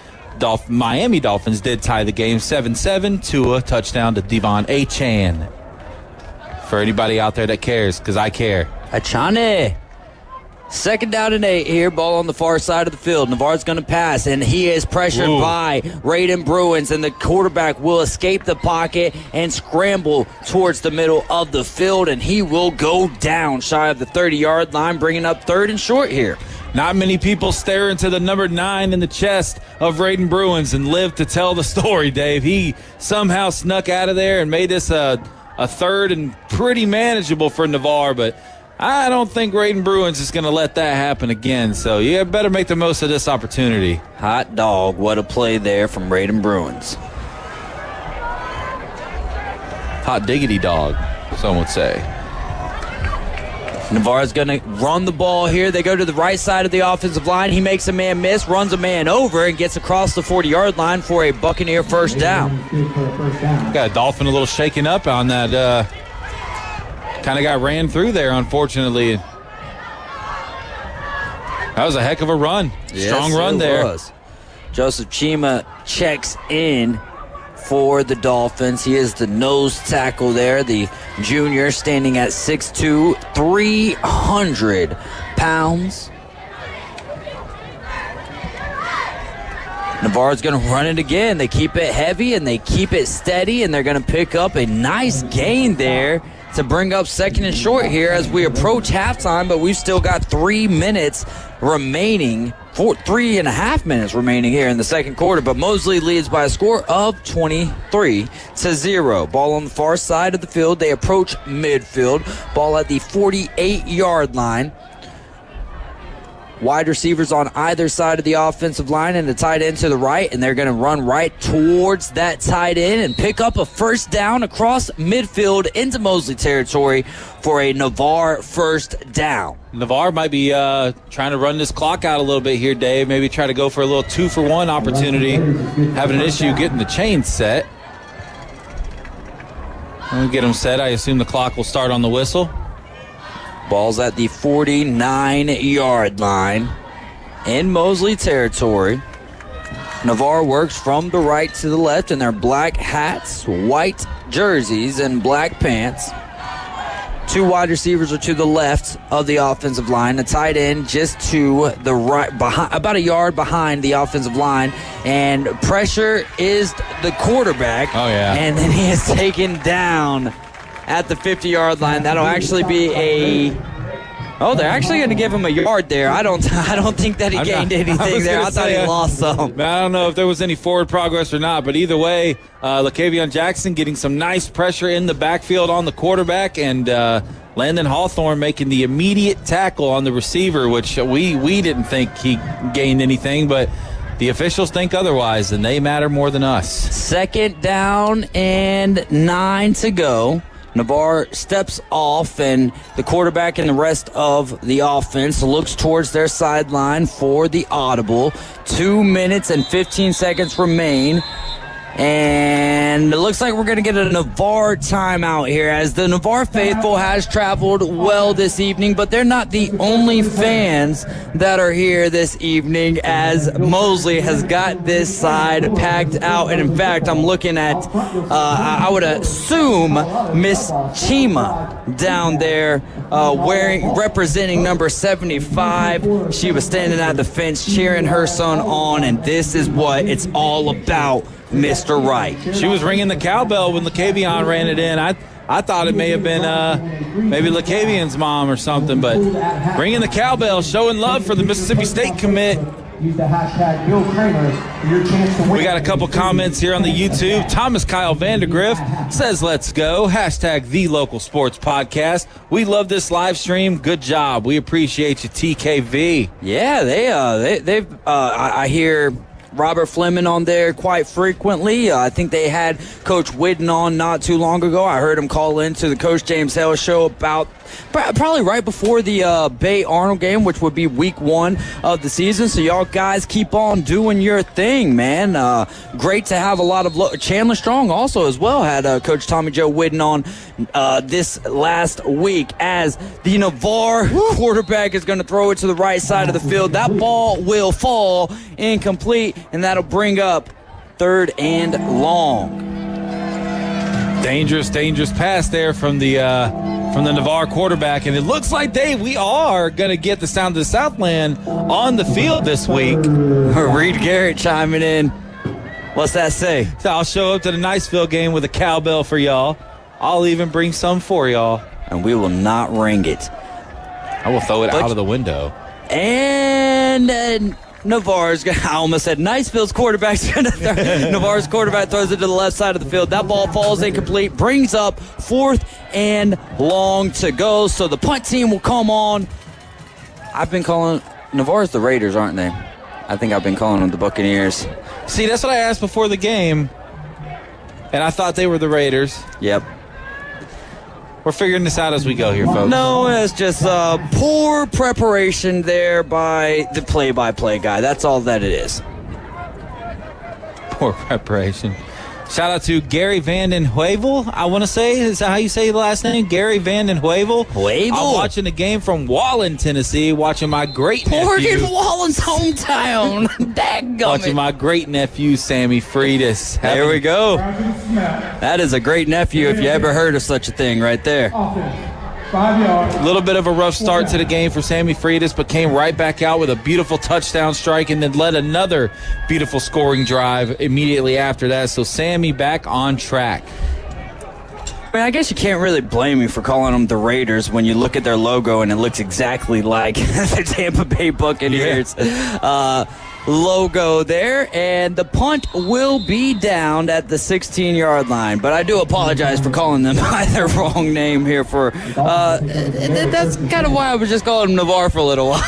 Miami Dolphins did tie the game 7-7 to a touchdown to Devon Achane. For anybody out there that cares, because I care. Achane. Second down and 8 here. Ball on the far side of the field. Navarre's going to pass, and he is pressured by Raiden Bruins, and the quarterback will escape the pocket and scramble towards the middle of the field, and he will go down shy of the 30-yard line, bringing up 3rd and short here. Not many people stare into the number 9 in the chest of Raiden Bruins and live to tell the story, Dave. He somehow snuck out of there and made this a 3rd and pretty manageable for Navarre, but I don't think Raiden Bruins is going to let that happen again, so you better make the most of this opportunity. Hot dog, what a play there from Raiden Bruins. Hot diggity dog, some would say. Navarre's going to run the ball here. They go to the right side of the offensive line. He makes a man miss, runs a man over, and gets across the 40-yard line for a Buccaneer first down. Got a Dolphin a little shaken up on that. Kind of got ran through there, unfortunately. That was a heck of a run. Strong run there. Was. Joseph Chima checks in for the Dolphins. He is the nose tackle there, the junior, standing at 6'2", 300 pounds. Navarre's going to run it again. They keep it heavy and they keep it steady, and they're going to pick up a nice gain there to bring up 2nd and short here as we approach halftime, but we've still got 3 minutes remaining, 3.5 minutes remaining here in the second quarter, but Mosley leads by a score of 23-0. Ball on the far side of the field. They approach midfield. Ball at the 48-yard line. Wide receivers on either side of the offensive line and the tight end to the right, and they're going to run right towards that tight end and pick up a first down across midfield into Mosley territory for a Navarre first down. Navarre might be trying to run this clock out a little bit here, Dave. Maybe try to go for a little 2-for-1 opportunity. Having an issue getting the chain set. When we get them set, I assume the clock will start on the whistle. Ball's at the 49-yard line in Mosley territory. Navarre works from the right to the left in their black hats, white jerseys, and black pants. 2 wide receivers are to the left of the offensive line. The tight end just to the right, behind, about a yard behind the offensive line. And pressure is the quarterback. Oh, yeah. And then he is taken down at the 50-yard line. That'll actually be they're actually going to give him a yard there. I don't think that he gained anything there. I thought he lost some. I don't know if there was any forward progress or not, but either way, Lacavion Jackson getting some nice pressure in the backfield on the quarterback, and Landon Hawthorne making the immediate tackle on the receiver, which we didn't think he gained anything, but the officials think otherwise, and they matter more than us. 2nd down and 9 to go. Navarre steps off, and the quarterback and the rest of the offense looks towards their sideline for the audible. 2 minutes and 15 seconds remain. And it looks like we're going to get a Navarre timeout here, as the Navarre faithful has traveled well this evening, but they're not the only fans that are here this evening, as Mosley has got this side packed out. And in fact, I'm looking at, I would assume, Miss Chima down there representing number 75. She was standing at the fence cheering her son on, and this is what it's all about. Mr. Wright. She was ringing the cowbell when LaCavion ran it in. I thought it may have been maybe LaCavion's mom or something, but ringing the cowbell, showing love for the Mississippi State commit. Use the hashtag Bill Kramer for your chance to win. We got a couple comments here on the YouTube. Thomas Kyle Vandergriff says, let's go. Hashtag the local sports podcast. We love this live stream. Good job. We appreciate you, TKV. Yeah, I hear Robert Fleming on there quite frequently. I think they had Coach Whidden on not too long ago. I heard him call into the Coach James Hale show about probably right before the Bay Arnold game, which would be week 1 of the season. So y'all guys keep on doing your thing, man. Great to have a lot of Chandler Strong also as well had Coach Tommy Joe Whidden on this last week, as the Navarre quarterback is going to throw it to the right side of the field. That ball will fall incomplete, and that'll bring up 3rd and long. Dangerous pass there from the Navarre quarterback, and it looks like we are going to get the Sound of the Southland on the field this week. Reed Garrett chiming in. What's that say? So I'll show up to the Niceville game with a cowbell for y'all. I'll even bring some for y'all. And we will not ring it. I will throw it out of the window. And Navarre's going to, I almost said Niceville's quarterback's going to throw. Navarre's quarterback throws it to the left side of the field. That ball falls incomplete, brings up 4th and long to go. So the punt team will come on. I've been calling Navarre's the Raiders, aren't they? I think I've been calling them the Buccaneers. See, that's what I asked before the game, and I thought they were the Raiders. Yep. We're figuring this out as we go here, folks. No, it's just poor preparation there by the play-by-play guy. That's all that it is. Poor preparation. Shout out to Gary Vanden Heuvel, I want to say. Is that how you say the last name? Gary Vanden Heuvel. I'm watching the game from Wallen, Tennessee, watching my great nephew. Morgan Wallen's hometown. Dadgummit. Watching my great nephew, Sammy Freitas. There we go. That is a great nephew if you ever heard of such a thing right there. 5 yards. A little bit of a rough start to the game for Sammy Freitas, but came right back out with a beautiful touchdown strike and then led another beautiful scoring drive immediately after that. So Sammy back on track. I mean, I guess you can't really blame me for calling them the Raiders when you look at their logo and it looks exactly like the Tampa Bay Buccaneers logo there. And the punt will be down at the 16-yard line. But I do apologize for calling them by their wrong name here for that's kind of why I was just calling them Navarre for a little while.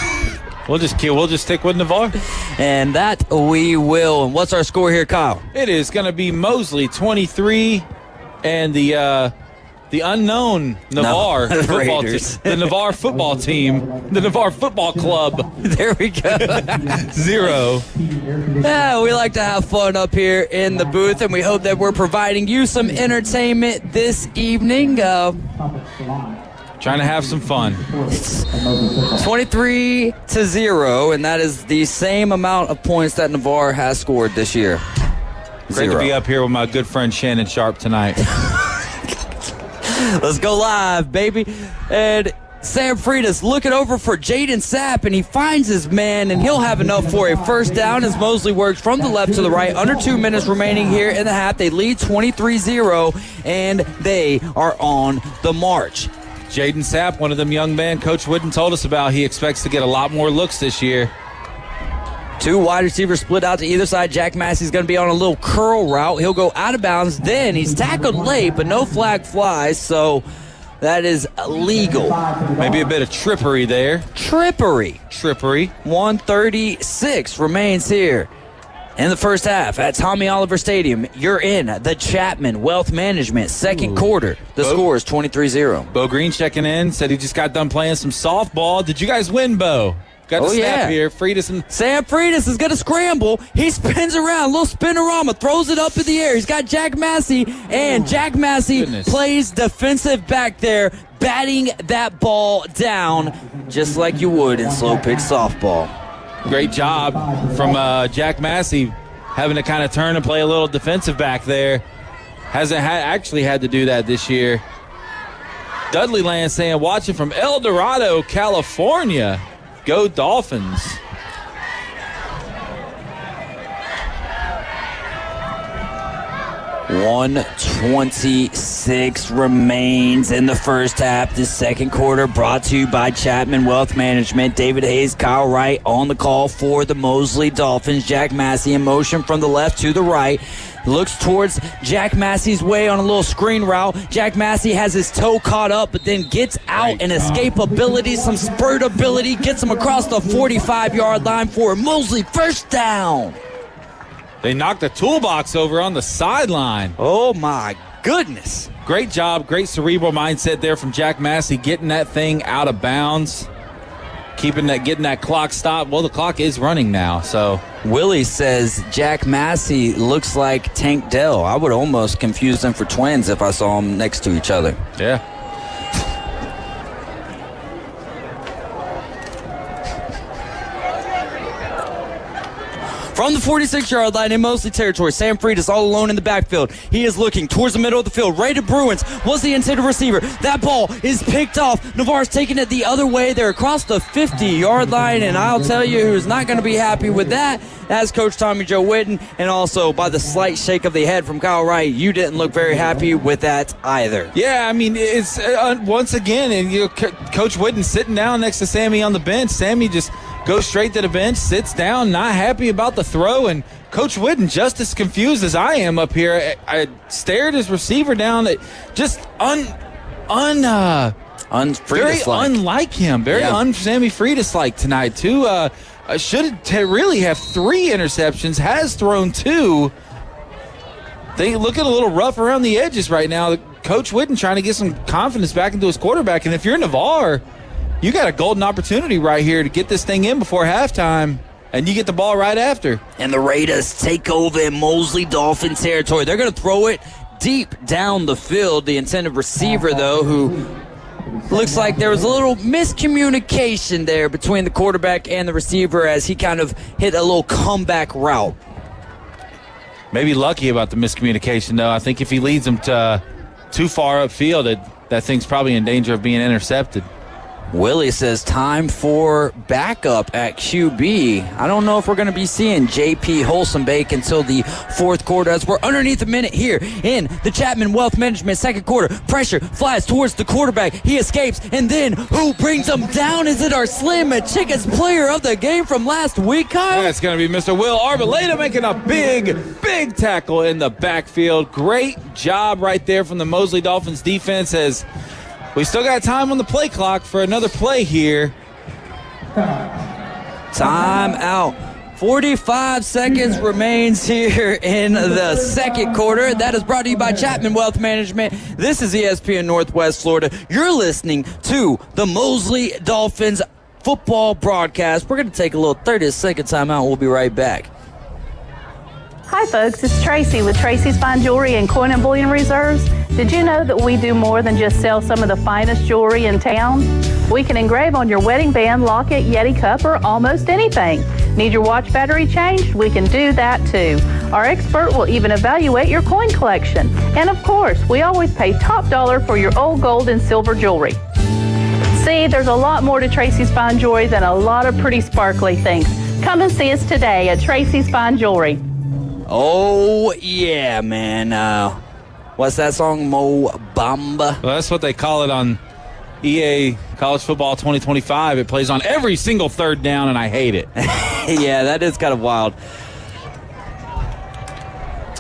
We'll just stick with Navarre. And that we will. And what's our score here, Kyle? It is going to be Mosley 23 and the unknown Navarre football team, the Navarre football team, the Navarre football club. There we go. 0. Yeah, we like to have fun up here in the booth, and we hope that we're providing you some entertainment this evening. Trying to have some fun. 23-0, and that is the same amount of points that Navarre has scored this year. Great to be up here with my good friend Shannon Sharp tonight. Let's go live, baby. And Sam Freitas looking over for Jaden Sapp, and he finds his man, and he'll have enough for a first down as Mosley works from the left to the right. Under 2 minutes remaining here in the half. They lead 23-0, and they are on the march. Jaden Sapp, one of them young men Coach Whidden told us about, he expects to get a lot more looks this year. 2 wide receivers split out to either side. Jack Massey's going to be on a little curl route. He'll go out of bounds. Then he's tackled late, but no flag flies, so that is legal. Maybe a bit of trippery there. Trippery. 1:36 remains here In the first half at Tommy Oliver Stadium, you're in the Chapman Wealth Management second quarter. The score is 23-0. Bo Green checking in, said he just got done playing some softball. Did you guys win, Bo? Got the snap here. Sam Freitas is going to scramble. He spins around, little spinorama, throws it up in the air. He's got Jack Massey, and Jack Massey plays defensive back there, batting that ball down just like you would in slow pitch softball. Great job from Jack Massey, having to kind of turn and play a little defensive back there. Hasn't actually had to do that this year. Dudley Land saying, watching from El Dorado, California. Go Dolphins. $1:26 remains in the first half. The second quarter brought to you by Chapman Wealth Management. David Hayes, Kyle Wright on the call for the Mosley Dolphins. Jack Massey in motion from the left to the right. Looks towards Jack Massey's way on a little screen route. Jack Massey has his toe caught up, but then gets out and escape ability, some spurt ability, gets him across the 45-yard line for a Mosley first down. They knocked the toolbox over on the sideline. Oh, my goodness. Great job, great cerebral mindset there from Jack Massey, getting that thing out of bounds, getting that clock stopped. Well, the clock is running now, so. Willie says Jack Massey looks like Tank Dell. I would almost confuse them for twins if I saw them next to each other. Yeah. From the 46-yard line in Mosley territory, Sam Freitas all alone in the backfield. He is looking towards the middle of the field. Ray Bruins was the intended receiver. That ball is picked off. Navarre's taking it the other way. They're across the 50-yard line, and I'll tell you who's not going to be happy with that. That's Coach Tommy Joe Whitten, and also by the slight shake of the head from Kyle Wright, you didn't look very happy with that either. Yeah, I mean, it's once again, and Coach Whitten sitting down next to Sammy on the bench. Sammy just goes straight to the bench, sits down, not happy about the throw, and Coach Whitten just as confused as I am up here. I stared his receiver down. Just very unlike him, very un-Sammy Freitas-like tonight, too. Should really have 3 interceptions, has thrown 2. They looking a little rough around the edges right now. Coach Whitten trying to get some confidence back into his quarterback, and if you're Navarre, you got a golden opportunity right here to get this thing in before halftime, and you get the ball right after. And the Raiders take over in Mosley Dolphin territory. They're going to throw it deep down the field. The intended receiver, though, who looks like there was a little miscommunication there between the quarterback and the receiver as he kind of hit a little comeback route. Maybe lucky about the miscommunication, though. I think if he leads them to too far upfield, that thing's probably in danger of being intercepted. Willie says time for backup at QB. I don't know if we're going to be seeing J.P. Holsonbake until the fourth quarter as we're underneath a minute here in the Chapman Wealth Management second quarter. Pressure flies towards the quarterback. He escapes, and then who brings him down? Is it our Slim Chickens player of the game from last week, Kyle? Yeah, it's going to be Mr. Will Arboleda making a big tackle in the backfield. Great job right there from the Mosley Dolphins defense as we still got time on the play clock for another play here. Time out. 45 seconds remains here in the second quarter. That is brought to you by Chapman Wealth Management. This is ESPN Northwest Florida. You're listening to the Mosley Dolphins football broadcast. We're going to take a little 30-second time out. We'll be right back. Hi folks, it's Tracy with Tracy's Fine Jewelry and Coin and Bullion Reserves. Did you know that we do more than just sell some of the finest jewelry in town? We can engrave on your wedding band, locket, Yeti cup, or almost anything. Need your watch battery changed? We can do that too. Our expert will even evaluate your coin collection. And of course, we always pay top dollar for your old gold and silver jewelry. See, there's a lot more to Tracy's Fine Jewelry than a lot of pretty sparkly things. Come and see us today at Tracy's Fine Jewelry. Oh, yeah, man. What's that song? Mo Bamba? Well, that's what they call it on EA College Football 2025. It plays on every single third down, and I hate it. Yeah, that is kind of wild.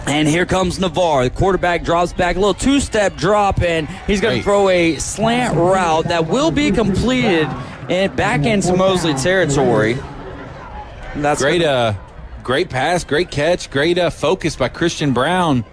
And here comes Navarre. The quarterback drops back, a little two-step drop, and he's going to throw a slant route that will be completed and back into Mosley territory. That's Great pass, great catch, great focus by Christian Brown.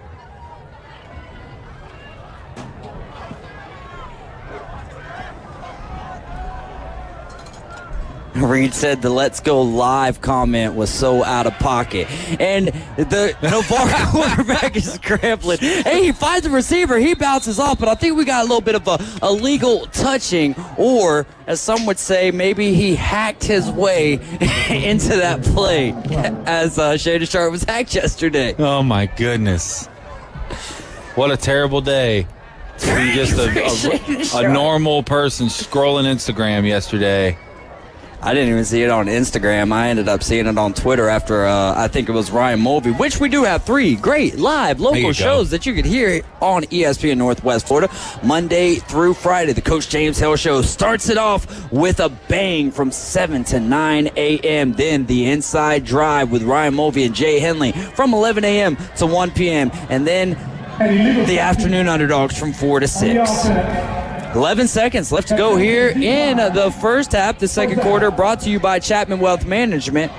Reed said the "Let's Go Live" comment was so out of pocket. And the Navarre quarterback is scrambling. Hey, he finds the receiver. He bounces off, but I think we got a little bit of a illegal touching, or, as some would say, maybe he hacked his way into that play as Shaden Sharp was hacked yesterday. Oh, my goodness. What a terrible day to be just a normal person scrolling Instagram yesterday. I didn't even see it on Instagram. I ended up seeing it on Twitter after I think it was Ryan Mulvey, which we do have 3 great live local shows that you can hear on ESPN Northwest Florida Monday through Friday. The Coach James Hill Show starts it off with a bang from 7 to 9 a.m. Then the Inside Drive with Ryan Mulvey and Jay Henley from 11 a.m. to 1 p.m. And then the Afternoon Underdogs from 4 to 6. 11 seconds left to go here in the first half. The second quarter brought to you by Chapman Wealth Management.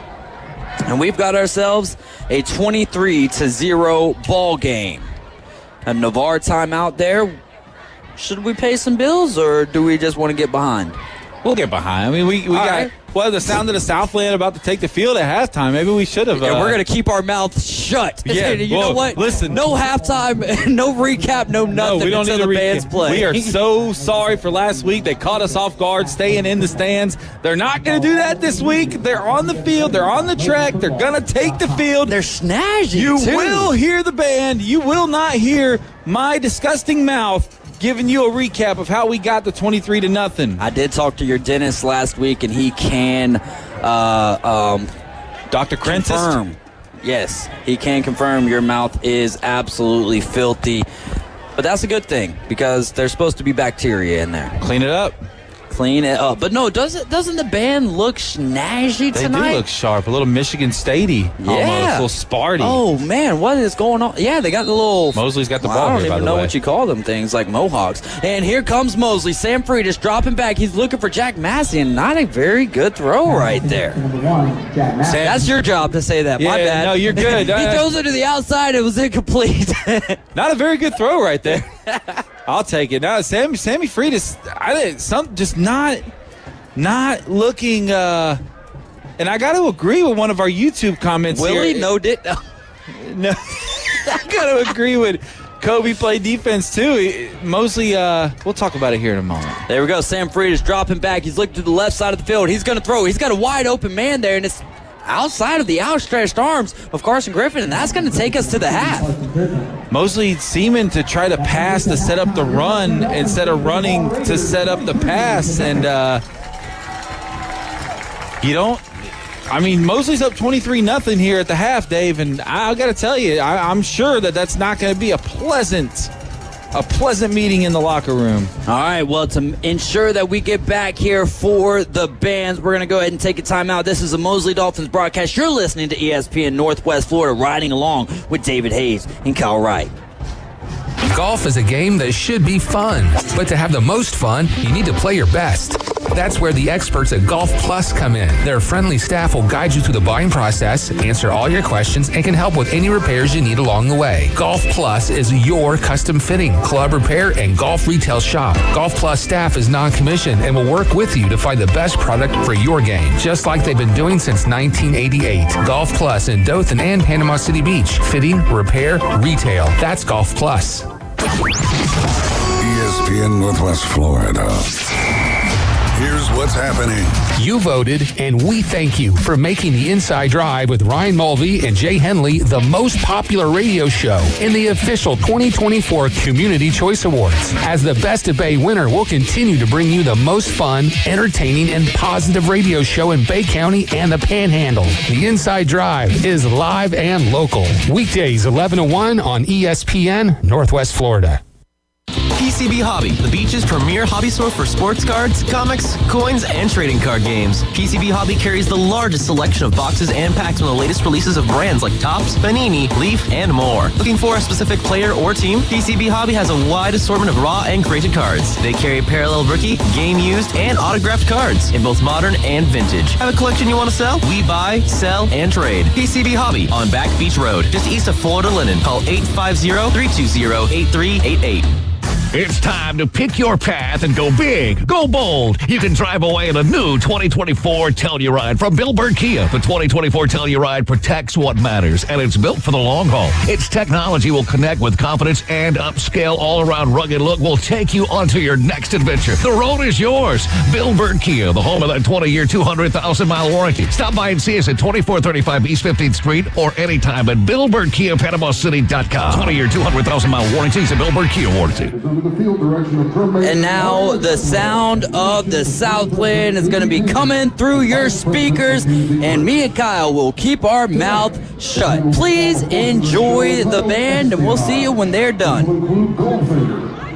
And we've got ourselves a 23-0 ball game. A Navarre timeout there. Should we pay some bills, or do we just want to get behind? We'll get behind. I mean, we got the sound of the Southland about to take the field at halftime. Maybe we should have. And we're going to keep our mouth shut. Yeah, you know what? Listen. No halftime, no recap, no nothing we don't until need the bands play. We are so sorry for last week. They caught us off guard staying in the stands. They're not going to do that this week. They're on the field. They're on the track. They're going to take the field. They're snazzy, You too. will hear the band. You will not hear my disgusting mouth giving you a recap of how we got the 23-0. I did talk to your dentist last week, and he can Dr. confirm. Yes, he can confirm your mouth is absolutely filthy. But that's a good thing, because there's supposed to be bacteria in there. Clean it up. Clean it up. But no, doesn't the band look snazzy tonight? They do look sharp. A little Michigan Statey almost. A little Sparty. Oh, man, what is going on? Yeah, they got the little... Mosley's got the ball I don't here, by even the know way. what you call them things, like mohawks. And here comes Mosley. Sam Friedis dropping back. He's looking for Jack Massey, and not a very good throw right there. Sam, that's your job to say that. My bad. No, you're good. He throws it to the outside. It was incomplete. Not a very good throw right there. I'll take it. Now, Sammy Friedis, I think just not looking, and I got to agree with one of our YouTube comments Willie, here. No. No, I got to agree with Kobe played defense too. Mostly, we'll talk about it here in a moment. There we go. Sam Friedis dropping back. He's looking to the left side of the field. He's going to throw. He's got a wide open man there, and it's outside of the outstretched arms of Carson Griffin, and that's going to take us to the half. Mostly seeming to try to pass to set up the run instead of running to set up the pass, and Mosley's up 23-0 here at the half, Dave, and I got to tell you, I'm sure that's not going to be a pleasant meeting in the locker room. All right, well, to ensure that we get back here for the bands, we're going to go ahead and take a timeout. This is a Mosley Dolphins broadcast. You're listening to ESPN Northwest Florida, riding along with David Hayes and Kyle Wright. Golf is a game that should be fun, but to have the most fun, you need to play your best. That's where the experts at Golf Plus come in. Their friendly staff will guide you through the buying process, answer all your questions, and can help with any repairs you need along the way. Golf Plus is your custom fitting, club repair, and golf retail shop. Golf Plus staff is non-commissioned and will work with you to find the best product for your game, just like they've been doing since 1988. Golf Plus in Dothan and Panama City Beach. Fitting, repair, retail. That's Golf Plus. ESPN Northwest Florida. Here's what's happening. You voted, and we thank you for making the Inside Drive with Ryan Mulvey and Jay Henley the most popular radio show in the official 2024 Community Choice Awards. As the Best of Bay winner, we'll continue to bring you the most fun, entertaining, and positive radio show in Bay County and the Panhandle. The Inside Drive is live and local. Weekdays 11 to 1 on ESPN Northwest Florida. He's PCB Hobby, the beach's premier hobby store for sports cards, comics, coins, and trading card games. PCB Hobby carries the largest selection of boxes and packs from the latest releases of brands like Topps, Panini, Leaf, and more. Looking for a specific player or team? PCB Hobby has a wide assortment of raw and graded cards. They carry parallel rookie, game used, and autographed cards in both modern and vintage. Have a collection you want to sell? We buy, sell, and trade. PCB Hobby on Back Beach Road, just east of Florida Linen. Call 850-320-8388. It's time to pick your path and go big, go bold. You can drive away in a new 2024 Telluride from Bill Bird Kia. The 2024 Telluride protects what matters, and it's built for the long haul. Its technology will connect with confidence, and upscale all-around rugged look will take you onto your next adventure. The road is yours. Bill Bird Kia, the home of that 20-year, 200,000-mile warranty. Stop by and see us at 2435 East 15th Street or anytime at BillBirdKiaPanamaCity.com. 20-year, 200,000-mile warranties and Bill Bird Kia warranty. And now the sound of the Southland is going to be coming through your speakers, and me and Kyle will keep our mouth shut. Please enjoy the band, and we'll see you when they're done.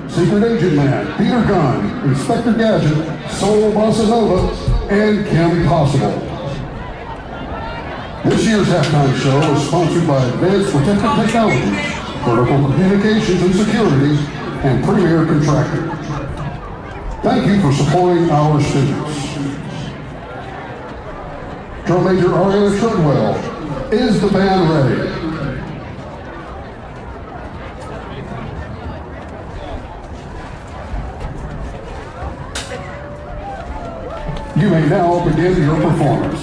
Secret Agent Man, Peter Gunn, Inspector Gadget, Soul Bossa Nova, and Kim Possible. This year's halftime show is sponsored by Advanced Protective Technologies, Vertical Communications and Security, and Premier Contractor. Thank you for supporting our students. Drum Major Ariana Treadwell, is the band ready? You may now begin your performance.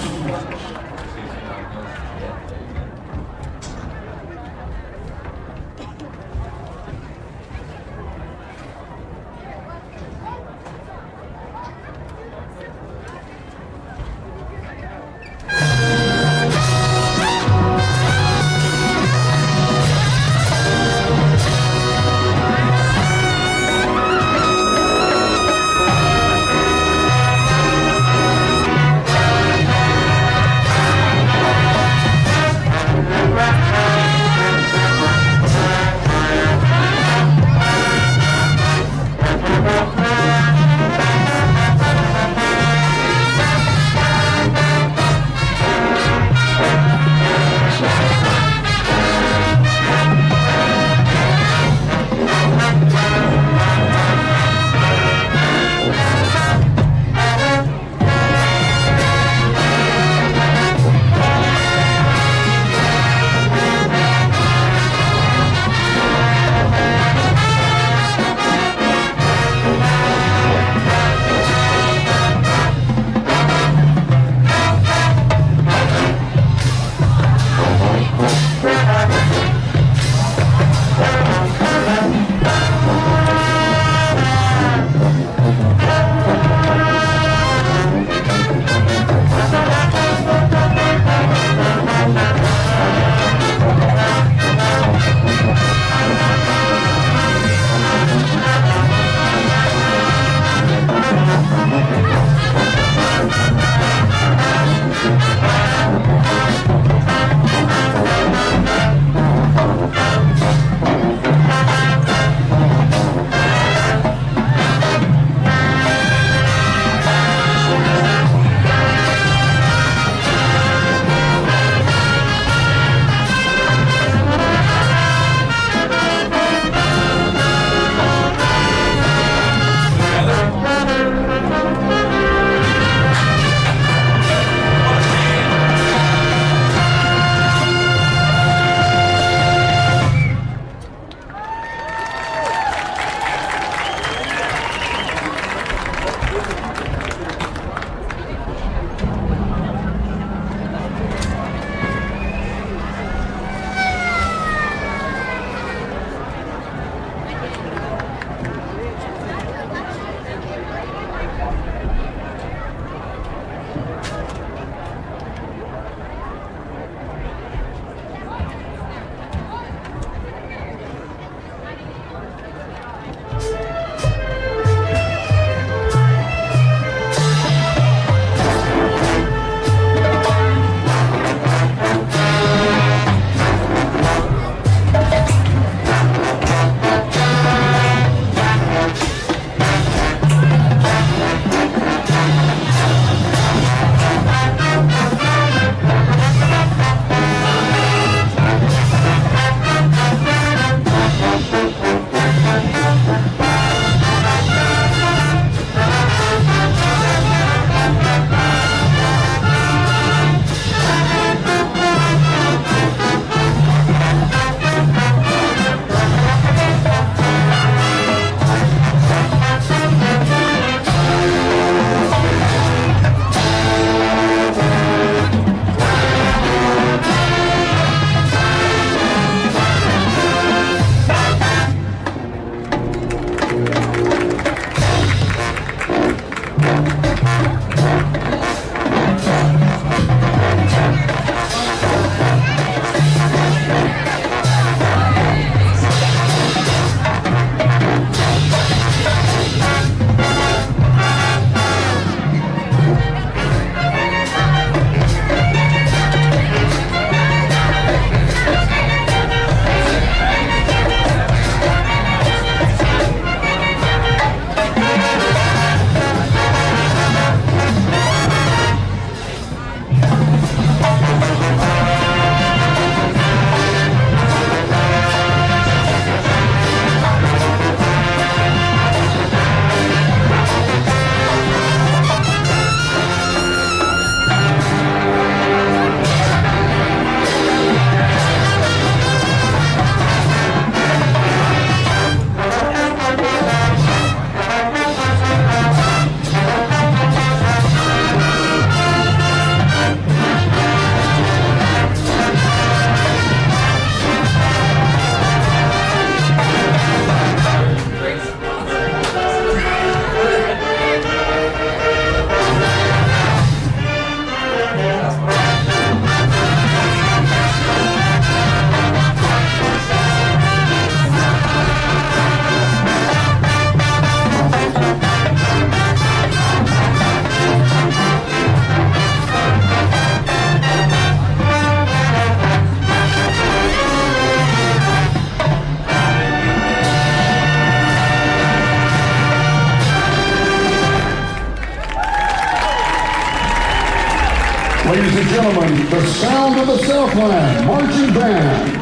gentlemen, the Sound of the Southland Marching Band.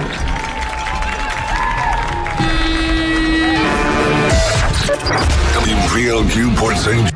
WVLQ Port St.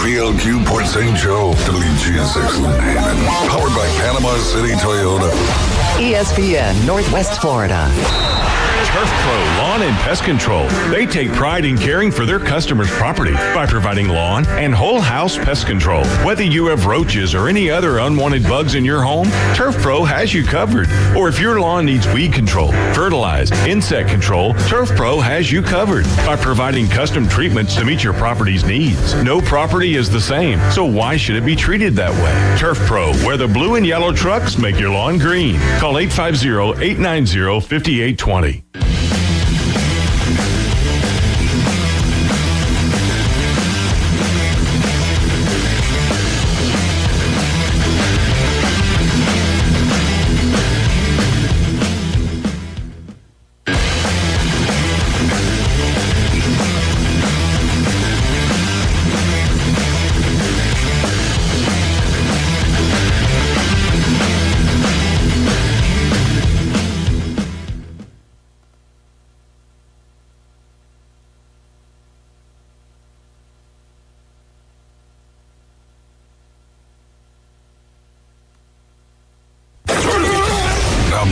WVLQ Port St. Joe, WGSX Lynn Haven, powered by Panama City Toyota. ESPN Northwest Florida. Turf Pro Lawn and Pest Control. They take pride in caring for their customers' property by providing lawn and whole house pest control. Whether you have roaches or any other unwanted bugs in your home, Turf Pro has you covered. Or if your lawn needs weed control, fertilize, insect control, Turf Pro has you covered by providing custom treatments to meet your property's needs. No property is the same, so why should it be treated that way? Turf Pro, where the blue and yellow trucks make your lawn green. Call 850-890-5820.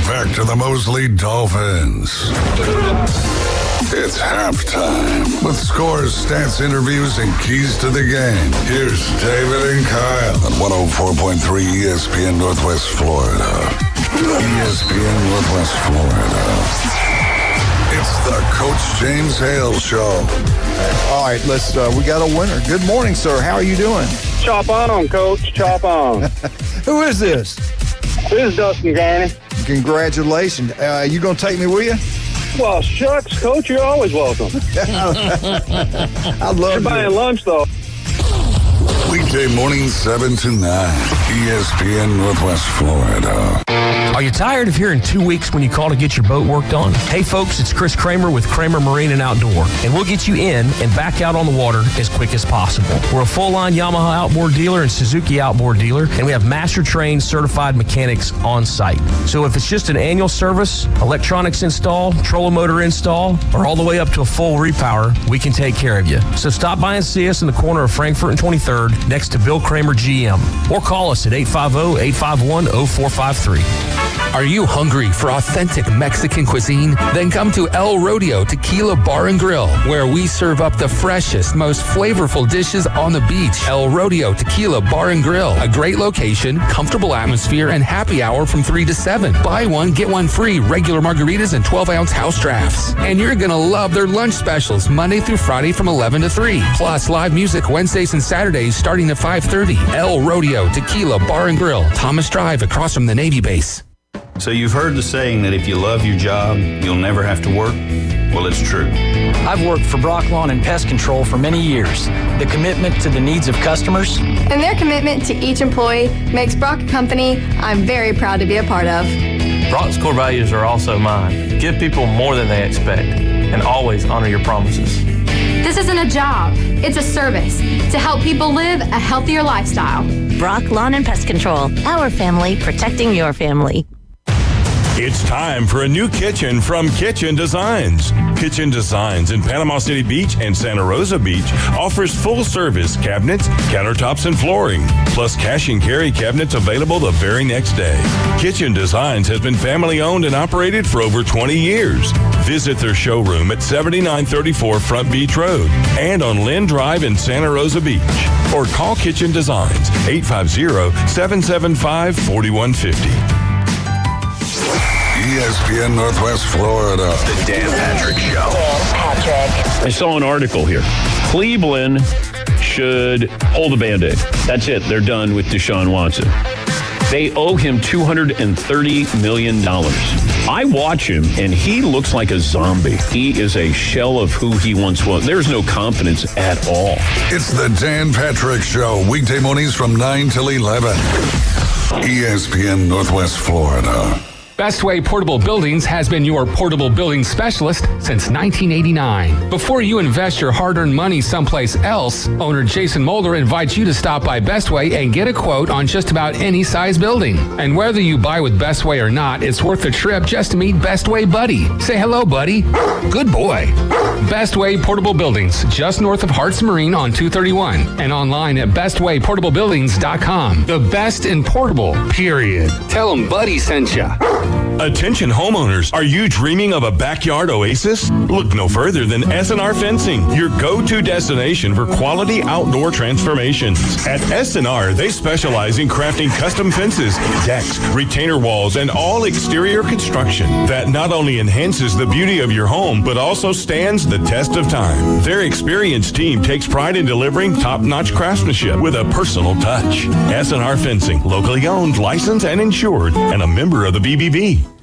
Back to the Mosley Dolphins. It's halftime with scores, stats, interviews, and keys to the game. Here's David and Kyle on 104.3 ESPN Northwest Florida. ESPN Northwest Florida. It's the Coach James Hale Show. All right, we got a winner. Good morning, sir. How are you doing? Chop on, Coach. Chop on. Who is this? This is Dustin Garney. Congratulations. You going to take me with you? Well, shucks, Coach, you're always welcome. I love You're buying lunch, though. Weekday morning, 7 to 9. ESPN Northwest Florida. Are you tired of hearing 2 weeks when you call to get your boat worked on? Hey folks, it's Chris Kramer with Kramer Marine and Outdoor, and we'll get you in and back out on the water as quick as possible. We're a full-line Yamaha outboard dealer and Suzuki outboard dealer, and we have master-trained certified mechanics on site. So if it's just an annual service, electronics install, trolling motor install, or all the way up to a full repower, we can take care of you. So stop by and see us in the corner of Frankfurt and 23rd next to Bill Kramer GM, or call us at 850-851-0453. Are you hungry for authentic Mexican cuisine? Then come to El Rodeo Tequila Bar and Grill, where we serve up the freshest, most flavorful dishes on the beach. El Rodeo Tequila Bar and Grill, a great location, comfortable atmosphere, and happy hour from 3 to 7. Buy one, get one free, regular margaritas and 12-ounce house drafts. And you're going to love their lunch specials Monday through Friday from 11 to 3. Plus live music Wednesdays and Saturdays starting at 5:30. El Rodeo Tequila Bar and Grill, Thomas Drive across from the Navy base. So you've heard the saying that if you love your job, you'll never have to work? Well, it's true. I've worked for Brock Lawn and Pest Control for many years. The commitment to the needs of customers and their commitment to each employee makes Brock a company I'm very proud to be a part of. Brock's core values are also mine. Give people more than they expect and always honor your promises. This isn't a job, it's a service to help people live a healthier lifestyle. Brock Lawn and Pest Control, our family protecting your family. It's time for a new kitchen from Kitchen Designs. Kitchen Designs in Panama City Beach and Santa Rosa Beach offers full-service cabinets, countertops, and flooring, plus cash and carry cabinets available the very next day. Kitchen Designs has been family-owned and operated for over 20 years. Visit their showroom at 7934 Front Beach Road and on Lynn Drive in Santa Rosa Beach. Or call Kitchen Designs, 850-775-4150. ESPN Northwest Florida. The Dan Patrick Show. I saw an article here. Cleveland should hold a Band-Aid. That's it. They're done with Deshaun Watson. They owe him $230 million. I watch him, and he looks like a zombie. He is a shell of who he once was. There's no confidence at all. It's the Dan Patrick Show, weekday mornings from 9 till 11. ESPN Northwest Florida. Bestway Portable Buildings has been your portable building specialist since 1989. Before you invest your hard-earned money someplace else, owner Jason Mulder invites you to stop by Bestway and get a quote on just about any size building. And whether you buy with Bestway or not, it's worth the trip just to meet Bestway Buddy. Say hello, buddy. Good boy. Bestway Portable Buildings, just north of Harts Marine on 231, and online at bestwayportablebuildings.com. The best in portable, period. Tell them Buddy sent ya. Attention homeowners, are you dreaming of a backyard oasis? Look no further than S&R Fencing, your go-to destination for quality outdoor transformations. At S&R, they specialize in crafting custom fences, decks, retainer walls, and all exterior construction that not only enhances the beauty of your home, but also stands the test of time. Their experienced team takes pride in delivering top-notch craftsmanship with a personal touch. S&R Fencing, locally owned, licensed, and insured, and a member of the BBB.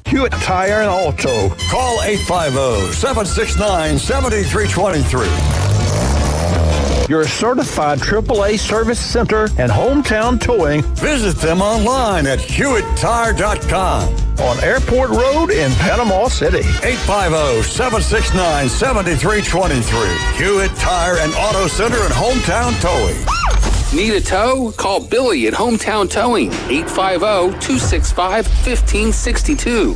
Hewitt Tire and Auto. Call 850-769-7323. Your certified AAA service center and hometown towing. Visit them online at HewittTire.com. On Airport Road in Panama City. 850-769-7323. Hewitt Tire and Auto Center and hometown towing. Need a tow? Call Billy at Hometown Towing, 850-265-1562.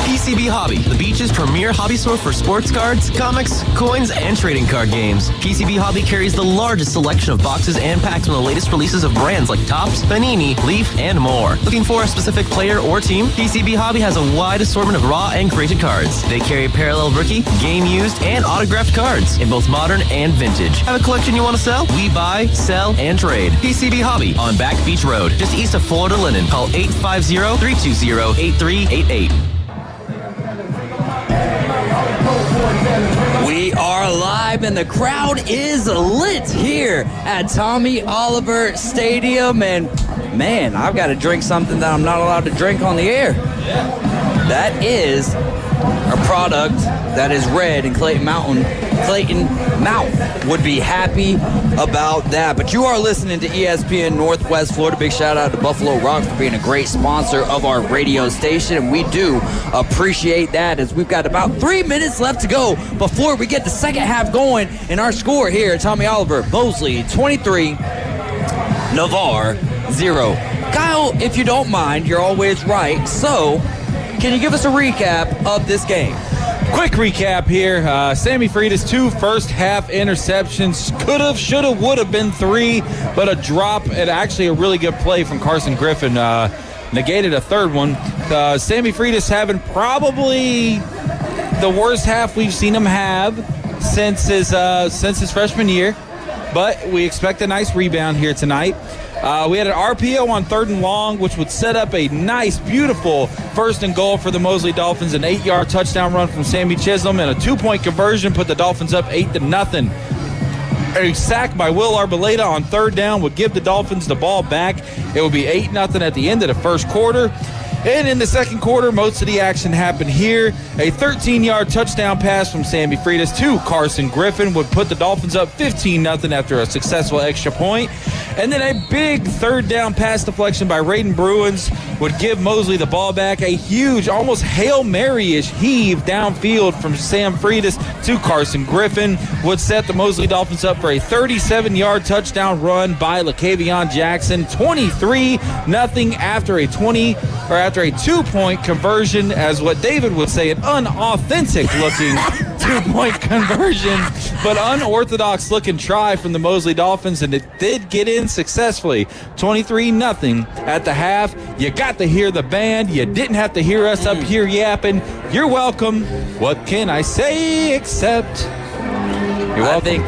PCB Hobby, the beach's premier hobby store for sports cards, comics, coins, and trading card games. PCB Hobby carries the largest selection of boxes and packs from the latest releases of brands like Topps, Panini, Leaf, and more. Looking for a specific player or team? PCB Hobby has a wide assortment of raw and graded cards. They carry parallel rookie, game used, and autographed cards in both modern and vintage. Have a collection you want to sell? We buy, sell, and trade. PCB Hobby on Back Beach Road, just east of Florida Linen. Call 850-320-8388. We are live and the crowd is lit here at Tommy Oliver Stadium. And man, I've got to drink something that I'm not allowed to drink on the air. That is a product that is red, and Clayton Mountain would be happy about that. But you are listening to ESPN Northwest Florida. Big shout out to Buffalo Rock for being a great sponsor of our radio station, and we do appreciate that, as we've got about 3 minutes left to go before we get the second half going. And our score here at Tommy Oliver, Mosley 23, Navarre 0. Kyle, if you don't mind, you're always right. So, can you give us a recap of this game? Quick recap here. Sammy Freitas, 2 first-half interceptions. Could have, should have, would have been 3, but a drop and actually a really good play from Carson Griffin negated a third one. Sammy Freitas having probably the worst half we've seen him have since his freshman year, but we expect a nice rebound here tonight. We had an RPO on 3rd and long, which would set up a nice, beautiful 1st and goal for the Mosley Dolphins. An 8-yard touchdown run from Sammy Chisholm, and a 2-point conversion put the Dolphins up 8-0. A sack by Will Arboleda on 3rd down would give the Dolphins the ball back. It would be 8-0 at the end of the first quarter. And in the second quarter, most of the action happened here. A 13-yard touchdown pass from Sammy Freitas to Carson Griffin would put the Dolphins up 15-0 after a successful extra point. And then a big third down pass deflection by Raiden Bruins would give Mosley the ball back. A huge, almost Hail Mary-ish heave downfield from Sam Freitas to Carson Griffin would set the Mosley Dolphins up for a 37-yard touchdown run by LaKavion Jackson. 23-0 after a 2-point conversion, as what David would say, an unauthentic looking 2-point conversion, but unorthodox looking try from the Mosley Dolphins, and it did get in successfully. 23-0 at the half. You got to hear the band. You didn't have to hear us up here yapping. You're welcome. What can I say except you're welcome. I think,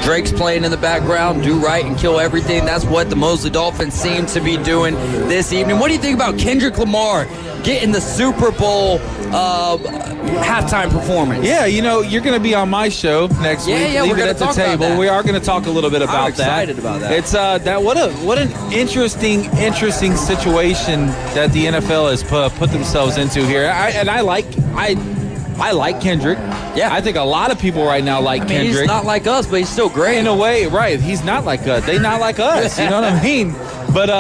Drake's playing in the background, do right and kill everything. That's what the Mosley Dolphins seem to be doing this evening. What do you think about Kendrick Lamar getting the Super Bowl halftime performance? Yeah, you're going to be on my show next week. Yeah, we're going to talk about that. We are going to talk a little bit about that. I'm excited about that. It's what an interesting situation that the NFL has put themselves into here. I like Kendrick. Yeah. I think a lot of people right now like Kendrick. He's not like us, but he's still great. In a way, right. He's not like us. They not like us. You know what I mean? But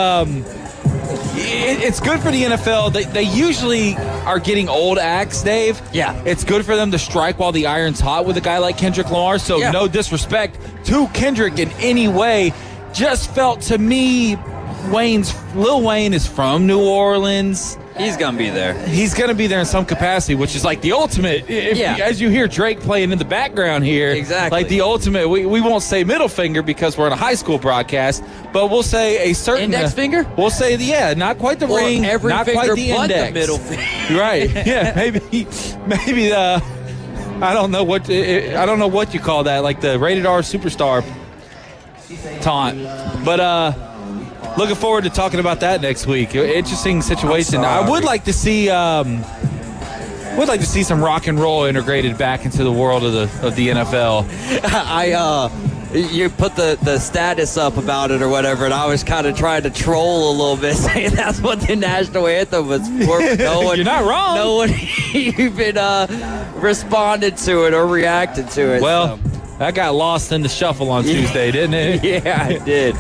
it's good for the NFL. They usually are getting old acts, Dave. Yeah. It's good for them to strike while the iron's hot with a guy like Kendrick Lamar. So no disrespect to Kendrick in any way. Just felt to me, Lil Wayne is from New Orleans. He's going to be there. He's going to be there in some capacity, which is like the ultimate. As you hear Drake playing in the background here. Exactly. Like the ultimate. We won't say middle finger because we're in a high school broadcast, but we'll say a certain index finger? We'll say not quite the ring, every not finger quite the but index. the middle finger. Right. Yeah, maybe the I don't know what you call that, like the rated R superstar taunt. But looking forward to talking about that next week. Interesting situation. I would like to see some rock and roll integrated back into the world of the NFL. You put the status up about it or whatever, and I was kind of trying to troll a little bit, saying that's what the national anthem was for. No one, you're not wrong. No one even responded to it or reacted to it. Well, that got lost in the shuffle on Tuesday, didn't it? Yeah, it did.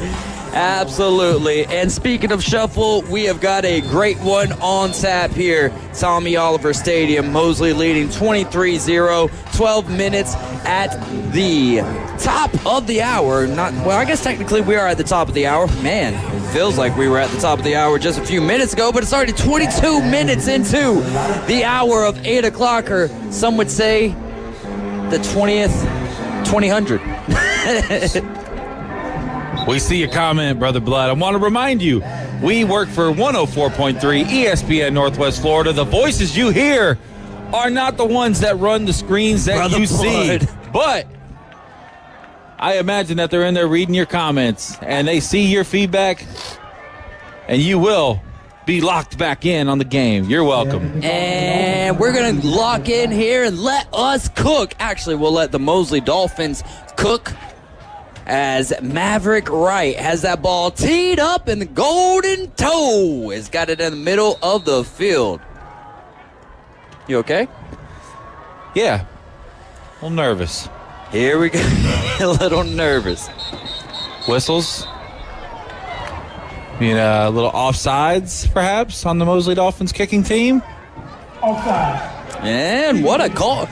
Absolutely. And speaking of shuffle, we have got a great one on tap here. Tommy Oliver Stadium, Mosley leading 23-0, 12 minutes at the top of the hour. I guess technically we are at the top of the hour. Man, it feels like we were at the top of the hour just a few minutes ago, but it's already 22 minutes into the hour of 8 o'clock, or some would say the 2000. We see your comment, Brother Blood. I want to remind you, we work for 104.3 ESPN Northwest Florida. The voices you hear are not the ones that run the screens that Brother you Blood. see. But I imagine that they're in there reading your comments, and they see your feedback, and you will be locked back in on the game. You're welcome. And we're going to lock in here and let us cook. Actually, we'll let the Mosley Dolphins cook, as Maverick Wright has that ball teed up, and the golden toe has got it in the middle of the field. You okay? Yeah. A little nervous. Here we go. A little nervous. Whistles. A little offsides, perhaps, on the Mosley Dolphins kicking team. Offside. And what a call.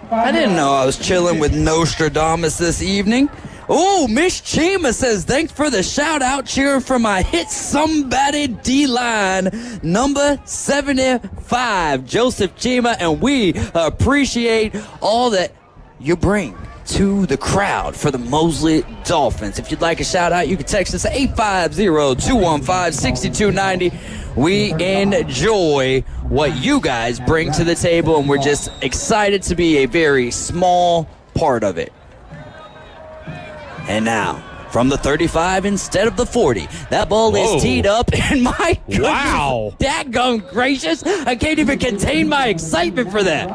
I didn't know I was chilling with Nostradamus this evening. Oh, Miss Chima says, thanks for the shout-out, cheering for my hit somebody D-line, number 75, Joseph Chima, and we appreciate all that you bring to the crowd for the Mosley Dolphins. If you'd like a shout-out, you can text us at 850-215-6290. We enjoy what you guys bring to the table, and we're just excited to be a very small part of it. And now, from the 35 instead of the 40, that ball is teed up, and my goodness, wow, daggone gracious, I can't even contain my excitement for that.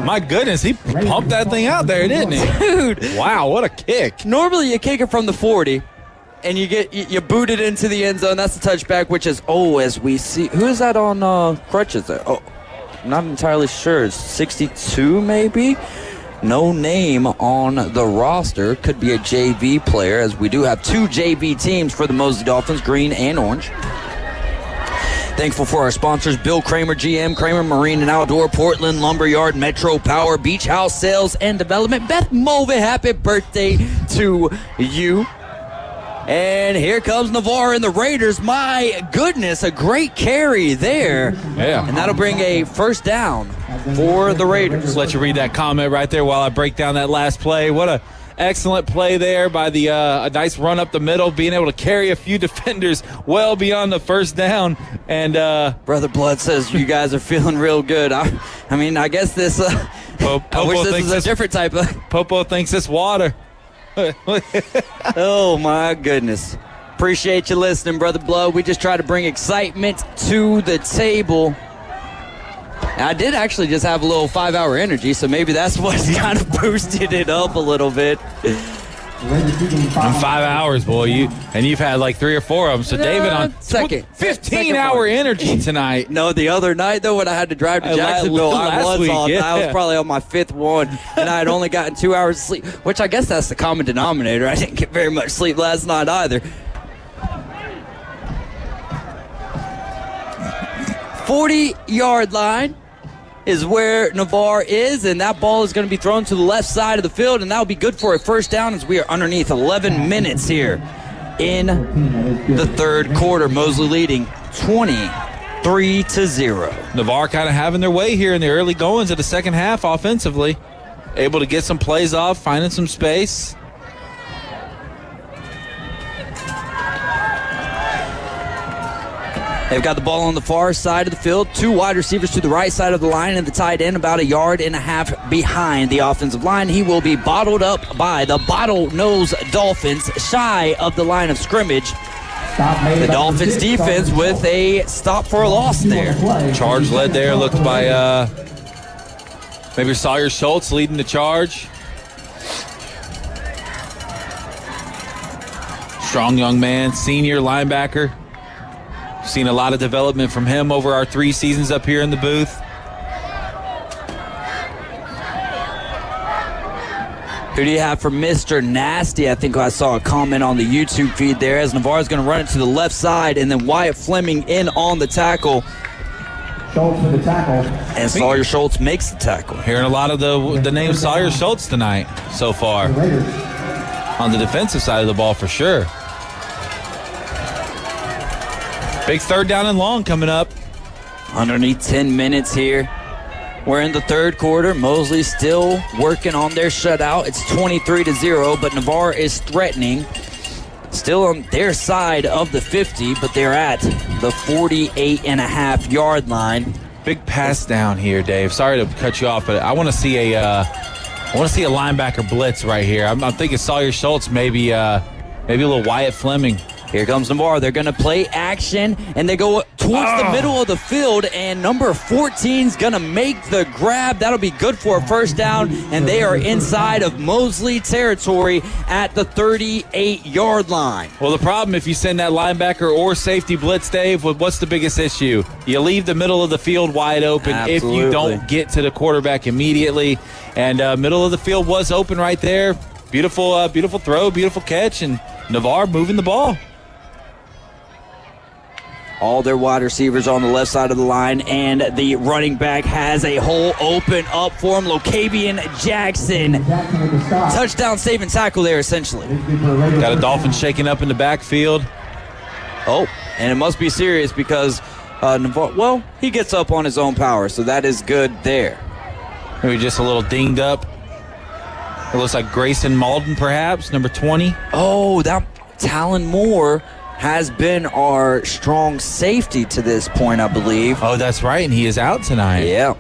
My goodness, he pumped that thing out there, didn't he? Dude. Wow, what a kick. Normally you kick it from the 40, and you boot it into the end zone. That's the touchback, which is, as we see. Who is that on crutches there? Oh, not entirely sure. It's 62 maybe? No name on the roster. Could be a JV player, as we do have 2 JV teams for the Mosley Dolphins, green and orange. Thankful for our sponsors, Bill Kramer, GM, Kramer Marine and Outdoor, Portland Lumberyard, Metro Power, Beach House Sales and Development. Beth Mulvey, happy birthday to you. And here comes Navarre and the Raiders. My goodness, a great carry there. Yeah. And that'll bring a first down for the Raiders. Just let you read that comment right there while I break down that last play. What a excellent play there by the a nice run up the middle, being able to carry a few defenders well beyond the first down. And Brother Blood says you guys are feeling real good. I mean, I guess this. I wish this was a different type of. Popo thinks it's water. Oh my goodness. Appreciate you listening, Brother Blood. We just try to bring excitement to the table. I did actually just have a little 5-hour energy, so maybe that's what's kind of boosted it up a little bit. In 5 hours, boy, you've had like 3 or 4 of them. So David on 15-hour energy tonight. No, the other night though, when I had to drive to Jacksonville, I was probably on my 5th one, and I had only gotten 2 hours of sleep, which I guess that's the common denominator. I didn't get very much sleep last night either. 40-yard line is where Navarre is, and that ball is going to be thrown to the left side of the field, and that'll be good for a first down as we are underneath 11 minutes here in the third quarter. Mosley leading 23-0. Navarre kind of having their way here in the early goings of the second half offensively. Able to get some plays off, finding some space. They've got the ball on the far side of the field. 2 wide receivers to the right side of the line, and the tight end about 1.5 yards behind the offensive line. He will be bottled up by the bottlenose Dolphins, shy of the line of scrimmage. The Dolphins defense with a stop for a loss there. Charge led there, looked by maybe Sawyer Schultz leading the charge. Strong young man, senior linebacker. Seen a lot of development from him over our 3 seasons up here in the booth. Who do you have for Mr. Nasty? I think I saw a comment on the YouTube feed there as Navarre's going to run it to the left side, and then Wyatt Fleming in on the tackle. Schultz for the tackle. And Sawyer Schultz makes the tackle. Hearing a lot of the name Sawyer Schultz tonight so far. On the defensive side of the ball for sure. Big third down and long coming up. Underneath 10 minutes here. We're in the third quarter. Mosley still working on their shutout. It's 23-0, but Navarre is threatening. Still on their side of the 50, but they're at the 48.5-yard line. Big pass down here, Dave. Sorry to cut you off, but I want to see a linebacker blitz right here. I'm thinking Sawyer Schultz, maybe a little Wyatt Fleming. Here comes Navarre. They're going to play action, and they go towards the middle of the field, and number 14 is going to make the grab. That'll be good for a first down, and they are inside of Mosley territory at the 38-yard line. Well, the problem if you send that linebacker or safety blitz, Dave, what's the biggest issue? You leave the middle of the field wide open. Absolutely. If you don't get to the quarterback immediately. And middle of the field was open right there. Beautiful throw, beautiful catch, and Navarre moving the ball. All their wide receivers on the left side of the line, and the running back has a hole open up for him. Locavian Jackson. Touchdown saving tackle there, essentially. Got a Dolphin shaking up in the backfield. Oh, and it must be serious because Navarre, well, he gets up on his own power, so that is good there. Maybe just a little dinged up. It looks like Grayson Malden, perhaps, number 20. Oh, that Talon Moore has been our strong safety to this point, I believe. Oh, that's right, and he is out tonight. Yeah.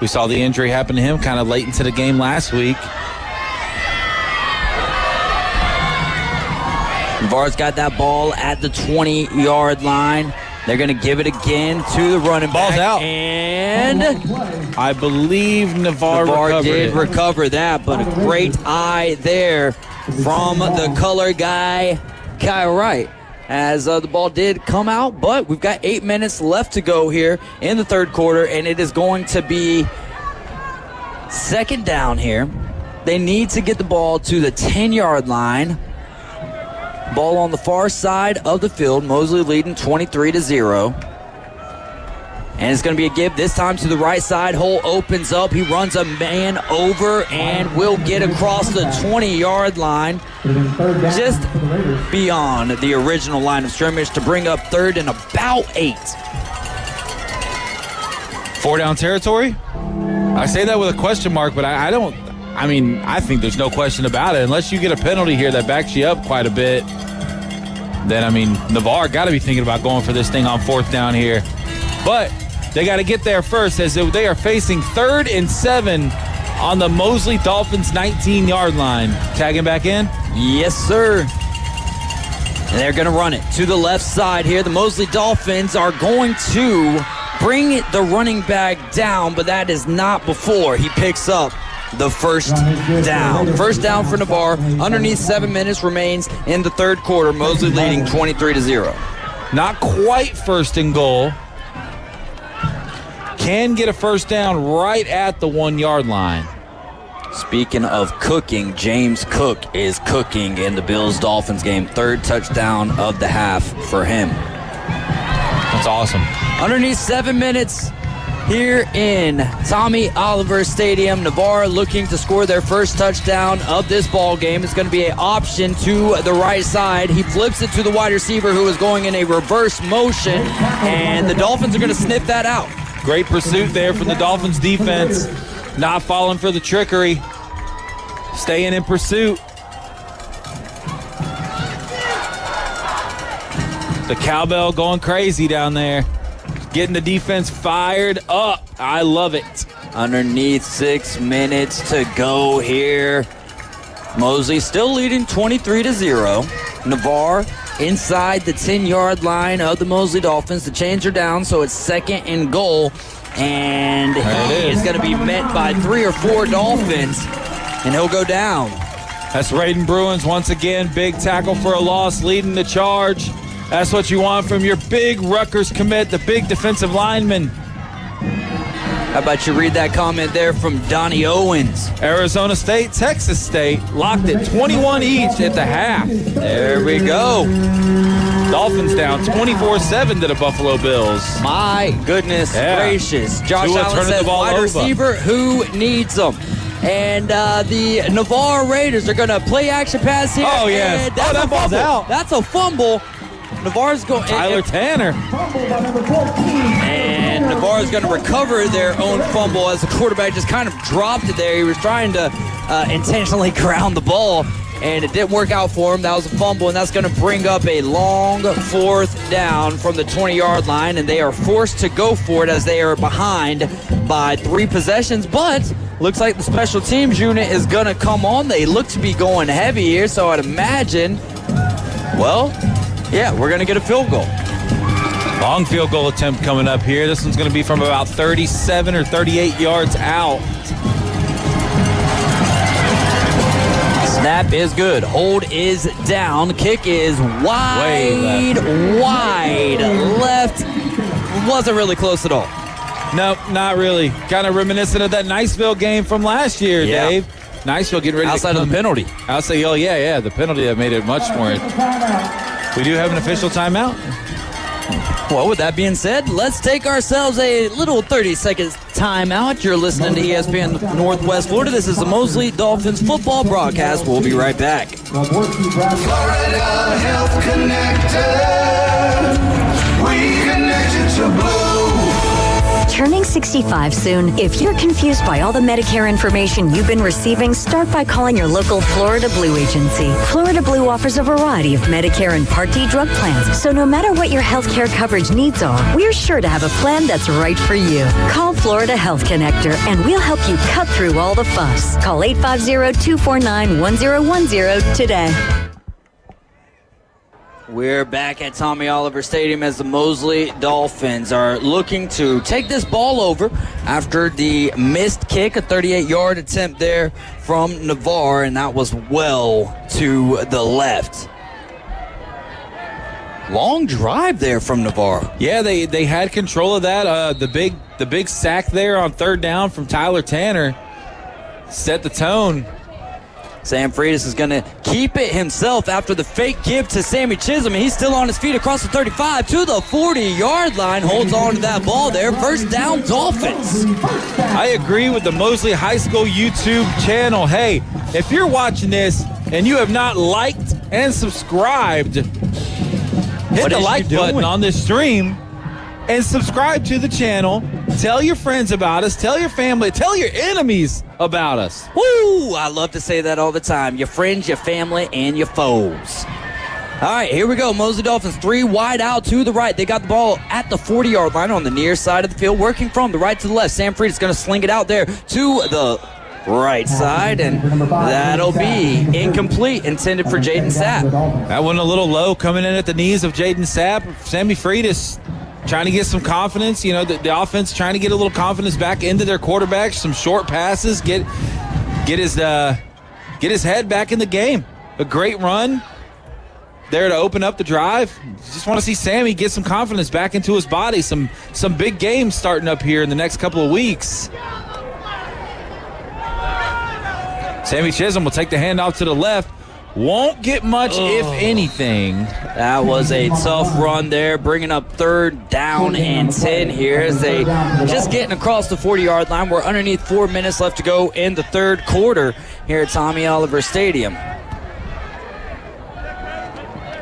We saw the injury happen to him kind of late into the game last week. Navarre's got that ball at the 20-yard line. They're going to give it again to the running back. Ball's out. And I believe Navarre did recover that, but a great eye there from the color guy Kyle Wright, as the ball did come out, but we've got 8 minutes left to go here in the third quarter, and it is going to be second down here. They need to get the ball to the 10-yard line. Ball on the far side of the field. Mosley leading 23-0. And it's going to be a give this time to the right side. Hole opens up. He runs a man over and will get across the 20-yard line. Just beyond the original line of scrimmage to bring up third and about 8. 4-down territory? I say that with a question mark, but I think there's no question about it. Unless you get a penalty here that backs you up quite a bit, then, Navarre got to be thinking about going for this thing on 4th down here. But they got to get there first, as they are facing 3rd and 7 on the Mosley Dolphins 19-yard line. Tagging back in? Yes, sir. And they're going to run it to the left side here. The Mosley Dolphins are going to bring the running back down, but that is not before he picks up the first down. First down for Navarre. Underneath 7 minutes remains in the third quarter. Mosley leading 23-0. Not quite first and goal. Can get a first down right at the 1-yard line. Speaking of cooking, James Cook is cooking in the Bills-Dolphins game. 3rd touchdown of the half for him. That's awesome. Underneath 7 minutes here in Tommy Oliver Stadium. Navarre looking to score their first touchdown of this ball game. It's going to be an option to the right side. He flips it to the wide receiver who is going in a reverse motion, and the Dolphins are going to sniff that out. Great pursuit there from the Dolphins defense. Not falling for the trickery. Staying in pursuit. The cowbell going crazy down there. Getting the defense fired up. I love it. Underneath 6 minutes to go here. Mosley still leading 23-0. Navarre inside the 10-yard line of the Mosley Dolphins. The chains are down, so it's 2nd and goal. And he is going to be met by 3 or 4 Dolphins, and he'll go down. That's Raiden Bruins once again. Big tackle for a loss, leading the charge. That's what you want from your big Rutgers commit, the big defensive lineman. How about you read that comment there from Donnie Owens? Arizona State, Texas State, locked at 21 each at the half. There we go. Dolphins down 24-7 to the Buffalo Bills. My goodness gracious. Josh Allen says wide receiver, who needs them? And the Navarre Raiders are going to play action pass here. Oh, yes. That ball's out. That's a fumble. Navarre's going. Tyler Tanner. And Navarre's going to recover their own fumble as the quarterback just kind of dropped it there. He was trying to intentionally ground the ball, and it didn't work out for him. That was a fumble, and that's going to bring up a long 4th down from the 20-yard line, and they are forced to go for it as they are behind by 3 possessions. But looks like the special teams unit is going to come on. They look to be going heavy here, so I'd imagine, we're going to get a field goal. Long field goal attempt coming up here. This one's going to be from about 37 or 38 yards out. Snap is good. Hold is down. Kick is wide left. Wasn't really close at all. Nope, not really. Kind of reminiscent of that Niceville game from last year, Dave. Niceville getting ready outside of the penalty. Outside, the penalty that made it much more. We do have an official timeout. Well, with that being said, let's take ourselves a little 30-second timeout. You're listening to ESPN Northwest Florida. This is the Mosley Dolphins football broadcast. We'll be right back. Florida Health Connected. We connect you to Blue. Turning 65 soon. If you're confused by all the Medicare information you've been receiving, start by calling your local Florida Blue agency. Florida Blue offers a variety of Medicare and Part D drug plans, so no matter what your health care coverage needs are, we're sure to have a plan that's right for you. Call Florida Health Connector, and we'll help you cut through all the fuss. Call 850-249-1010 today. We're back at Tommy Oliver Stadium as the Mosley Dolphins are looking to take this ball over after the missed kick, a 38-yard attempt there from Navarre, and that was well to the left. long drive there from Navarro. Yeah, they had control of that. The big sack there on third down from Tyler Tanner set the tone. Sam Freitas is going to keep it himself after the fake give to Sammy Chisholm. He's still on his feet across the 35 to the 40-yard line. Holds on to that ball there. First down, Dolphins. I agree with the Mosley High School YouTube channel. Hey, if you're watching this and you have not liked and subscribed, hit the like button on this stream and subscribe to the channel. Tell your friends about us. Tell your family. Tell your enemies about us. Woo! I love to say that all the time. Your friends, your family, and your foes. All right, here we go. Mosley Dolphins 3 wide out to the right. They got the ball at the 40-yard line on the near side of the field, working from the right to the left. Sam Fried is going to sling it out there to the right side, and that'll be incomplete, intended for Jaden Sapp. That one a little low, coming in at the knees of Jaden Sapp. Sammy Freitas trying to get some confidence. You know, the offense trying to get a little confidence back into their quarterback. Some short passes, get his head back in the game. A great run there to open up the drive. Just want to see Sammy get some confidence back into his body. Some big games starting up here in the next couple of weeks. Sammy Chisholm will take the handoff to the left. Won't get much, if anything. That was a tough run there, bringing up third down and 10 here as they just getting across the 40-yard line. We're underneath 4 minutes left to go in the third quarter here at Tommy Oliver Stadium.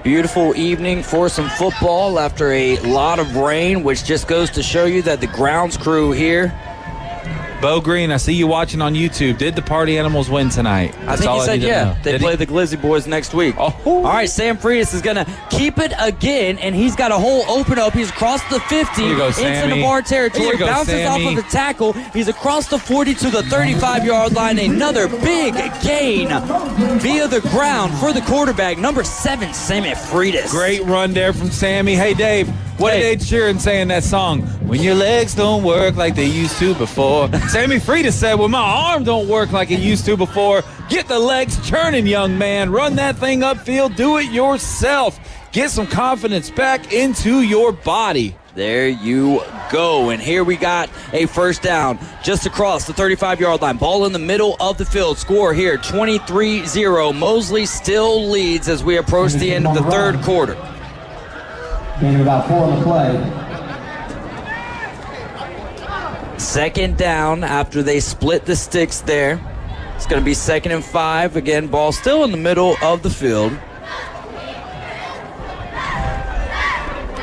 Beautiful evening for some football after a lot of rain, which just goes to show you that the grounds crew here. Bo Green, I see you watching on YouTube. Did the Party Animals win tonight? I think he said yeah. They play the Glizzy Boys next week. Oh. All right, Sam Freitas is going to keep it again, and he's got a hole open up. He's across the 50 into the bar territory. Bounces off of the tackle. He's across the 40 to the 35-yard line. Another big gain via the ground for the quarterback, number 7, Sammy Freitas. Great run there from Sammy. Hey, Dave. What did Ed Sheeran say in that song? When your legs don't work like they used to before. Sammy Freitas said, well, my arm don't work like it used to before. Get the legs churning, young man. Run that thing upfield. Do it yourself. Get some confidence back into your body. There you go. And here we got a first down just across the 35-yard line. Ball in the middle of the field. Score here, 23-0. Mosley still leads as we approach the end of the third quarter. Gain of about 4 on the play. Second down after they split the sticks there. It's going to be 2nd and 5. Again, ball still in the middle of the field.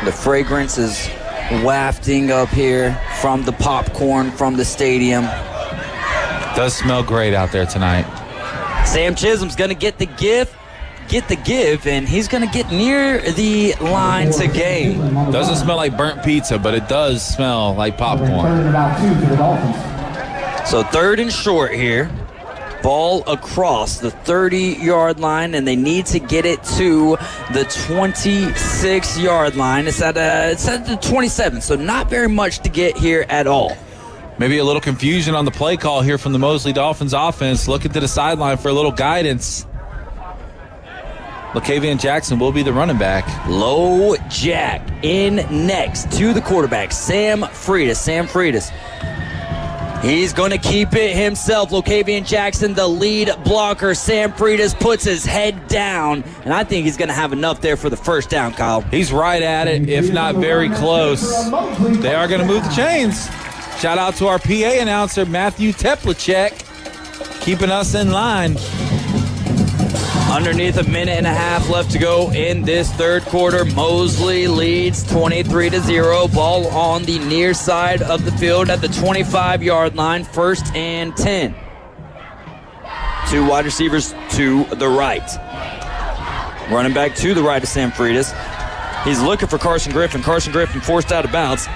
The fragrance is wafting up here from the popcorn from the stadium. Does smell great out there tonight. Sam Chisholm's going to get the give, and he's going to get near the line to gain. Doesn't smell like burnt pizza, but it does smell like popcorn. So 3rd and short here. Ball across the 30-yard line, and they need to get it to the 26-yard line. It's at the 27, so not very much to get here at all. Maybe a little confusion on the play call here from the Mosley Dolphins offense. Looking to the sideline for a little guidance. LaCavian Jackson will be the running back. Low Jack in next to the quarterback, Sam Freitas. He's going to keep it himself. LaCavian Jackson, the lead blocker. Sam Freitas puts his head down, and I think he's going to have enough there for the first down, Kyle. He's right at it, if not very close. They are going to move the chains. Shout out to our PA announcer, Matthew Teplachek, keeping us in line. Underneath a minute and a half left to go in this third quarter. Mosley leads 23-0. Ball on the near side of the field at the 25-yard line. 1st and 10. 2 wide receivers to the right. Running back to the right of Sam Freitas. He's looking for Carson Griffin. Carson Griffin forced out of bounds.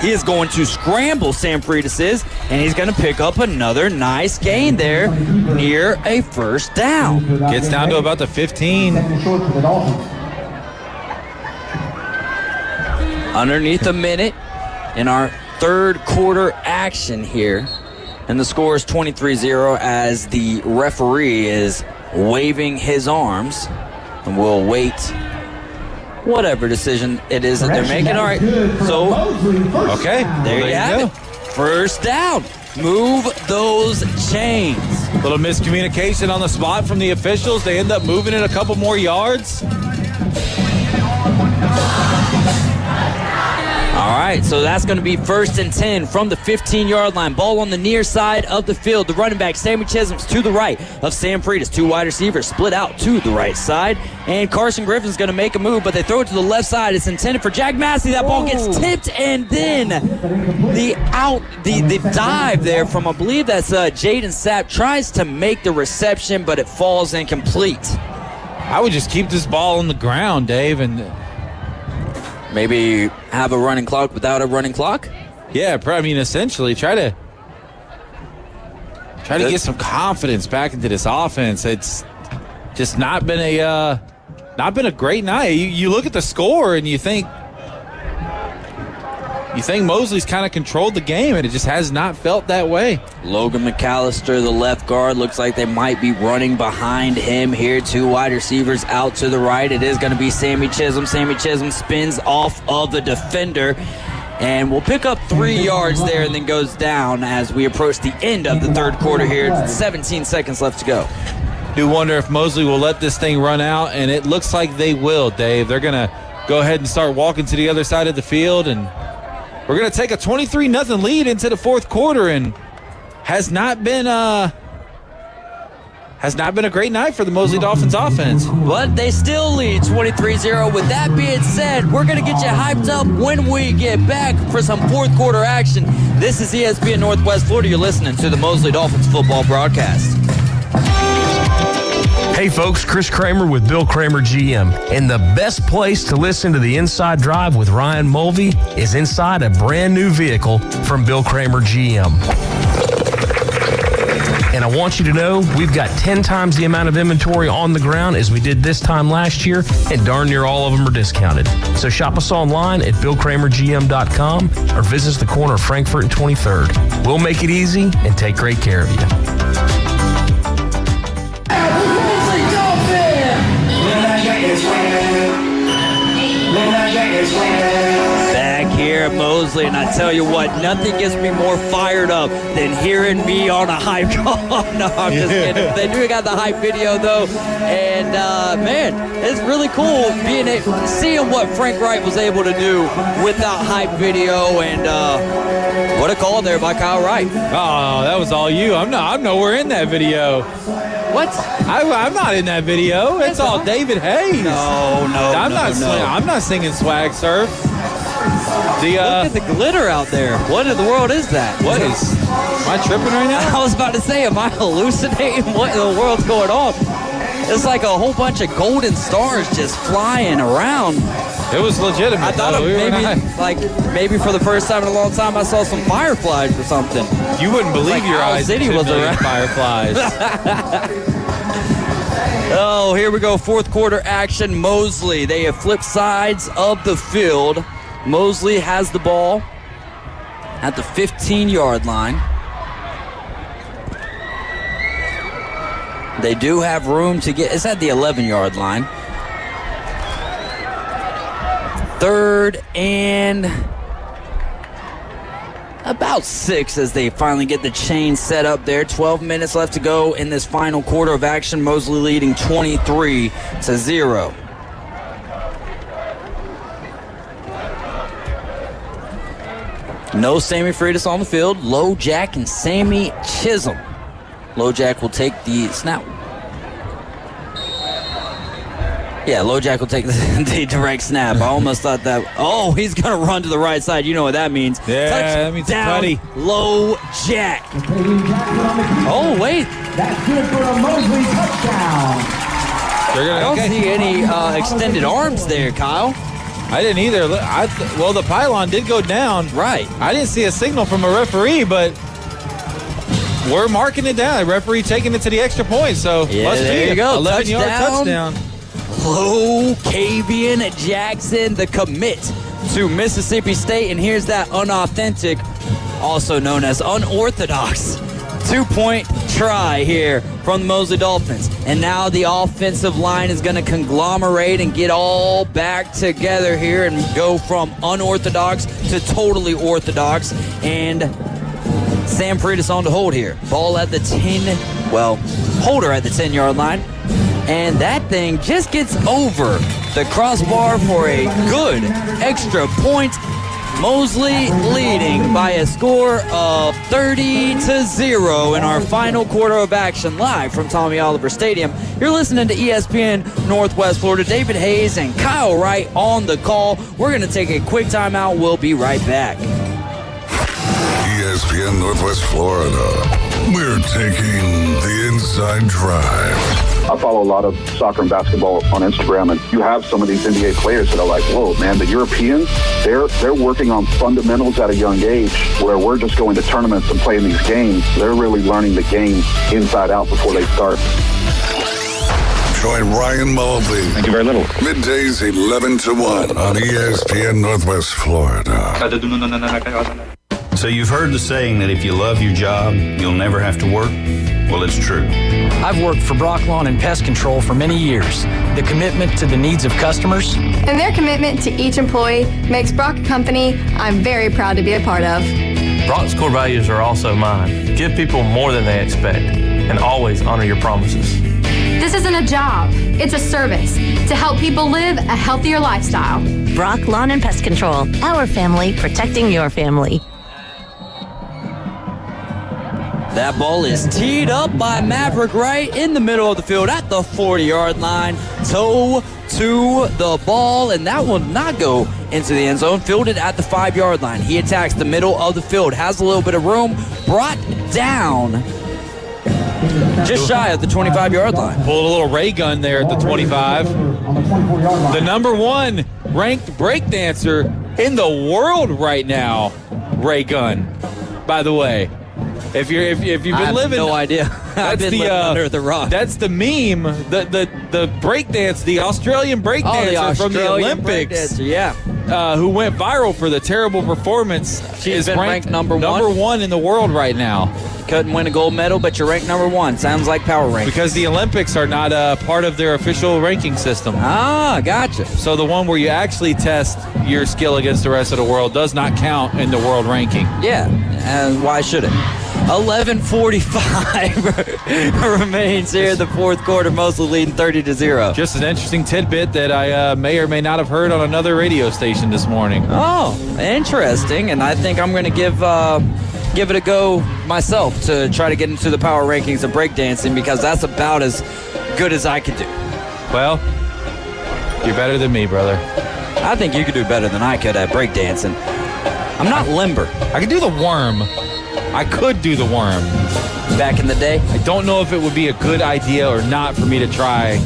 He is going to scramble, Sam Freitas is, and he's going to pick up another nice gain there near a first down. Gets down to about the 15. Underneath a minute in our third quarter action here. And the score is 23-0 as the referee is waving his arms. And we'll wait whatever decision it is that they're making. All right, so okay, there you have it. First down. Move those chains. Little miscommunication on the spot from the officials. They end up moving it a couple more yards. All right, so that's going to be 1st and 10 from the 15-yard line. Ball on the near side of the field. The running back, Sammy Chisholm's to the right of Sam Freitas. 2 wide receivers split out to the right side. And Carson Griffin's going to make a move, but they throw it to the left side. It's intended for Jack Massey. That ball gets tipped, and then the dive there from, I believe that's Jaden Sapp, tries to make the reception, but it falls incomplete. I would just keep this ball on the ground, Dave, and maybe have a running clock without a running clock? Yeah, I mean, essentially, try to get some confidence back into this offense. It's just not been a great night. You look at the score and you think Mosley's kind of controlled the game, and it just has not felt that way. Logan McAllister, the left guard, looks like they might be running behind him here. 2 wide receivers out to the right. It is going to be Sammy Chisholm. Sammy Chisholm spins off of the defender and will pick up 3 yards there and then goes down as we approach the end of the third quarter here. 17 seconds left to go. Do wonder if Mosley will let this thing run out, and it looks like they will, Dave. They're going to go ahead and start walking to the other side of the field, and we're going to take a 23-0 lead into the fourth quarter, and has not been a great night for the Mosley Dolphins offense. But they still lead 23-0. With that being said, we're going to get you hyped up when we get back for some fourth quarter action. This is ESPN Northwest Florida. You're listening to the Mosley Dolphins football broadcast. Hey folks, Chris Kramer with Bill Kramer GM. And the best place to listen to the Inside Drive with Ryan Mulvey is inside a brand new vehicle from Bill Kramer GM. And I want you to know we've got 10 times the amount of inventory on the ground as we did this time last year, and darn near all of them are discounted. So shop us online at BillKramerGM.com or visit us the corner of Frankfurt and 23rd. We'll make it easy and take great care of you. Back here at Mosley, and I tell you what, nothing gets me more fired up than hearing me on a hype call. No, I'm just kidding. They do got the hype video though, and man, it's really cool seeing what Frank Wright was able to do with that hype video, and what a call there by Kyle Wright. Oh, that was all you. I'm nowhere in that video. What? I'm not in that video. It's all David Hayes. No. I'm not singing Swag Surf. Look at the glitter out there. What in the world is that? Am I tripping right now? I was about to say, am I hallucinating? What in the world's going on? It's like a whole bunch of golden stars just flying around. It was legitimate. I thought maybe for the first time in a long time I saw some fireflies or something. You wouldn't believe your eyes. City was around fireflies. Oh, here we go. Fourth quarter action. Mosley. They have flipped sides of the field. Mosley has the ball at the 15-yard line. They do have room to get. It's at the 11-yard line. 3rd and about 6 as they finally get the chain set up there. 12 minutes left to go in this final quarter of action. Mosley leading 23-0. No Sammy Freitas on the field. Low Jack and Sammy Chisholm. Low Jack will take the snap. Yeah, Low Jack will take the direct snap. I almost thought that. Oh, he's going to run to the right side. You know what that means. Yeah, that means Touchdown, Low Jack. Oh, wait. That's good for a Mosley touchdown. I don't see any extended arms there, Kyle. I didn't either. Well, the pylon did go down. Right. I didn't see a signal from a referee, but we're marking it down. The referee taking it to the extra point, so must there be you go. 11-yard touchdown. Locavian Jackson, the commit to Mississippi State, and here's that unauthentic, also known as unorthodox, 2-point try here from the Mosley Dolphins. And now the offensive line is going to conglomerate and get all back together here and go from unorthodox to totally orthodox. And Sam Freitas on to hold here. Ball at the 10, well, holder at the 10-yard line. And that thing just gets over the crossbar for a good extra point. Mosley leading by a score of 30-0 in our final quarter of action, live from Tommy Oliver Stadium. You're listening to ESPN Northwest Florida. David Hayes and Kyle Wright on the call. We're going to take a quick timeout. We'll be right back. ESPN Northwest Florida. We're taking the inside drive. I follow a lot of soccer and basketball on Instagram, and you have some of these NBA players that are like, whoa, man, the Europeans, they're working on fundamentals at a young age, where we're just going to tournaments and playing these games. They're really learning the game inside out before they start. Join Ryan Mulvey. Thank you very little. Middays 11 to 1 on ESPN Northwest Florida. So you've heard the saying that if you love your job, you'll never have to work? Well, it's true. I've worked for Brock Lawn and Pest Control for many years. The commitment to the needs of customers And their commitment to each employee makes Brock a company I'm very proud to be a part of. Brock's core values are also mine. Give people more than they expect, and always honor your promises. This isn't a job, it's a service to help people live a healthier lifestyle. Brock Lawn and Pest Control. Our family protecting your family. That ball is teed up by Maverick Wright in the middle of the field at the 40-yard line. Toe to the ball, and that will not go into the end zone. Fielded at the 5-yard line. He attacks the middle of the field, has a little bit of room, brought down just shy of the 25-yard line. Pulled a little ray gun there at the 25. The number one ranked breakdancer in the world right now, Ray Gunn, by the way. If you've been living, no idea. I've been living under the rock. That's the meme. The breakdance, the Australian breakdancer from the Olympics, who went viral for the terrible performance. She's been ranked number one in the world right now. Couldn't win a gold medal, but you're ranked number one. Sounds like power ranking. Because the Olympics are not part of their official ranking system. Ah, gotcha. So the one where you actually test your skill against the rest of the world does not count in the world ranking. Yeah, and why should it? 11:45 remains here in the fourth quarter, Mosley leading 30-0. Just an interesting tidbit that I may or may not have heard on another radio station this morning. Oh, interesting. And I think I'm going to give it a go myself to try to get into the power rankings of breakdancing, because that's about as good as I could do. Well, you're better than me, brother. I think you could do better than I could at breakdancing. I'm not limber. I could do the worm. I could do the worm. Back in the day? I don't know if it would be a good idea or not for me to try.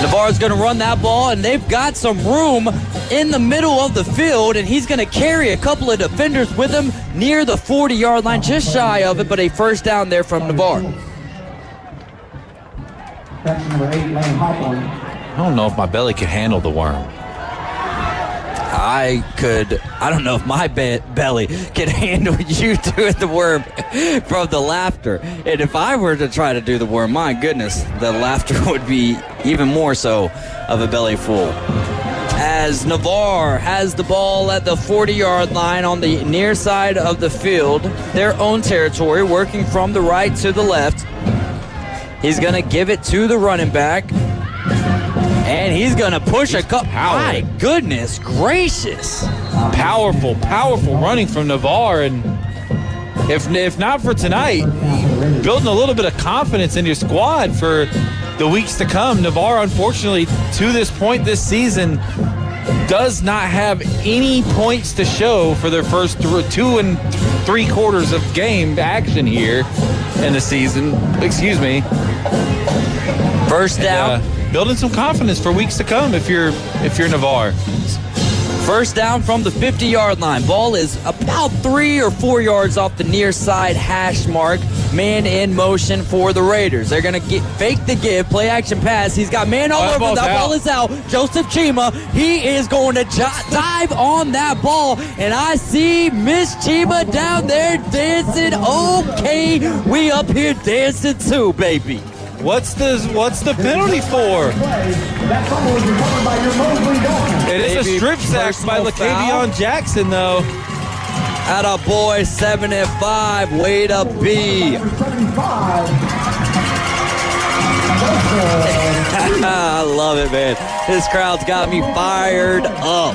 Navarro's going to run that ball, and they've got some room in the middle of the field, and he's going to carry a couple of defenders with him near the 40-yard line, just shy of it, but a first down there from Navarro. I don't know if my belly could handle the worm. I don't know if my belly could handle you doing the worm from the laughter. And if I were to try to do the worm, my goodness, the laughter would be even more so of a belly full. As Navarre has the ball at the 40-yard line on the near side of the field, their own territory, working from the right to the left. He's going to give it to the running back. And he's going to push a couple. My goodness gracious. Powerful running from Navarre. And if not for tonight, building a little bit of confidence in your squad for the weeks to come. Navarre, unfortunately, to this point this season, does not have any points to show for their first 2 3/4 of game action here in the season. Excuse me. First down. Building some confidence for weeks to come if you're Navarre. First down from the 50-yard line. Ball is about 3 or 4 yards off the near side hash mark man in motion for the Raiders. They're going to fake the give, play action pass. He's got man all over. That ball is out. Joseph Chima, he is going to dive on that ball. And I see Miss Chima down there dancing. Okay, we up here dancing too, baby. What's the penalty for? It is a strip sack by LaKavion Jackson, though. Atta boy, 7-5, way to be. I love it, man. This crowd's got me fired up.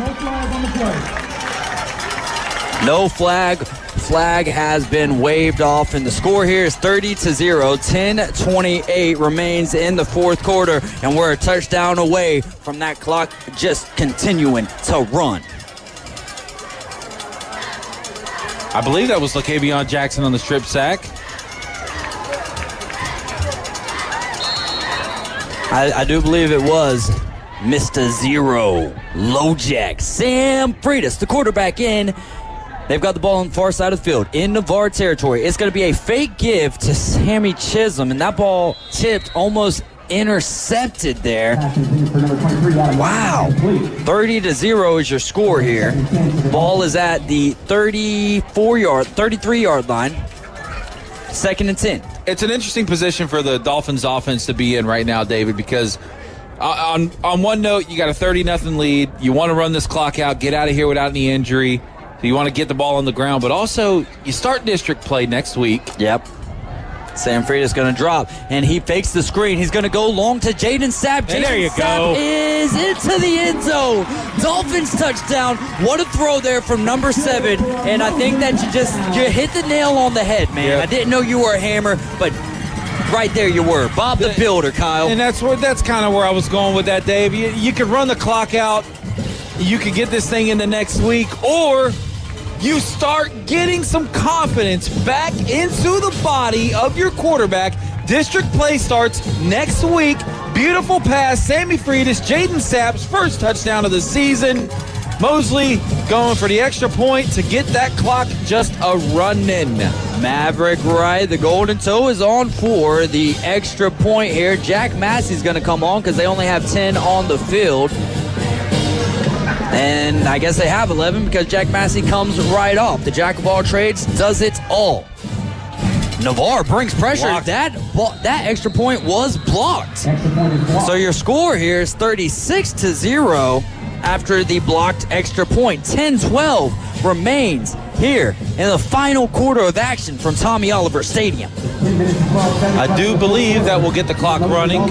No flag. Flag has been waved off, and the score here is 30-0. 10:28 remains in the fourth quarter, and we're a touchdown away from that clock just continuing to run. I believe that was LaKavion Jackson on the strip sack. I do believe it was Mr. Zero, LoJack, Sam Freitas, the quarterback in. They've got the ball on the far side of the field in Navarre territory. It's going to be a fake give to Sammy Chisholm, and that ball tipped, almost intercepted there. Wow. 30-0 is your score here. Ball is at the 33-yard line. 2nd and 10. It's an interesting position for the Dolphins offense to be in right now, David, because on one note, you got a 30-0 lead. You want to run this clock out, get out of here without any injury. So you want to get the ball on the ground, but also you start district play next week. Yep. Sam Freitas going to drop, and he fakes the screen. He's going to go long to Jaden Sapp. And there you go. Is into the end zone. Dolphins touchdown. What a throw there from number 7. And I think that you hit the nail on the head, man. Yep. I didn't know you were a hammer, but right there you were. Bob the Builder, Kyle. And that's kind of where I was going with that, Dave. You could run the clock out. You could get this thing into next week, or you start getting some confidence back into the body of your quarterback. District play starts next week. Beautiful pass. Sammy Freitas, Jaden Sapp's first touchdown of the season. Mosley going for the extra point to get that clock just a running. Maverick Wright, the Golden Toe is on for the extra point here. Jack Massey's going to come on because they only have 10 on the field. And I guess they have 11 because Jack Massey comes right off. The jack of all trades does it all. Navarre brings pressure. That extra point was blocked. So your score here is 36-0 after the blocked extra point. 10-12 remains here in the final quarter of action from Tommy Oliver Stadium. I do believe that we'll get the clock running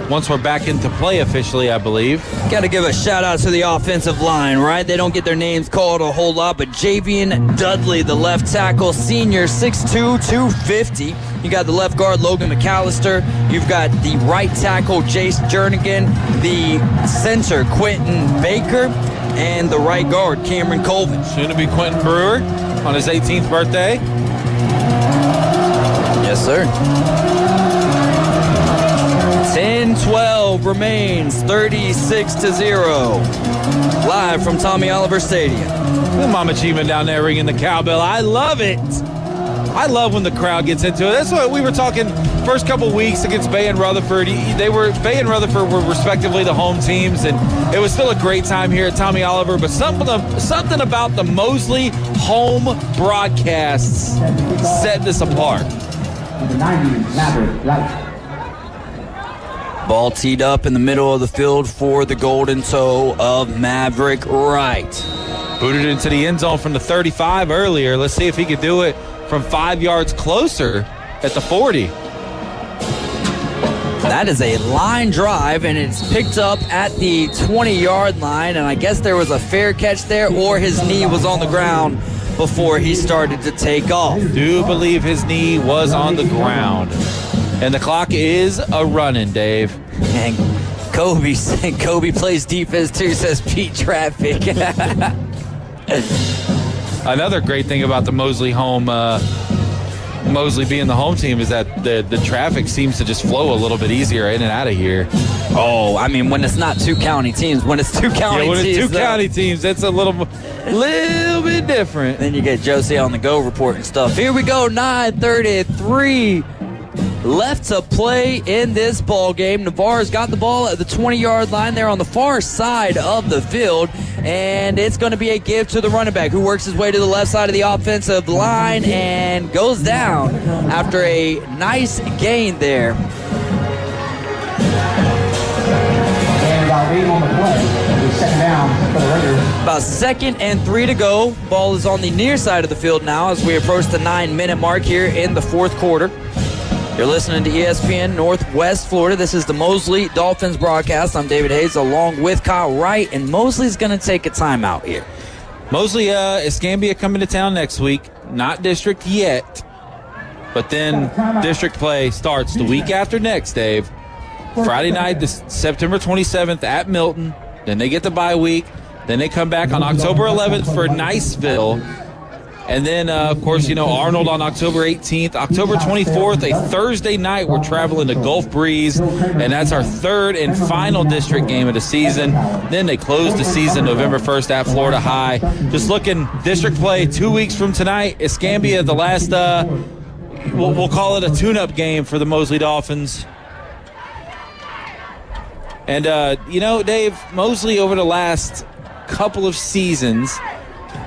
once we're back into play officially, I believe. Got to give a shout out to the offensive line, right? They don't get their names called a whole lot, but Javian Dudley, the left tackle, senior, 6'2", 250. You got the left guard, Logan McAllister. You've got the right tackle, Jace Jernigan, the center, Quentin Baker, and the right guard, Cameron Colvin. Soon to be Quentin Brewer on his 18th birthday. Yes, sir. 10-12 remains, 36-0. Live from Tommy Oliver Stadium. The Mama Chima down there ringing the cowbell. I love it. I love when the crowd gets into it. That's what we were talking first couple weeks against Bay and Rutherford. Bay and Rutherford were respectively the home teams, and it was still a great time here at Tommy Oliver. But something about the Mosley home broadcasts set this apart. Ball teed up in the middle of the field for the Golden Toe of Maverick Wright. Booted into the end zone from the 35 earlier. Let's see if he could do it from 5 yards closer at the 40. That is a line drive, and it's picked up at the 20-yard line, and I guess there was a fair catch there, or his knee was on the ground before he started to take off. Do believe his knee was on the ground. And the clock is a running, Dave. And Kobe plays defense too, says Pete Traffic. Another great thing about the Mosley home Mosley being the home team is that the traffic seems to just flow a little bit easier in and out of here. Oh, I mean, when it's not 2 county teams, when it's 2 county when teams. it's 2 county teams, that's a little bit different. Then you get Josie on the go report and stuff. Here we go, 9:33 left to play in this ball game. Navarre's got the ball at the 20-yard line there on the far side of the field, and it's going to be a give to the running back who works his way to the left side of the offensive line and goes down after a nice gain there. And about 8 on the play. It'll be second down for the Raiders. About 2nd and 3 to go. Ball is on the near side of the field now as we approach the 9-minute mark here in the 4th quarter. You're listening to ESPN Northwest Florida. This is the Mosley Dolphins broadcast. I'm David Hayes along with Kyle Wright, and Mosley's going to take a timeout here. Mosley, Escambia coming to town next week. Not district yet, but then district play starts the week after next, Dave. Friday night, September 27th at Milton. Then they get the bye week. Then they come back on October 11th for Niceville. And then, of course, Arnold on October 18th. October 24th, a Thursday night, we're traveling to Gulf Breeze, and that's our 3rd and final district game of the season. Then they close the season November 1st at Florida High. Just looking, district play 2 weeks from tonight. Escambia, the last, we'll call it a tune-up game for the Mosley Dolphins. And, Dave, Mosley over the last couple of seasons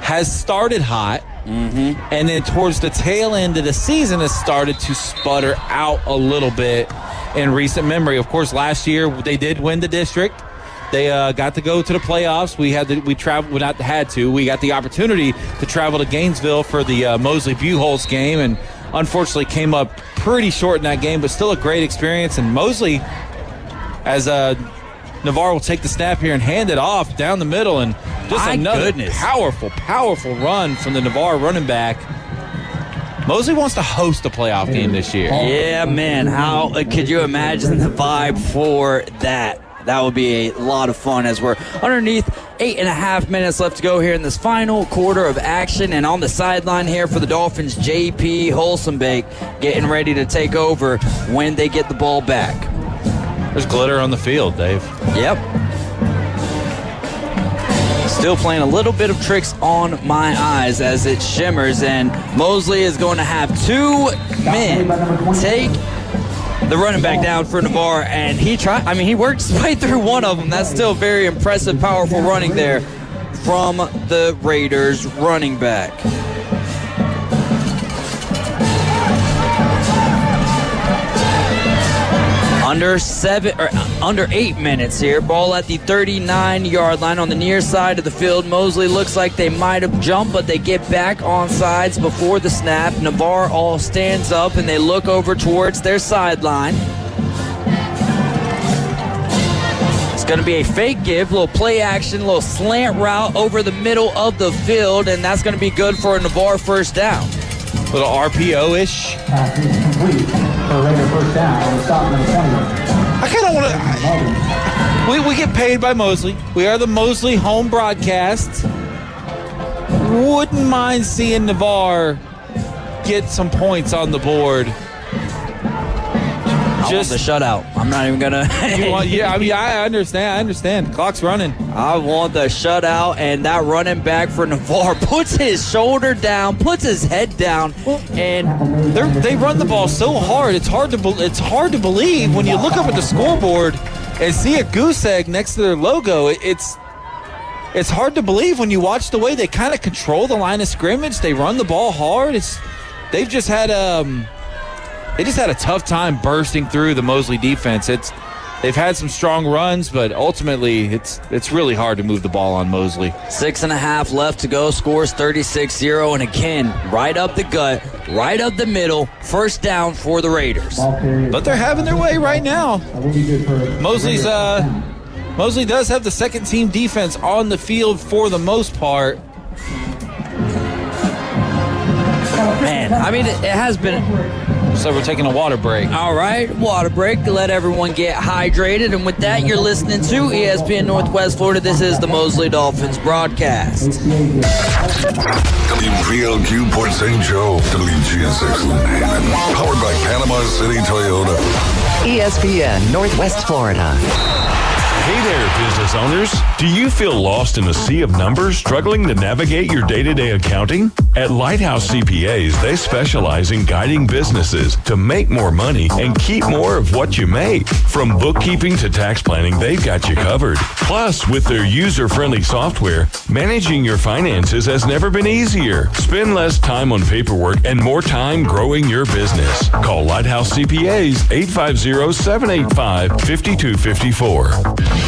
has started hot. Mm-hmm. And then towards the tail end of the season has started to sputter out a little bit in recent memory. Of course, last year they did win the district. They got to go to the playoffs. We got the opportunity to travel to Gainesville for the Mosley Buchholz game, and unfortunately came up pretty short in that game, but still a great experience. And Mosley, as Navarre will take the snap here and hand it off down the middle, and just another powerful run from the Navarre running back. Mosley wants to host a playoff game this year. Yeah, man. How could you imagine the vibe for that? That would be a lot of fun as we're underneath 8.5 minutes left to go here in this final quarter of action. And on the sideline here for the Dolphins, J.P. Holsenbeek getting ready to take over when they get the ball back. There's glitter on the field, Dave. Yep. Still playing a little bit of tricks on my eyes as it shimmers, and Mosley is going to have 2 men take the running back down for Navarre, and he works right through one of them. That's still very impressive, powerful running there from the Raiders running back. Under 8 minutes here. Ball at the 39-yard line on the near side of the field. Mosley looks like they might have jumped, but they get back on sides before the snap. Navarre all stands up, and they look over towards their sideline. It's going to be a fake give, a little play action, a little slant route over the middle of the field, and that's going to be good for a Navarre first down. A little RPO-ish. I kind of want to. We get paid by Mosley. We are the Mosley home broadcast. Wouldn't mind seeing Navarre get some points on the board. I want the shutout. I'm not even gonna. I understand. The clock's running. I want the shutout, and that running back for Navarre puts his shoulder down, puts his head down, and they run the ball so hard. It's hard to believe when you look up at the scoreboard and see a goose egg next to their logo. It's hard to believe when you watch the way they kind of control the line of scrimmage. They run the ball hard. They've just had They just had a tough time bursting through the Mosley defense. They've had some strong runs, but ultimately it's really hard to move the ball on Mosley. 6.5 left to go. Scores 36-0, and again, right up the gut, right up the middle. First down for the Raiders. But they're having their way right now. Mosley does have the second team defense on the field for the most part. Man, I mean, it has been So we're taking a water break. All right, water break to let everyone get hydrated. And with that, you're listening to ESPN Northwest Florida. This is the Mosley Dolphins broadcast. WPLQ Port St. Joe, WGSX Lynn Haven, powered by Panama City Toyota. ESPN Northwest Florida. Hey there, business owners. Do you feel lost in a sea of numbers, struggling to navigate your day-to-day accounting? At Lighthouse CPAs, they specialize in guiding businesses to make more money and keep more of what you make. From bookkeeping to tax planning, they've got you covered. Plus, with their user-friendly software, managing your finances has never been easier. Spend less time on paperwork and more time growing your business. Call Lighthouse CPAs 850-785-5254.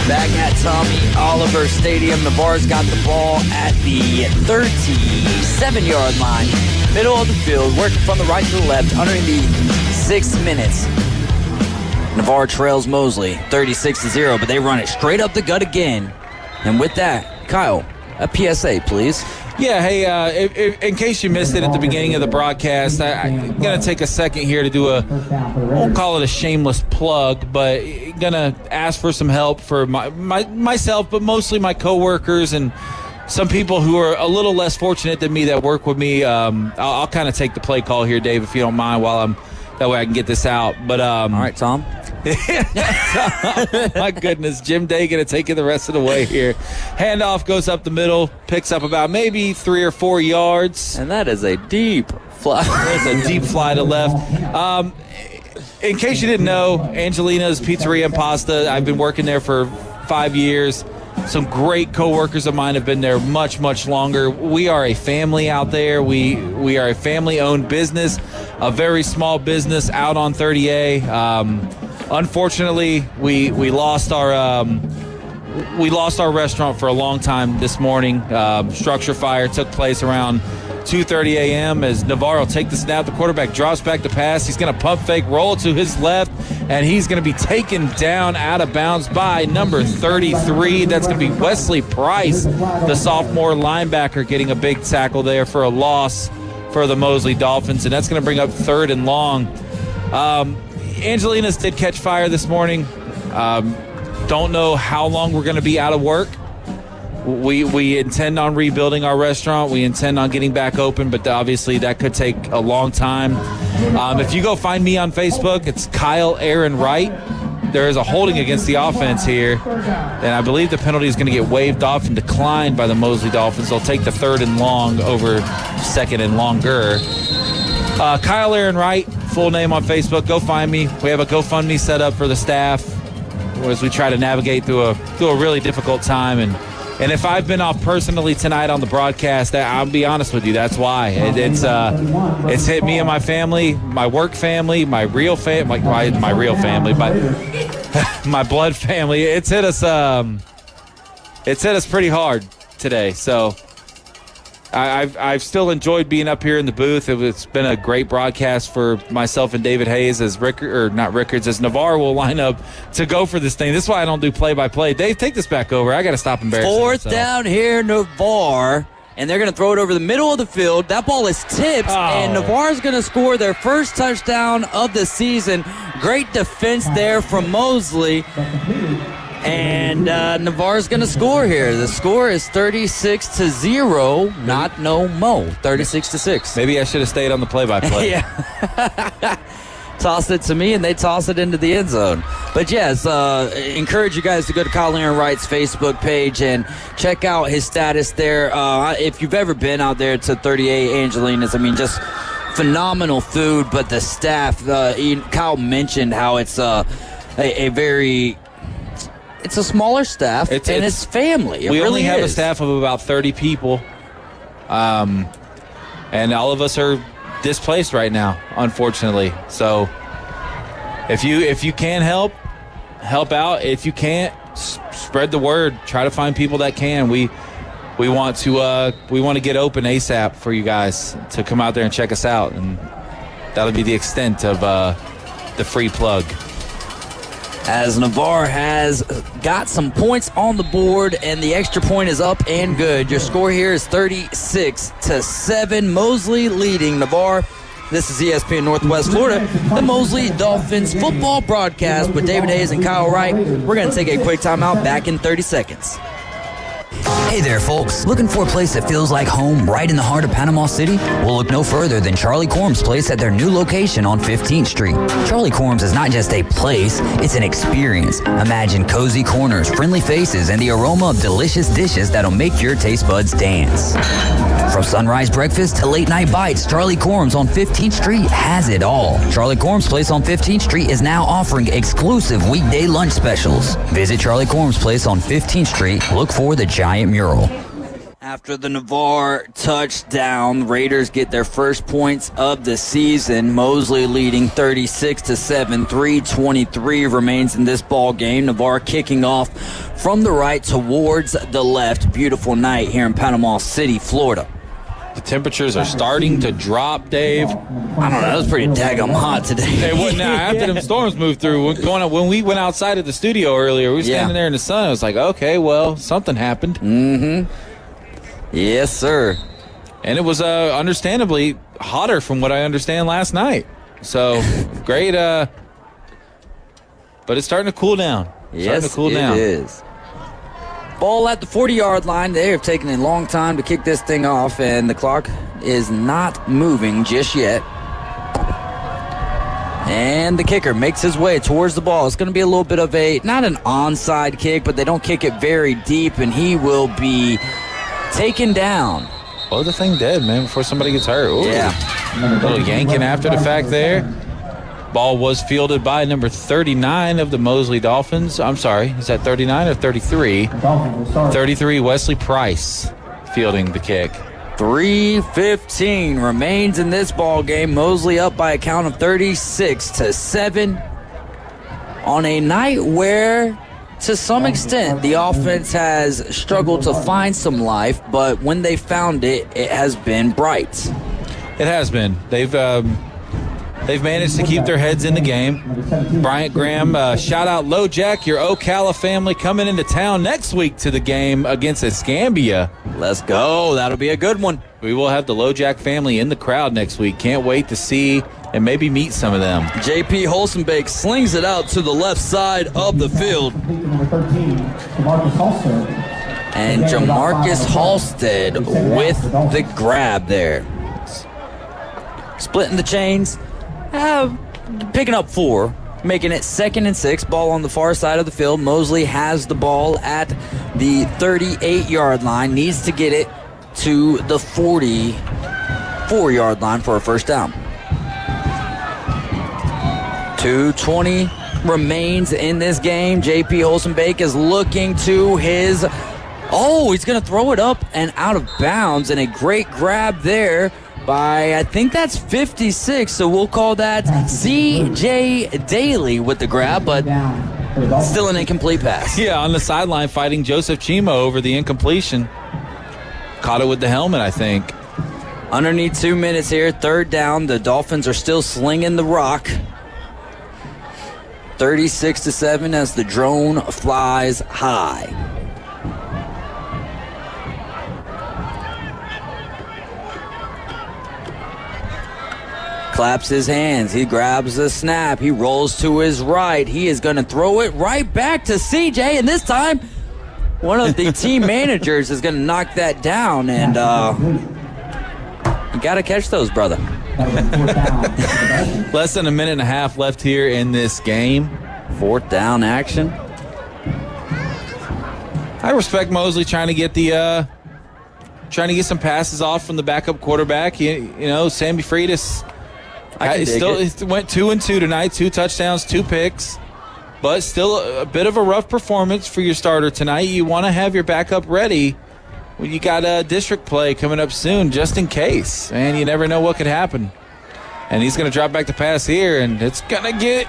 Back at Tommy Oliver Stadium, Navarre's got the ball at the 37-yard line, middle of the field, working from the right to the left, entering the 6 minutes. Navarre trails Mosley 36-0, but they run it straight up the gut again. And with that, Kyle, a PSA, please. Yeah, hey, in case you missed it at the beginning of the broadcast, I'm going to take a second here to do I won't call it a shameless plug, but going to ask for some help for myself, but mostly my coworkers and some people who are a little less fortunate than me that work with me. I'll kind of take the play call here, Dave, if you don't mind, that way I can get this out. But all right, Tom. My goodness, Jim Day going to take it the rest of the way here. Handoff goes up the middle, picks up about maybe 3 or 4 yards. And that is a deep fly. That's a deep fly to left. In case you didn't know, Angelina's Pizzeria and Pasta, I've been working there for 5 years. Some great coworkers of mine have been there much, much longer. We are a family out there. We are a family-owned business, a very small business out on 30A. Unfortunately, we lost our restaurant for a long time this morning. Structure fire took place around 2:30 a.m. as Navarre will take the snap. The quarterback drops back the pass. He's going to pump fake, roll to his left, and he's going to be taken down out of bounds by number 33. That's going to be Wesley Price, the sophomore linebacker, getting a big tackle there for a loss for the Mosley Dolphins, and that's going to bring up 3rd and long. Angelina's did catch fire this morning. Don't know how long we're going to be out of work. We intend on rebuilding our restaurant. We intend on getting back open, but obviously that could take a long time. If you go find me on Facebook, it's Kyle Aaron Wright. There is a holding against the offense here, and I believe the penalty is going to get waived off and declined by the Mosley Dolphins. They'll take the 3rd and long over 2nd and longer. Kyle Aaron Wright, full name on Facebook. Go find me. We have a GoFundMe set up for the staff as we try to navigate through a really difficult time. And if I've been off personally tonight on the broadcast, I'll be honest with you, that's why. It's hit me and my family, my work family, my real family, my real family, but my blood family. It's hit us pretty hard today. So I've still enjoyed being up here in the booth. It's been a great broadcast for myself and David Hayes as Navarre will line up to go for this thing. This is why I don't do play-by-play. Dave, take this back over. I got to stop embarrassing myself. 4th down here, Navarre, and they're going to throw it over the middle of the field. That ball is tipped, and Navarre's going to score their first touchdown of the season. Great defense there from Mosley. And Navarre's going to score here. The score is 36-0, not no mo. 36-6. Maybe I should have stayed on the play-by-play. Yeah. Toss it to me, and they toss it into the end zone. But yes, encourage you guys to go to Kyle Aaron Wright's Facebook page and check out his status there. If you've ever been out there to 38 Angelina's, I mean, just phenomenal food. But the staff, Kyle mentioned how it's a very... It's a smaller staff, and it's family. We only have a staff of about 30 people, and all of us are displaced right now, unfortunately. So if you can help out. If you can't, spread the word. Try to find people that can. We want to get open ASAP for you guys to come out there and check us out, and that'll be the extent of the free plug. As Navarre has got some points on the board, and the extra point is up and good. Your score here is 36-7. Mosley leading Navarre This is ESPN Northwest Florida, the Mosley Dolphins football broadcast with David Hayes and Kyle Wright. We're going to take a quick timeout, back in 30 seconds. Hey there, folks. Looking for a place that feels like home right in the heart of Panama City? Well, look no further than Charlie Corm's place at their new location on 15th Street. Charlie Corm's is not just a place, it's an experience. Imagine cozy corners, friendly faces, and the aroma of delicious dishes that'll make your taste buds dance. From sunrise breakfast to late night bites, Charlie Corm's on 15th Street has it all. Charlie Corm's place on 15th Street is now offering exclusive weekday lunch specials. Visit Charlie Corm's place on 15th Street. Look for the giant mural. After the Navarre touchdown, Raiders get their first points of the season. Mosley leading 36-7. 3:23 remains in this ball game. Navarre kicking off from the right towards the left. Beautiful night here in Panama City, Florida. The temperatures are starting to drop, Dave. I don't know. It was pretty daggum hot today. Hey, what now? After them storms moved through, when we went outside of the studio earlier, we were standing there in the sun. I was like, okay, well, something happened. Mm-hmm. Yes, sir. And it was understandably hotter from what I understand last night. So, great. But it's starting to cool down. Yes, it is. Ball at the 40-yard line. They have taken a long time to kick this thing off, and the clock is not moving just yet. And the kicker makes his way towards the ball. It's going to be a little bit of not an onside kick, but they don't kick it very deep, and he will be taken down. Blow the thing dead, man, before somebody gets hurt. Ooh. Yeah. A little yanking after the fact there. Ball was fielded by number 39 of the Mosley Dolphins. I'm sorry, is that 39 or 33? 33, Wesley Price fielding the kick. 3:15 remains in this ball game. Mosley up by a count of 36-7 on a night where, to some extent, the offense has struggled to find some life, but when they found it, it has been bright. It has been. They've managed to keep their heads in the game. Bryant Graham, shout out LoJack, your Ocala family coming into town next week to the game against Escambia. Let's go. That'll be a good one. We will have the LoJack family in the crowd next week. Can't wait to see and maybe meet some of them. JP Holstenbeek slings it out to the left side of the field. And Jamarcus Halstead with the grab there. Splitting the chains. Picking up 4, making it 2nd and 6. Ball on the far side of the field. Mosley has the ball at the 38-yard line. Needs to get it to the 44-yard line for a first down. 2:20 remains in this game. JP Holstenbeek is looking to his... Oh, he's going to throw it up and out of bounds. And a great grab there by, I think that's 56, so we'll call that C.J. Daly with the grab, but still an incomplete pass. Yeah, on the sideline fighting Joseph Chima over the incompletion. Caught it with the helmet, I think. Underneath 2 minutes here, third down. The Dolphins are still slinging the rock. 36-7 as the drone flies high. Claps his hands. He grabs the snap. He rolls to his right. He is going to throw it right back to CJ. And this time, one of the team managers is going to knock that down. And you got to catch those, brother. Less than a minute and a half left here in this game. 4th down action. I respect Mosley trying to get some passes off from the backup quarterback. You know, Sammy Freitas. He went 2-2 tonight, 2 touchdowns, 2 picks, but still a bit of a rough performance for your starter tonight. You want to have your backup ready when you got a district play coming up soon, just in case. And you never know what could happen. And he's going to drop back the pass here, and it's going to get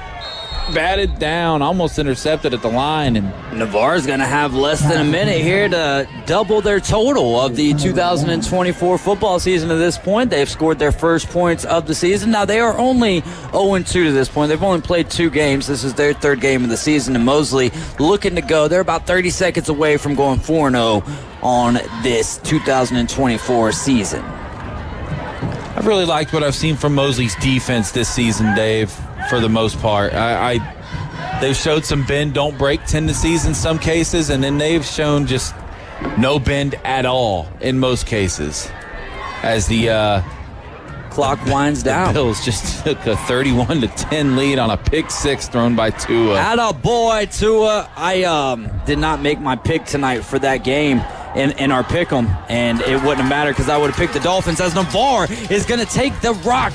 batted down, almost intercepted at the line. And Navarre's going to have less than a minute here to double their total of the 2024 football season to this point. They've scored their first points of the season. Now, they are only 0-2 to this point. They've only played 2 games. This is their 3rd game of the season, and Mosley looking to go. They're about 30 seconds away from going 4-0 on this 2024 season. I I've really liked what I've seen from Mosley's defense this season, Dave, for the most part. They've showed some bend, don't break tendencies in some cases, and then they've shown just no bend at all in most cases. As the clock winds down. The Bills just took a 31-10 lead on a pick six thrown by Tua. Attaboy, Tua. I did not make my pick tonight for that game in our pick'em, and it wouldn't have mattered because I would have picked the Dolphins, as Navarre is going to take the rock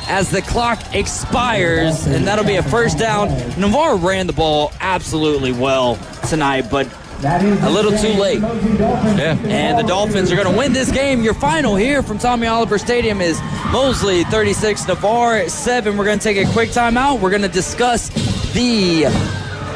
as the clock expires, and that'll be a first down. Navarre ran the ball absolutely well tonight, but a little too late. Yeah. And the Dolphins are going to win this game. Your final here from Tommy Oliver Stadium is Mosley 36, Navarre 7. We're going to take a quick timeout. We're going to discuss the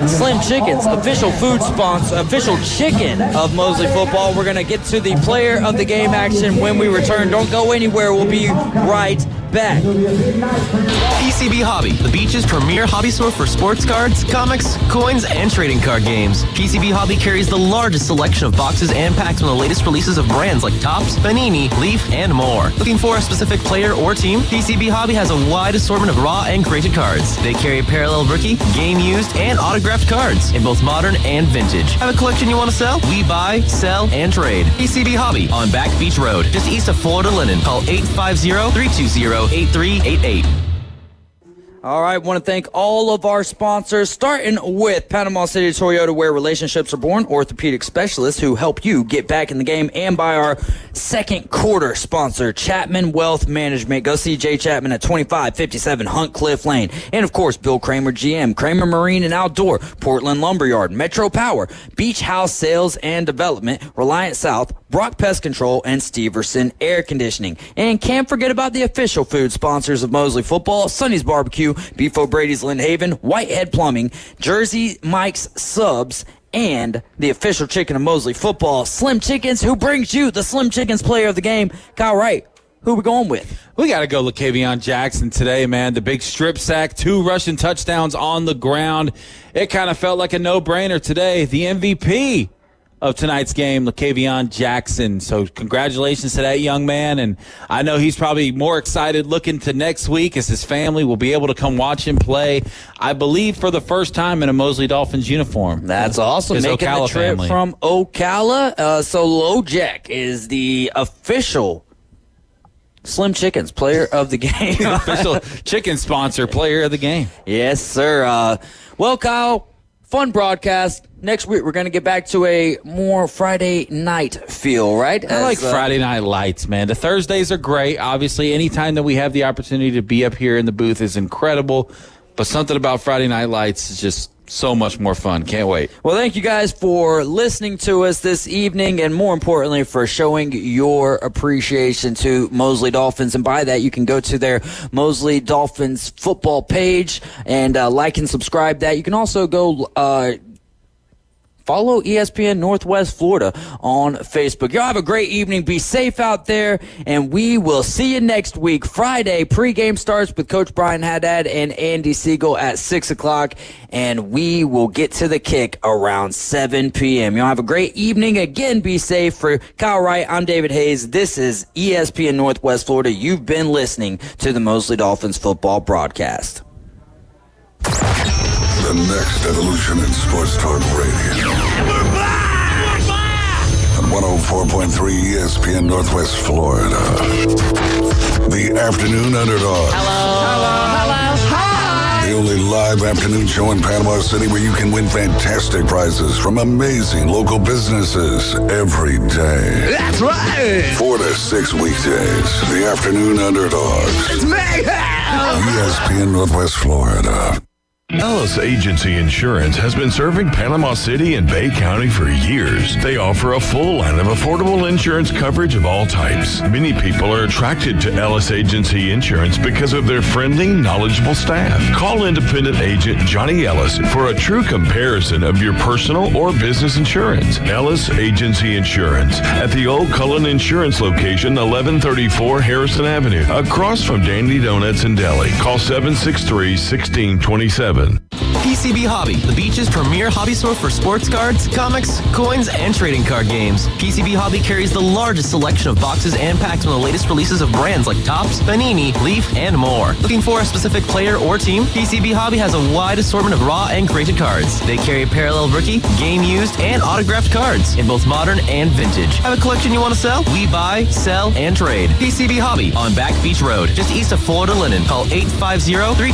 Slim Chickens, official food sponsor, official chicken of Mosley football. We're going to get to the player of the game action when we return. Don't go anywhere. We'll be right back. PCB Hobby, the beach's premier hobby store for sports cards, comics, coins, and trading card games. PCB Hobby carries the largest selection of boxes and packs from the latest releases of brands like Topps, Panini, Leaf, and more. Looking for a specific player or team? PCB Hobby has a wide assortment of raw and graded cards. They carry parallel rookie, game used, and autographed cards in both modern and vintage. Have a collection you want to sell? We buy, sell, and trade. PCB Hobby on Back Beach Road, just east of Florida Linen. Call 850-320-8388. All right, want to thank all of our sponsors, starting with Panama City Toyota, where relationships are born, orthopedic specialists who help you get back in the game, and by our second quarter sponsor, Chapman Wealth Management. Go see Jay Chapman at 2557 Hunt Cliff Lane. And, of course, Bill Kramer, GM, Kramer Marine and Outdoor, Portland Lumberyard, Metro Power, Beach House Sales and Development, Reliant South, Brock Pest Control, and Steverson Air Conditioning. And can't forget about the official food sponsors of Mosley Football, Sonny's Barbecue, Beef O'Brady's Lynn Haven, Whitehead Plumbing, Jersey Mike's Subs, and the official chicken of Mosley Football, Slim Chickens, who brings you the Slim Chickens player of the game. Kyle Wright, who are we going with? We got to go LaKavion Jackson today, man. The big strip sack, 2 rushing touchdowns on the ground. It kind of felt like a no-brainer today. The MVP of tonight's game, LaKavion Jackson. So congratulations to that young man, and I know he's probably more excited looking to next week as his family will be able to come watch him play, I believe, for the first time in a Mosley Dolphins uniform. That's awesome. His Making Ocala the trip family from Ocala. So LoJack is the official Slim Chickens player of the game. Official chicken sponsor player of the game. Yes, sir. Well, Kyle, fun broadcast. Next week, we're going to get back to a more Friday night feel, right? I like Friday night lights, man. The Thursdays are great. Obviously, anytime that we have the opportunity to be up here in the booth is incredible. But something about Friday night lights is just so much more fun. Can't wait. Well, thank you guys for listening to us this evening, and more importantly, for showing your appreciation to Mosley Dolphins. And by that, you can go to their Mosley Dolphins football page and like and subscribe that. You can also go follow ESPN Northwest Florida on Facebook. Y'all have a great evening. Be safe out there, and we will see you next week. Friday, pregame starts with Coach Brian Haddad and Andy Siegel at 6 o'clock, and we will get to the kick around 7 p.m. Y'all have a great evening. Again, be safe. For Kyle Wright, I'm David Hayes. This is ESPN Northwest Florida. You've been listening to the Mosley Dolphins football broadcast. The next evolution in sports talk radio. We're back! We're back! On 104.3 ESPN Northwest Florida. The Afternoon Underdogs. The only live afternoon show in Panama City where you can win fantastic prizes from amazing local businesses every day. That's right! 4 to 6 weekdays. The Afternoon Underdogs. It's mayhem! ESPN Northwest Florida. Ellis Agency Insurance has been serving Panama City and Bay County for years. They offer a full line of affordable insurance coverage of all types. Many people are attracted to Ellis Agency Insurance because of their friendly, knowledgeable staff. Call independent agent Johnny Ellis for a true comparison of your personal or business insurance. Ellis Agency Insurance at the Old Cullen Insurance location, 1134 Harrison Avenue, across from Dandy Donuts and Deli. Call 763-1627. PCB Hobby, the beach's premier hobby store for sports cards, comics, coins, and trading card games. PCB Hobby carries the largest selection of boxes and packs from the latest releases of brands like Topps, Panini, Leaf, and more. Looking for a specific player or team? PCB Hobby has a wide assortment of raw and graded cards. They carry parallel rookie, game used, and autographed cards in both modern and vintage. Have a collection you want to sell? We buy, sell, and trade. PCB Hobby on Back Beach Road, just east of Florida Linen. Call 850-32